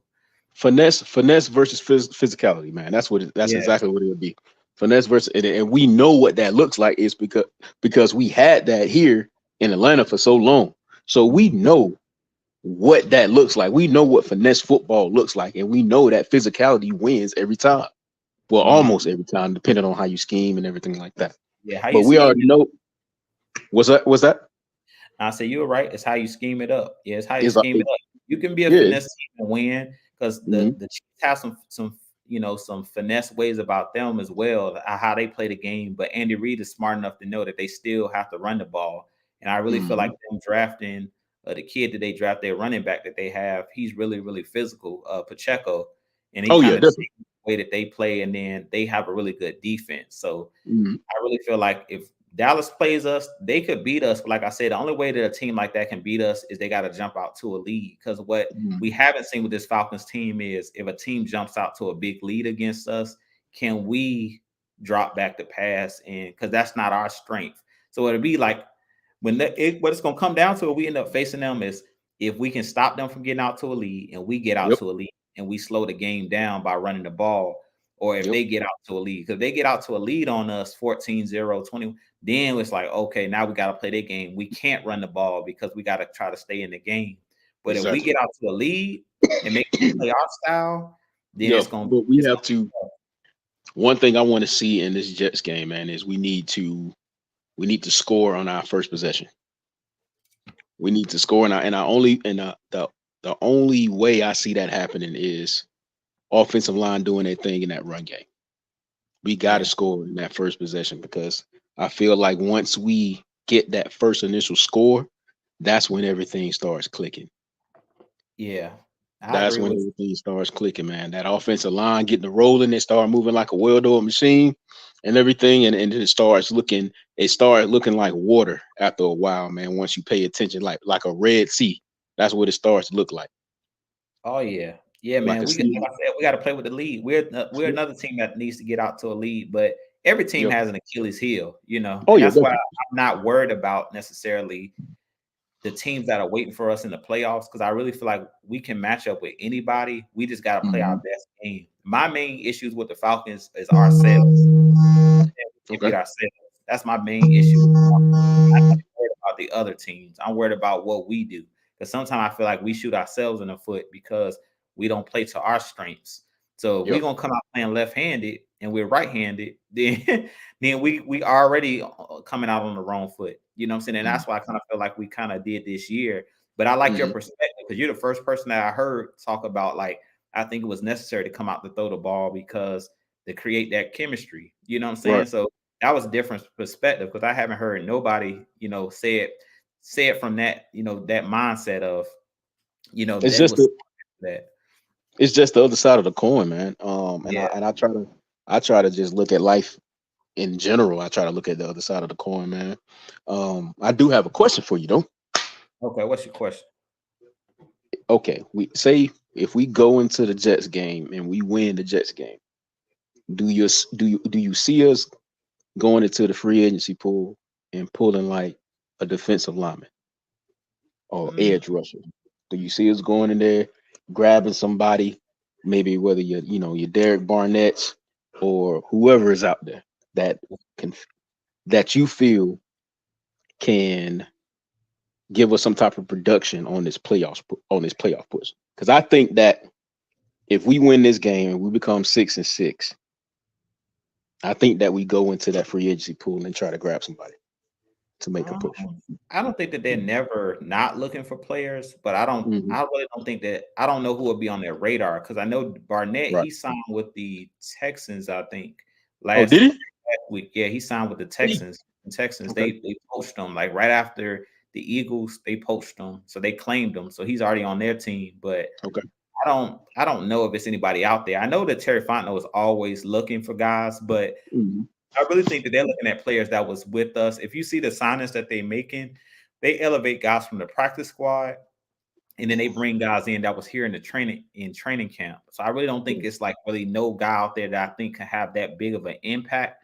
Finesse versus physicality, man. That's exactly what it would be. Finesse versus, and we know what that looks like is because we had that here in Atlanta for so long. So we know what that looks like. We know what finesse football looks like, and we know that physicality wins every time. Well, almost every time, depending on how you scheme and everything like that. Yeah, but we already know. What's that? I say you were right. It's how you scheme it up. Yeah, it's how you scheme it up. You can be a finesse team and win because the Chiefs have some finesse ways about them as well, how they play the game. But Andy Reid is smart enough to know that they still have to run the ball. And I really feel like them drafting the kid that they draft, their running back that they have, he's really, really physical, Pacheco. And he kind of the way that they play, and then they have a really good defense. So I really feel like if Dallas plays us, they could beat us. But like I said, the only way that a team like that can beat us is they got to jump out to a lead. Because what we haven't seen with this Falcons team is if a team jumps out to a big lead against us, can we drop back the pass? And because that's not our strength. So it'll be like what it's going to come down to, if we end up facing them, is if we can stop them from getting out to a lead and we get out to a lead and we slow the game down by running the ball, or if they get out to a lead. Because they get out to a lead on us 14-0, 20, then it's like, okay, now we got to play their game. We can't run the ball because we got to try to stay in the game. But if we get out to a lead and make them play our style, then it's going to But we have to. One thing I want to see in this Jets game, man, is we need to score on our first possession. We need to score, the only way I see that happening is offensive line doing their thing in that run game. We got to score in that first possession, because I feel like once we get that first initial score, that's when everything starts clicking. Yeah. That's when everything starts clicking, man. That offensive line getting the rolling, they start moving like a well-oiled machine and everything. And it starts looking like water after a while, man. Once you pay attention, like a Red Sea, that's what it starts to look like. Oh yeah. Yeah, man. Like we got to play with the lead. We're another team that needs to get out to a lead, but every team has an Achilles heel, That's why I'm not worried about necessarily the teams that are waiting for us in the playoffs, because I really feel like we can match up with anybody. We just got to play our best game. My main issues with the Falcons is ourselves. That's my main issue. I'm not worried about the other teams. I'm worried about what we do, because sometimes I feel like we shoot ourselves in the foot because we don't play to our strengths. So if we're gonna come out playing left-handed and we're right-handed, then we already coming out on the wrong foot. You know what I'm saying? And that's why I kind of feel like we kind of did this year. But I like your perspective, because you're the first person that I heard talk about, like, I think it was necessary to come out to throw the ball because to create that chemistry. You know what I'm saying? Right. So that was a different perspective, because I haven't heard nobody, say it from that, that mindset of, it's just that. It's just the other side of the coin, man. I try to just look at life in general. I try to look at the other side of the coin, man. I do have a question for you, though. Okay, what's your question? Okay, we say if we go into the Jets game and we win the Jets game, do you see us going into the free agency pool and pulling like a defensive lineman or edge rusher? Do you see us going in there grabbing somebody, maybe whether you're Derek Barnett's or whoever is out there that you feel can give us some type of production on this playoff push? Because I think that if we win this game and we become 6-6, I think that we go into that free agency pool and try to grab somebody to make a push. I don't think that they're never not looking for players, but I really don't think that. I don't know who will be on their radar, because I know Barnett, he signed with the Texans, I think. Did he? Last week. Yeah, he signed with the Texans. They poached him like right after the Eagles. They poached him, so they claimed him. So he's already on their team. But I don't know if it's anybody out there. I know that Terry Fontenot is always looking for guys, but I really think that they're looking at players that was with us. If you see the signings that they're making, they elevate guys from the practice squad, and then they bring guys in that was here in training camp. So I really don't think it's like really no guy out there that I think can have that big of an impact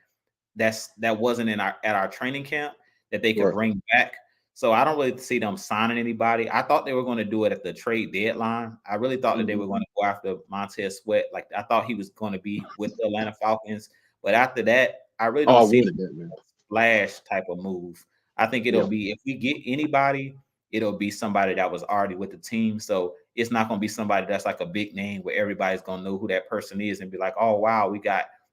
that wasn't at our training camp that they could bring back. So I don't really see them signing anybody. I thought they were going to do it at the trade deadline. I really thought that they were going to go after Montez Sweat. Like, I thought he was going to be with the Atlanta Falcons. But after that, I really don't see a splash type of move. I think it'll be, if we get anybody, it'll be somebody that was already with the team. So it's not going to be somebody that's like a big name where everybody's going to know who that person is and be like, oh, wow,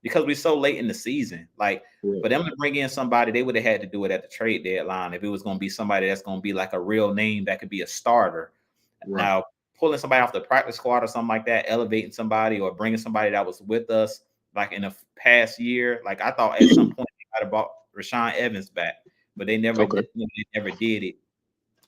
because we're so late in the season. Like, for them to bring in somebody, they would have had to do it at the trade deadline if it was going to be somebody that's going to be like a real name that could be a starter. Now, pulling somebody off the practice squad or something like that, elevating somebody or bringing somebody that was with us like in the past year, like I thought at some point they might have brought Rashaan Evans back, but they never did, they never did it.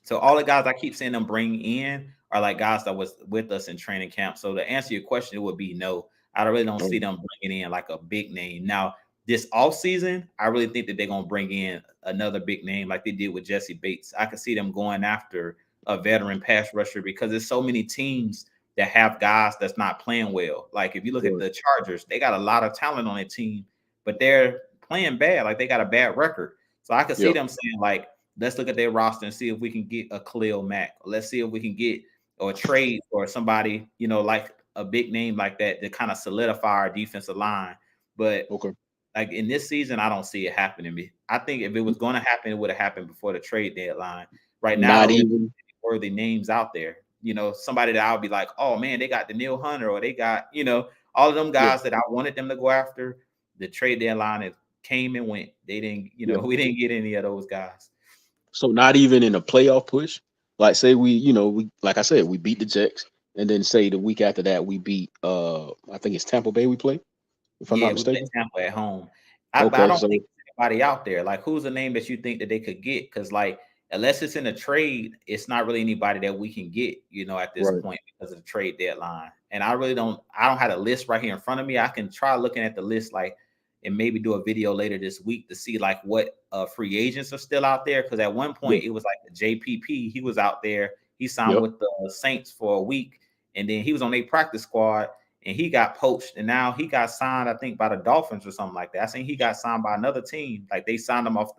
So all the guys I keep seeing them bring in are like guys that was with us in training camp. So to answer your question, it would be no. I really don't see them bringing in like a big name. Now, this offseason, I really think that they're gonna bring in another big name like they did with Jesse Bates. I could see them going after a veteran pass rusher because there's so many teams that have guys that's not playing well. Like if you look at the Chargers, they got a lot of talent on their team, but they're playing bad. Like they got a bad record. So I could see them saying, like, let's look at their roster and see if we can get a Khalil Mack. Let's see if we can get or trade or somebody, you know, like a big name like that to kind of solidify our defensive line. But like in this season, I don't see it happening. I think if it was going to happen, it would have happened before the trade deadline. Right now, not even worthy names out there. You know, somebody that I'll be like, oh man, they got Daniil Hunter, or they got, you know, all of them guys that I wanted them to go after. The trade deadline, it came and went. They didn't, you know, we didn't get any of those guys. So not even in a playoff push. Like say we like I said, we beat the Jets, and then say the week after that we beat I think it's Tampa Bay we play. If I'm not mistaken. We play Tampa at home. But I don't think there's anybody out there. Like, who's a name that you think that they could get? Because like, unless it's in a trade, it's not really anybody that we can get, you know, at this point because of the trade deadline. And I don't have a list right here in front of me. I can try looking at the list, like, and maybe do a video later this week to see like what free agents are still out there. Because at one point it was like the JPP, he was out there. He signed with the Saints for a week, and then he was on a practice squad. And he got poached, and now he got signed, I think, by the Dolphins or something like that. I think he got signed by another team. Like they signed him off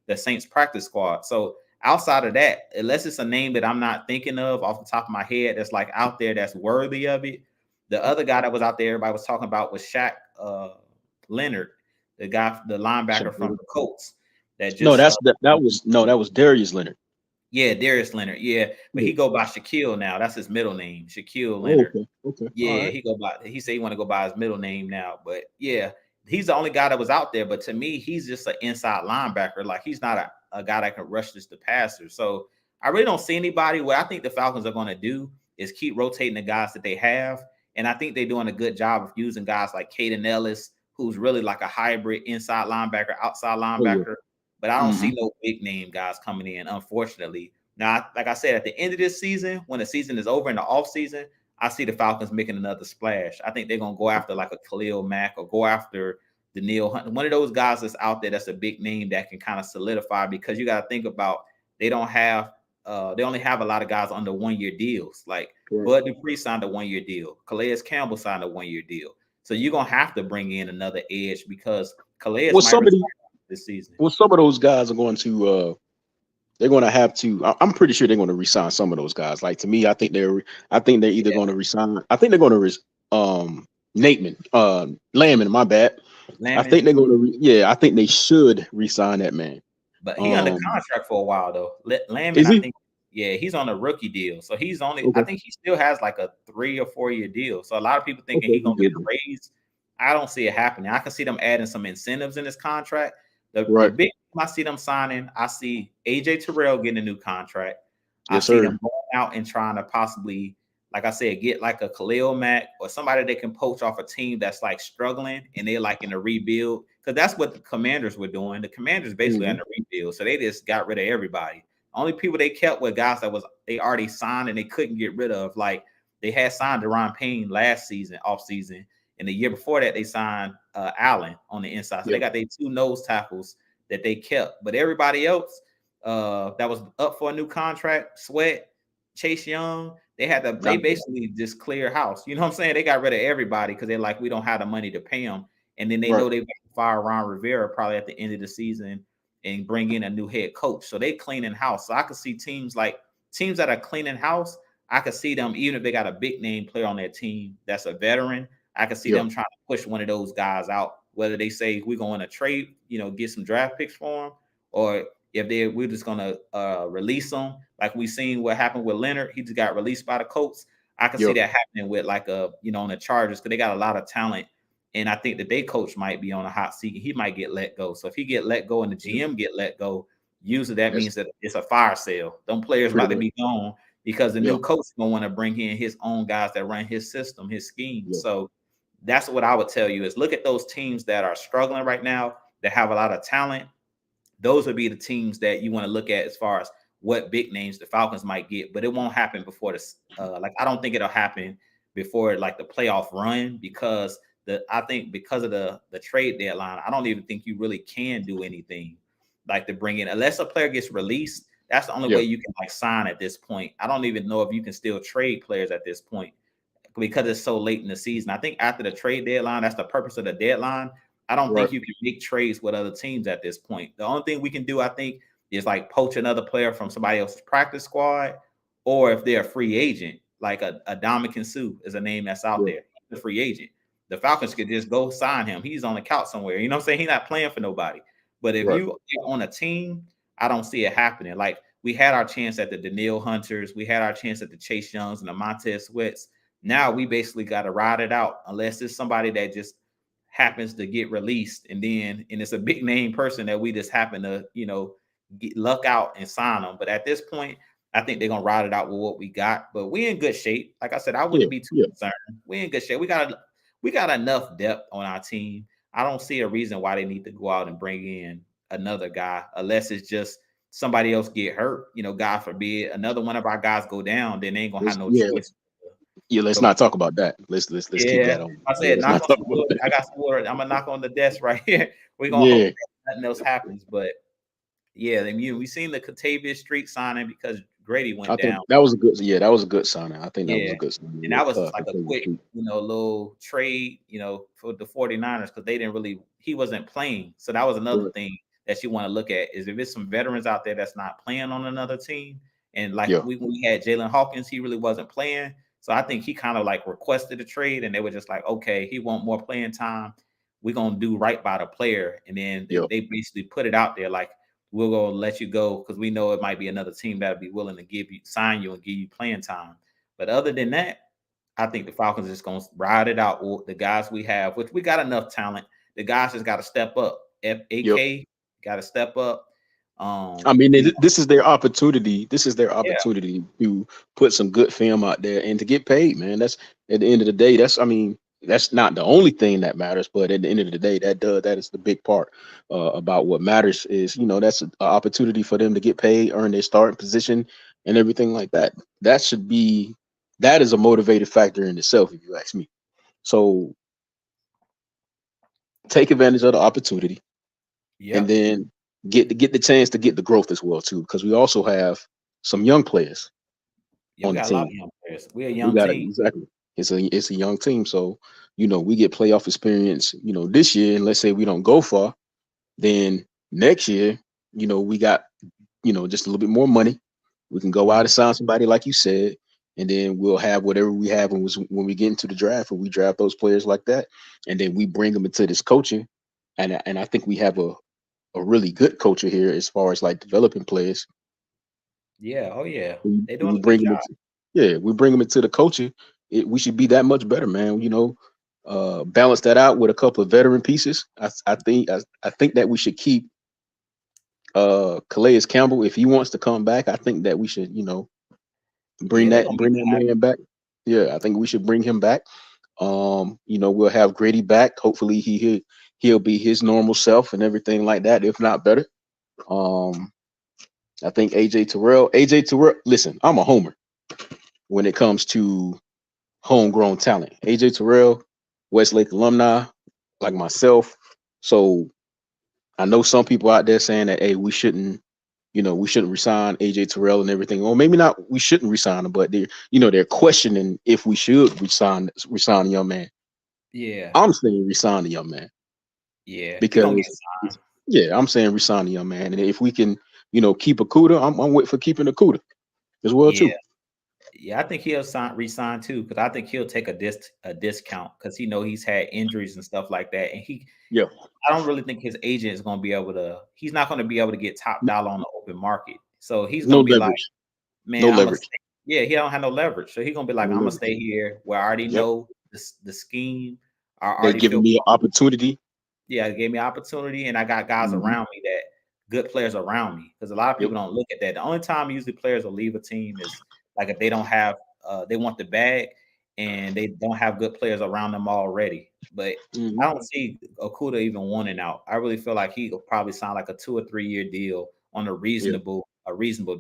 the Saints practice squad. So outside of that, unless it's a name that I'm not thinking of off the top of my head that's like out there that's worthy of it, the other guy that was out there everybody was talking about was Shaq Leonard, the linebacker from the Colts. That was Darius Leonard. Yeah, Darius Leonard. Yeah, but he go by Shaquille now. That's his middle name, Shaquille Leonard. Okay. Yeah, he said he want to go by his middle name now. But yeah, he's the only guy that was out there. But to me, he's just an inside linebacker. Like he's not a guy that can rush this the passer. So I really don't see anybody. What I think the Falcons are going to do is keep rotating the guys that they have. And I think they're doing a good job of using guys like Caden Ellis, who's really like a hybrid inside linebacker, outside linebacker. But I don't see no big name guys coming in, unfortunately. Now, like I said, at the end of this season, when the season is over in the offseason, I see the Falcons making another splash. I think they're going to go after like a Khalil Mack or go after Daniil Hunter, one of those guys that's out there that's a big name that can kind of solidify, because you got to think about they only have a lot of guys under 1-year deals. Like Bud Dupree signed a 1-year deal. Calais Campbell signed a 1-year deal. So you're going to have to bring in another edge because Calais this season. Well, some of those guys are going to they're going to have to. I'm pretty sure they're going to resign some of those guys. Like to me, I think they're either going to resign. I think they're going to Landman. My bad. Landman. I think they're going to. I think they should resign that man. But he under contract for a while though. Landman, I think. Yeah, he's on a rookie deal, so he's only. I think he still has like a 3 or 4 year deal. So a lot of people thinking he's gonna get a raise. I don't see it happening. I can see them adding some incentives in his contract. The big I see them signing, I see AJ Terrell getting a new contract. I see them going out and trying to possibly, like I said, get like a Khalil Mack or somebody that can poach off a team that's like struggling and they're like in a rebuild. Because that's what the Commanders were doing. The Commanders basically in a rebuild. So they just got rid of everybody. Only people they kept were guys that they already signed and they couldn't get rid of. Like they had signed Deron Payne last season, off season. And the year before that, they signed Allen on the inside. So they got their 2 nose tackles that they kept. But everybody else that was up for a new contract, Sweat, Chase Young, they basically just clear house. You know what I'm saying? They got rid of everybody because they're like, we don't have the money to pay them. And then they know they're going to fire Ron Rivera probably at the end of the season and bring in a new head coach. So they cleaning house. So I could see teams that are cleaning house. I could see them, even if they got a big name player on their team that's a veteran, I could see them trying to push one of those guys out, whether they say we're going to trade, get some draft picks for them, or if we're just going to release them. Like we seen what happened with Leonard. He just got released by the Colts. I can see that happening with like on the Chargers, because they got a lot of talent. And I think that their coach might be on a hot seat. He might get let go. So if he get let go and the GM get let go, usually that means that it's a fire sale. Them players about to be gone because the new coach is going to want to bring in his own guys that run his system, his scheme. So that's what I would tell you is look at those teams that are struggling right now, that have a lot of talent. Those would be the teams that you want to look at as far as what big names the Falcons might get, but it won't happen before this. I don't think it'll happen before like the playoff run, because I think because of the trade deadline, I don't even think you really can do anything like to bring in unless a player gets released. That's the only way you can like sign at this point. I don't even know if you can still trade players at this point because it's so late in the season. I think after the trade deadline, that's the purpose of the deadline. I don't think you can make trades with other teams at this point. The only thing we can do, I think, is like poach another player from somebody else's practice squad, or if they're a free agent, like a Dominican Sue is a name that's out there. He's a free agent. The Falcons could just go sign him. He's on the couch somewhere. You know what I'm saying? He's not playing for nobody. But if you are on a team, I don't see it happening. Like we had our chance at the Daniil Hunters, we had our chance at the Chase Youngs and the Montez Sweats. Now we basically got to ride it out unless it's somebody that just happens to get released, and it's a big name person that we just happen to, get luck out and sign them. But at this point, I think they're gonna ride it out with what we got. But we in good shape. Like I said, I wouldn't be too concerned. We in good shape. We got enough depth on our team. I don't see a reason why they need to go out and bring in another guy unless it's just somebody else get hurt. God forbid another one of our guys go down, then they ain't gonna have no choice. Yeah, let's not talk about that. Let's keep that on. I said, knock on some wood. I got some wood. I'm gonna knock on the desk right here. We're gonna hope that nothing else happens. But yeah, we seen the Katavius Street signing because Grady went down. That was a good. Yeah, that was a good signing. I think that was a good signing. And that was like a quick, little trade, for the 49ers because they didn't really. He wasn't playing, so that was another thing that you want to look at is if it's some veterans out there that's not playing on another team, and like when we had Jalen Hawkins, he really wasn't playing. So I think he kind of like requested a trade, and they were just like, okay, he want more playing time. We're gonna do right by the player, and then they basically put it out there like we're gonna let you go because we know it might be another team that'll be willing to sign you and give you playing time. But other than that, I think the Falcons is gonna ride it out with the guys we have, which we got enough talent. The guys just got to step up. AK got to step up. I mean, this is their opportunity. This is their opportunity to put some good film out there and to get paid, man. That's at the end of the day. That's not the only thing that matters, but at the end of the day, that is the big part about what matters is, that's an opportunity for them to get paid, earn their starting position and everything like that. That is a motivated factor in itself, if you ask me. So take advantage of the opportunity and then get the chance to get the growth as well too, because we also have some young players on the team. A lot of young players. We're a young team. Exactly. It's a young team, so we get playoff experience. This year, and let's say we don't go far, then next year, we got just a little bit more money. We can go out and sign somebody like you said, and then we'll have whatever we have when we get into the draft, and we draft those players like that, and then we bring them into this coaching, and I think we have a really good culture here as far as like developing players. Yeah. Oh yeah. They doing a good job. We bring them into the culture. We should be that much better, man. Balance that out with a couple of veteran pieces. I think that we should keep Calais Campbell if he wants to come back. I think that we should, bring that man back. Yeah, I think we should bring him back. We'll have Grady back. Hopefully he'll be his normal self and everything like that, if not better. I think AJ Terrell. Listen, I'm a homer when it comes to homegrown talent. AJ Terrell, Westlake alumni, like myself. So I know some people out there saying that, hey, we shouldn't resign AJ Terrell and everything. Or maybe not, we shouldn't resign him, but they're questioning if we should resign the young man. Yeah. I'm saying resign the young man. Yeah. Because I'm saying resign the young man. And if we can, keep Okudah, I'm waiting for keeping Okudah as well too. Yeah, I think he'll resign too, because I think he'll take a discount because he's had injuries and stuff like that. And I don't really think his agent is going to be able to. He's not going to be able to get top dollar on the open market. So he's going to be like, man, no leverage. He don't have no leverage. So he's going to be like, I'm going to stay here where I already know the scheme. They're giving me an opportunity. Yeah, it gave me opportunity, and I got guys around me that good players around me, because a lot of people don't look at that. The only time usually players will leave a team is like if they don't have, they want the bag and they don't have good players around them already. But I don't see Okudah even wanting out. I really feel like he will probably sign like a 2 or 3 year deal on a reasonable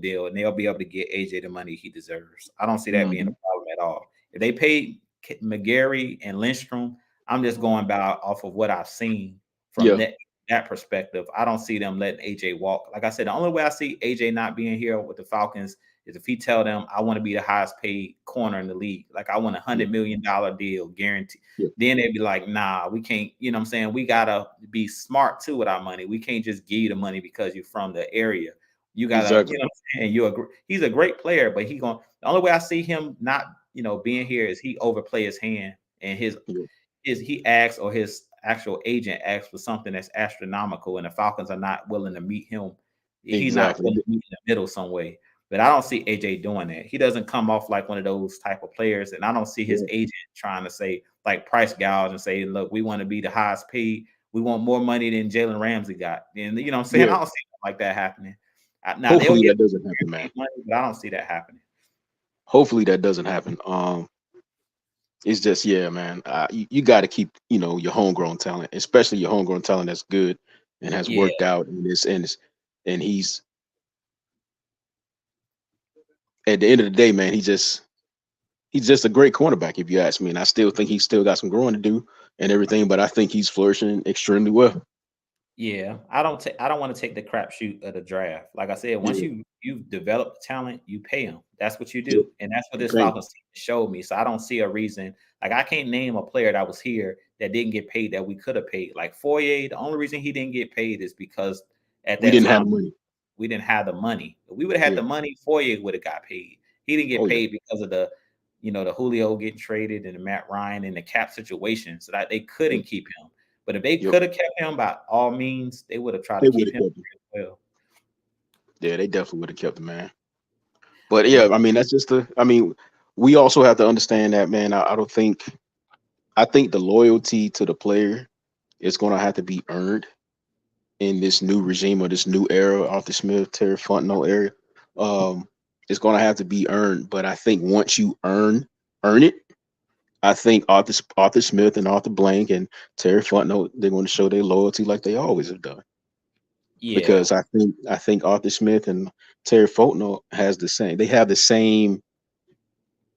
deal, and they'll be able to get AJ the money he deserves. I don't see that being a problem at all. If they paid McGarry and Lindstrom, I'm just going by off of what I've seen from Yeah, that perspective. I don't see them letting AJ walk. Like I said, the only way I see AJ not being here with the Falcons is if he tell them I want to be the highest paid corner in the league. Like I want $100 million deal guaranteed. yeah, Then they'd be like, nah, we can't, you know what I'm saying? We gotta be smart too with our money. We can't just give you the money because you're from the area. You gotta, you exactly. know what I'm saying? He's a great player, but the only way I see him not, being here is he overplay his hand and Yeah, he asks or his actual agent asks for something that's astronomical, and the Falcons are not willing to meet him. He's not exactly. willing to meet in the middle some way. But I don't see AJ doing that. He doesn't come off like one of those type of players, and I don't see his Yeah, agent trying to say like price gouge and say, "Look, we want to be the highest paid. We want more money than Jalen Ramsey got." And you know what I'm saying? yeah. I don't see like that happening. Now they'll Hopefully get that doesn't happen, man. money, but I don't see that happening. Hopefully that doesn't happen. It's just, yeah, man. You got to keep, your homegrown talent, especially your homegrown talent that's good and has Yeah, worked out and he's at the end of the day, man. He's just a great cornerback, if you ask me. And I still think he's still got some growing to do and everything, but I think he's flourishing extremely well. yeah. I don't want to take the crapshoot of the draft. Like I said, once Yeah, you've developed talent, you pay them. That's what you yeah. do, and that's what You this can't. Falcons team showed me. So I don't see a reason. Like I can't name a player that was here that didn't get paid that we could have paid. Like Foyer, the only reason he didn't get paid is because at We that didn't have time the money. we didn't have the money. If we would have had Yeah. the money, Foyer would have got paid. He didn't get Oh yeah. paid because of the Julio getting traded and the Matt Ryan and the cap situation, so that they Yep. couldn't keep him. But if they Yep. could have kept him by all means, they would have tried to They would keep have him kept him. as well. Yeah, they definitely would have kept the man. But But yeah, man, I mean, that's just we also have to understand that, man. I don't think I think the loyalty to the player is going to have to be earned in this new regime or this new era, Arthur Smith, Terry Fontenot era. Um, it's going to have to be earned. But I think once you earn it, I think Arthur Smith and Arthur Blank and Terry Fontenot, they're going to show their loyalty like they always have done. yeah, Because I think Arthur Smith and Terry Fontenot they have the same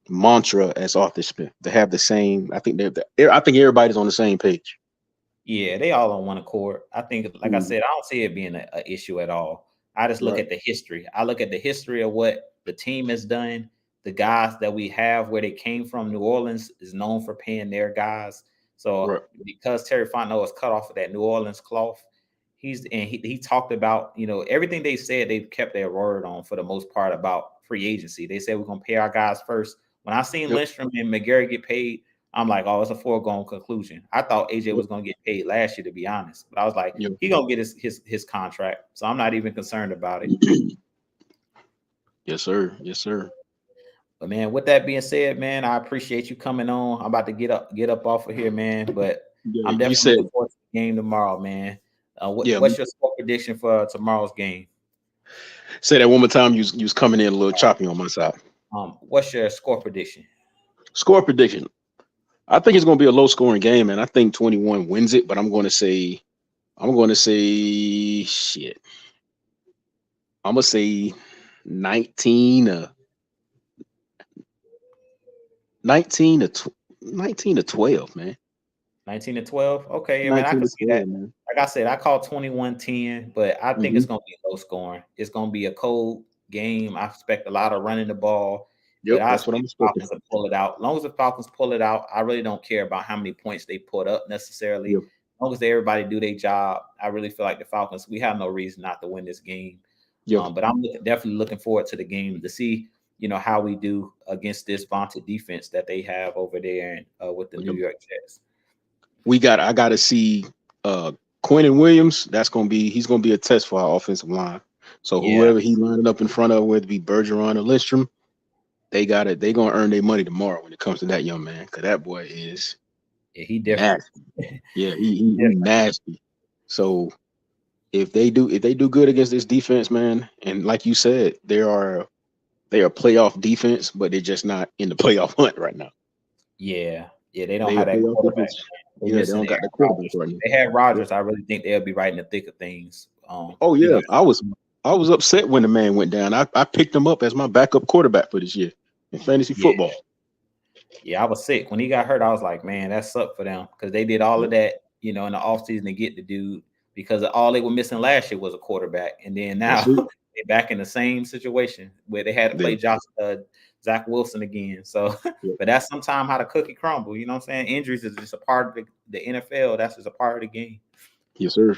mantra as Arthur Smith. They have the same. I think everybody's on the same page. yeah, they all on one accord. I think, like I Mhm. said, I don't see it being a issue at all. I just look Right, at the history. I look at the history of what the team has done. The guys that we have, where they came from, New Orleans is known for paying their guys. So right, because Terry Fontenot is cut off of that New Orleans cloth, he talked about everything they said. They've kept their word on for the most part about free agency. They said we're gonna pay our guys first. When I seen yep, Lindstrom and McGarry get paid, I'm like, oh, it's a foregone conclusion. I thought AJ yep, was gonna get paid last year, to be honest, but I was like, yep. he gonna get his contract, so I'm not even concerned about it. Yes, sir. Yes, sir. But man, with that being said, man, I appreciate you coming on. I'm about to get up off of here, man. But Yeah, I'm you definitely said, looking forward to the game tomorrow, man. yeah. What's your score prediction for tomorrow's game? Say that one more time. You was coming in a little choppy on my side. What's your score prediction? Score prediction. I think it's going to be a low scoring game, and I think 21 wins it. But I'm going to say shit. I'm going to say 19 19 to 19 to 12, man. 19-12. Okay, yeah, man, I 19 can to see that. 12, man. Like I said, I call 21-10, but I think it's Hmm. gonna be low scoring. It's gonna be a cold game. I expect a lot of running the ball, but Yep, I that's what expect I'm the expecting. Falcons to pull it out. As long as the Falcons pull it out, I really don't care about how many points they put up necessarily. Yep, As long as everybody do their job, I really feel like the Falcons, we have no reason not to win this game. yep. But I'm definitely looking forward to the game to see, how we do against this vaunted defense that they have over there and with the New Yep. York Jets. I gotta see Quentin Williams. He's gonna be a test for our offensive line. So Yeah, whoever he lined up in front of, whether it be Bergeron or Lindstrom, they gonna earn their money tomorrow when it comes to that young man. Cause that boy is yeah, he different. nasty. Yeah, he Yeah, nasty. So if they do good against this defense, man, and like you said, they are playoff defense, but they're just not in the playoff hunt right now. yeah, they don't They a have that playoff quarterback. defense. They Yeah, they missing don't got Aaron the quarterback Rodgers. right If now. they had Yep. Rodgers, I really think they'll be right in the thick of things. Oh You know, yeah, I was upset when the man went down. I picked him up as my backup quarterback for this year in fantasy yeah, football. Yeah, I was sick when he got hurt. I was like, man, that sucked for them because they did all of that, you know, in the offseason to get the dude because all they were missing last year was a quarterback, and then That's now it. they're back in the same situation where they had to play Zach Wilson again. So, Yeah. but that's sometimes how the cookie crumble. You know what I'm saying? Injuries is just a part of the NFL. That's just a part of the game. Yes, sir.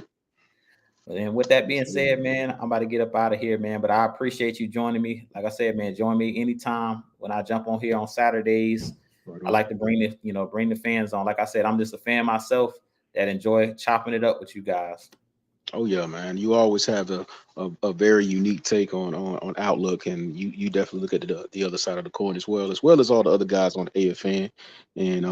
But then with that being said, man, I'm about to get up out of here, man. But I appreciate you joining me. Like I said, man, join me anytime when I jump on here on Saturdays. Right I on. like to bring the fans on. Like I said, I'm just a fan myself that enjoy chopping it up with you guys. Oh yeah, man. You always have a very unique take on Outlook, and you definitely look at the other side of the coin as well as all the other guys on AFN and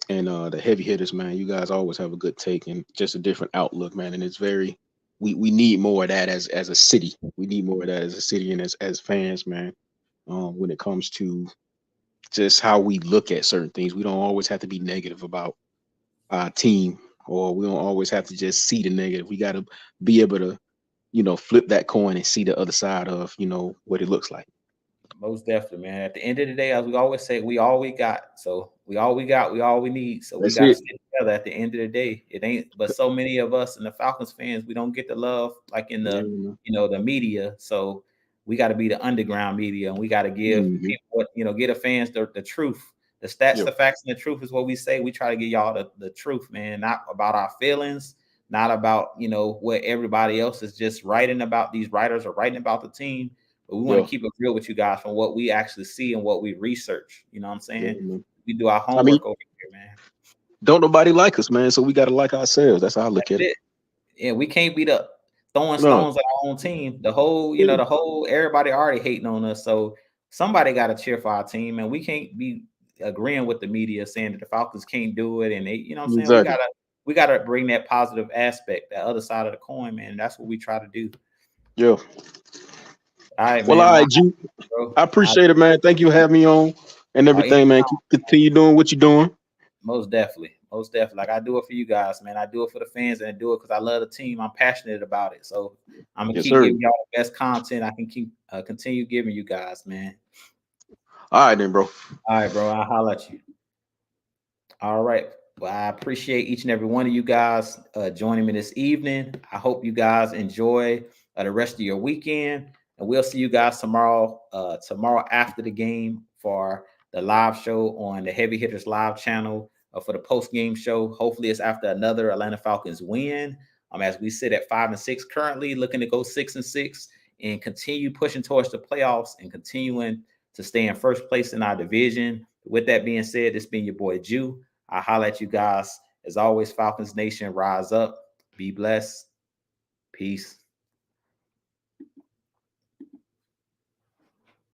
the heavy hitters, man. You guys always have a good take and just a different outlook, man. And it's very we need more of that as a city. We need more of that as a city and as fans, man. When it comes to just how we look at certain things, we don't always have to be negative about our team, or we don't always have to just see the negative. We got to be able to, flip that coin and see the other side of, what it looks like. Most definitely, man. At the end of the day, as we always say, we all we got. So we all we got, we all we need. So we That's got to it. stick together at the end of the day. It ain't, but so many of us and the Falcons fans, we don't get the love like in the, the media. So we got to be the underground media, and we got to give people what, get the fans the truth. The stats, the facts, and the truth is what we say. We try to give y'all the truth, man, not about our feelings, not about, what everybody else is just writing about. These writers are writing about the team. But we want to keep it real with you guys from what we actually see and what we research. You know what I'm saying? We do our homework over here, man. Don't nobody like us, man. So we got to like ourselves. That's how I look at it. Yeah, we can't be the throwing stones at our own team. The whole everybody already hating on us. So somebody got to cheer for our team, and we can't be agreeing with the media saying that the Falcons can't do it. And they, you know what I'm saying? Exactly. We gotta bring that positive aspect, that other side of the coin, man. That's what we try to do. Yeah. All right, well, man. All right, Ju. I appreciate it, man. Thank you for having me on and everything, man. Continue doing what you're doing. Most definitely. Like I do it for you guys, man. I do it for the fans, and I do it because I love the team. I'm passionate about it. So I'm gonna keep giving y'all the best content I can keep continue giving you guys, man. All right, then, bro. All right, bro. I'll holler at you. All right. Well, I appreciate each and every one of you guys joining me this evening. I hope you guys enjoy the rest of your weekend, and we'll see you guys tomorrow after the game for the live show on the Heavy Hitters Live channel for the post-game show. Hopefully it's after another Atlanta Falcons win. As we sit at 5-6 currently, looking to go 6-6 and continue pushing towards the playoffs and continuing to stay in first place in our division. With that being said, this been your boy Jew. I holler at you guys. As always, Falcons Nation, rise up, be blessed. Peace.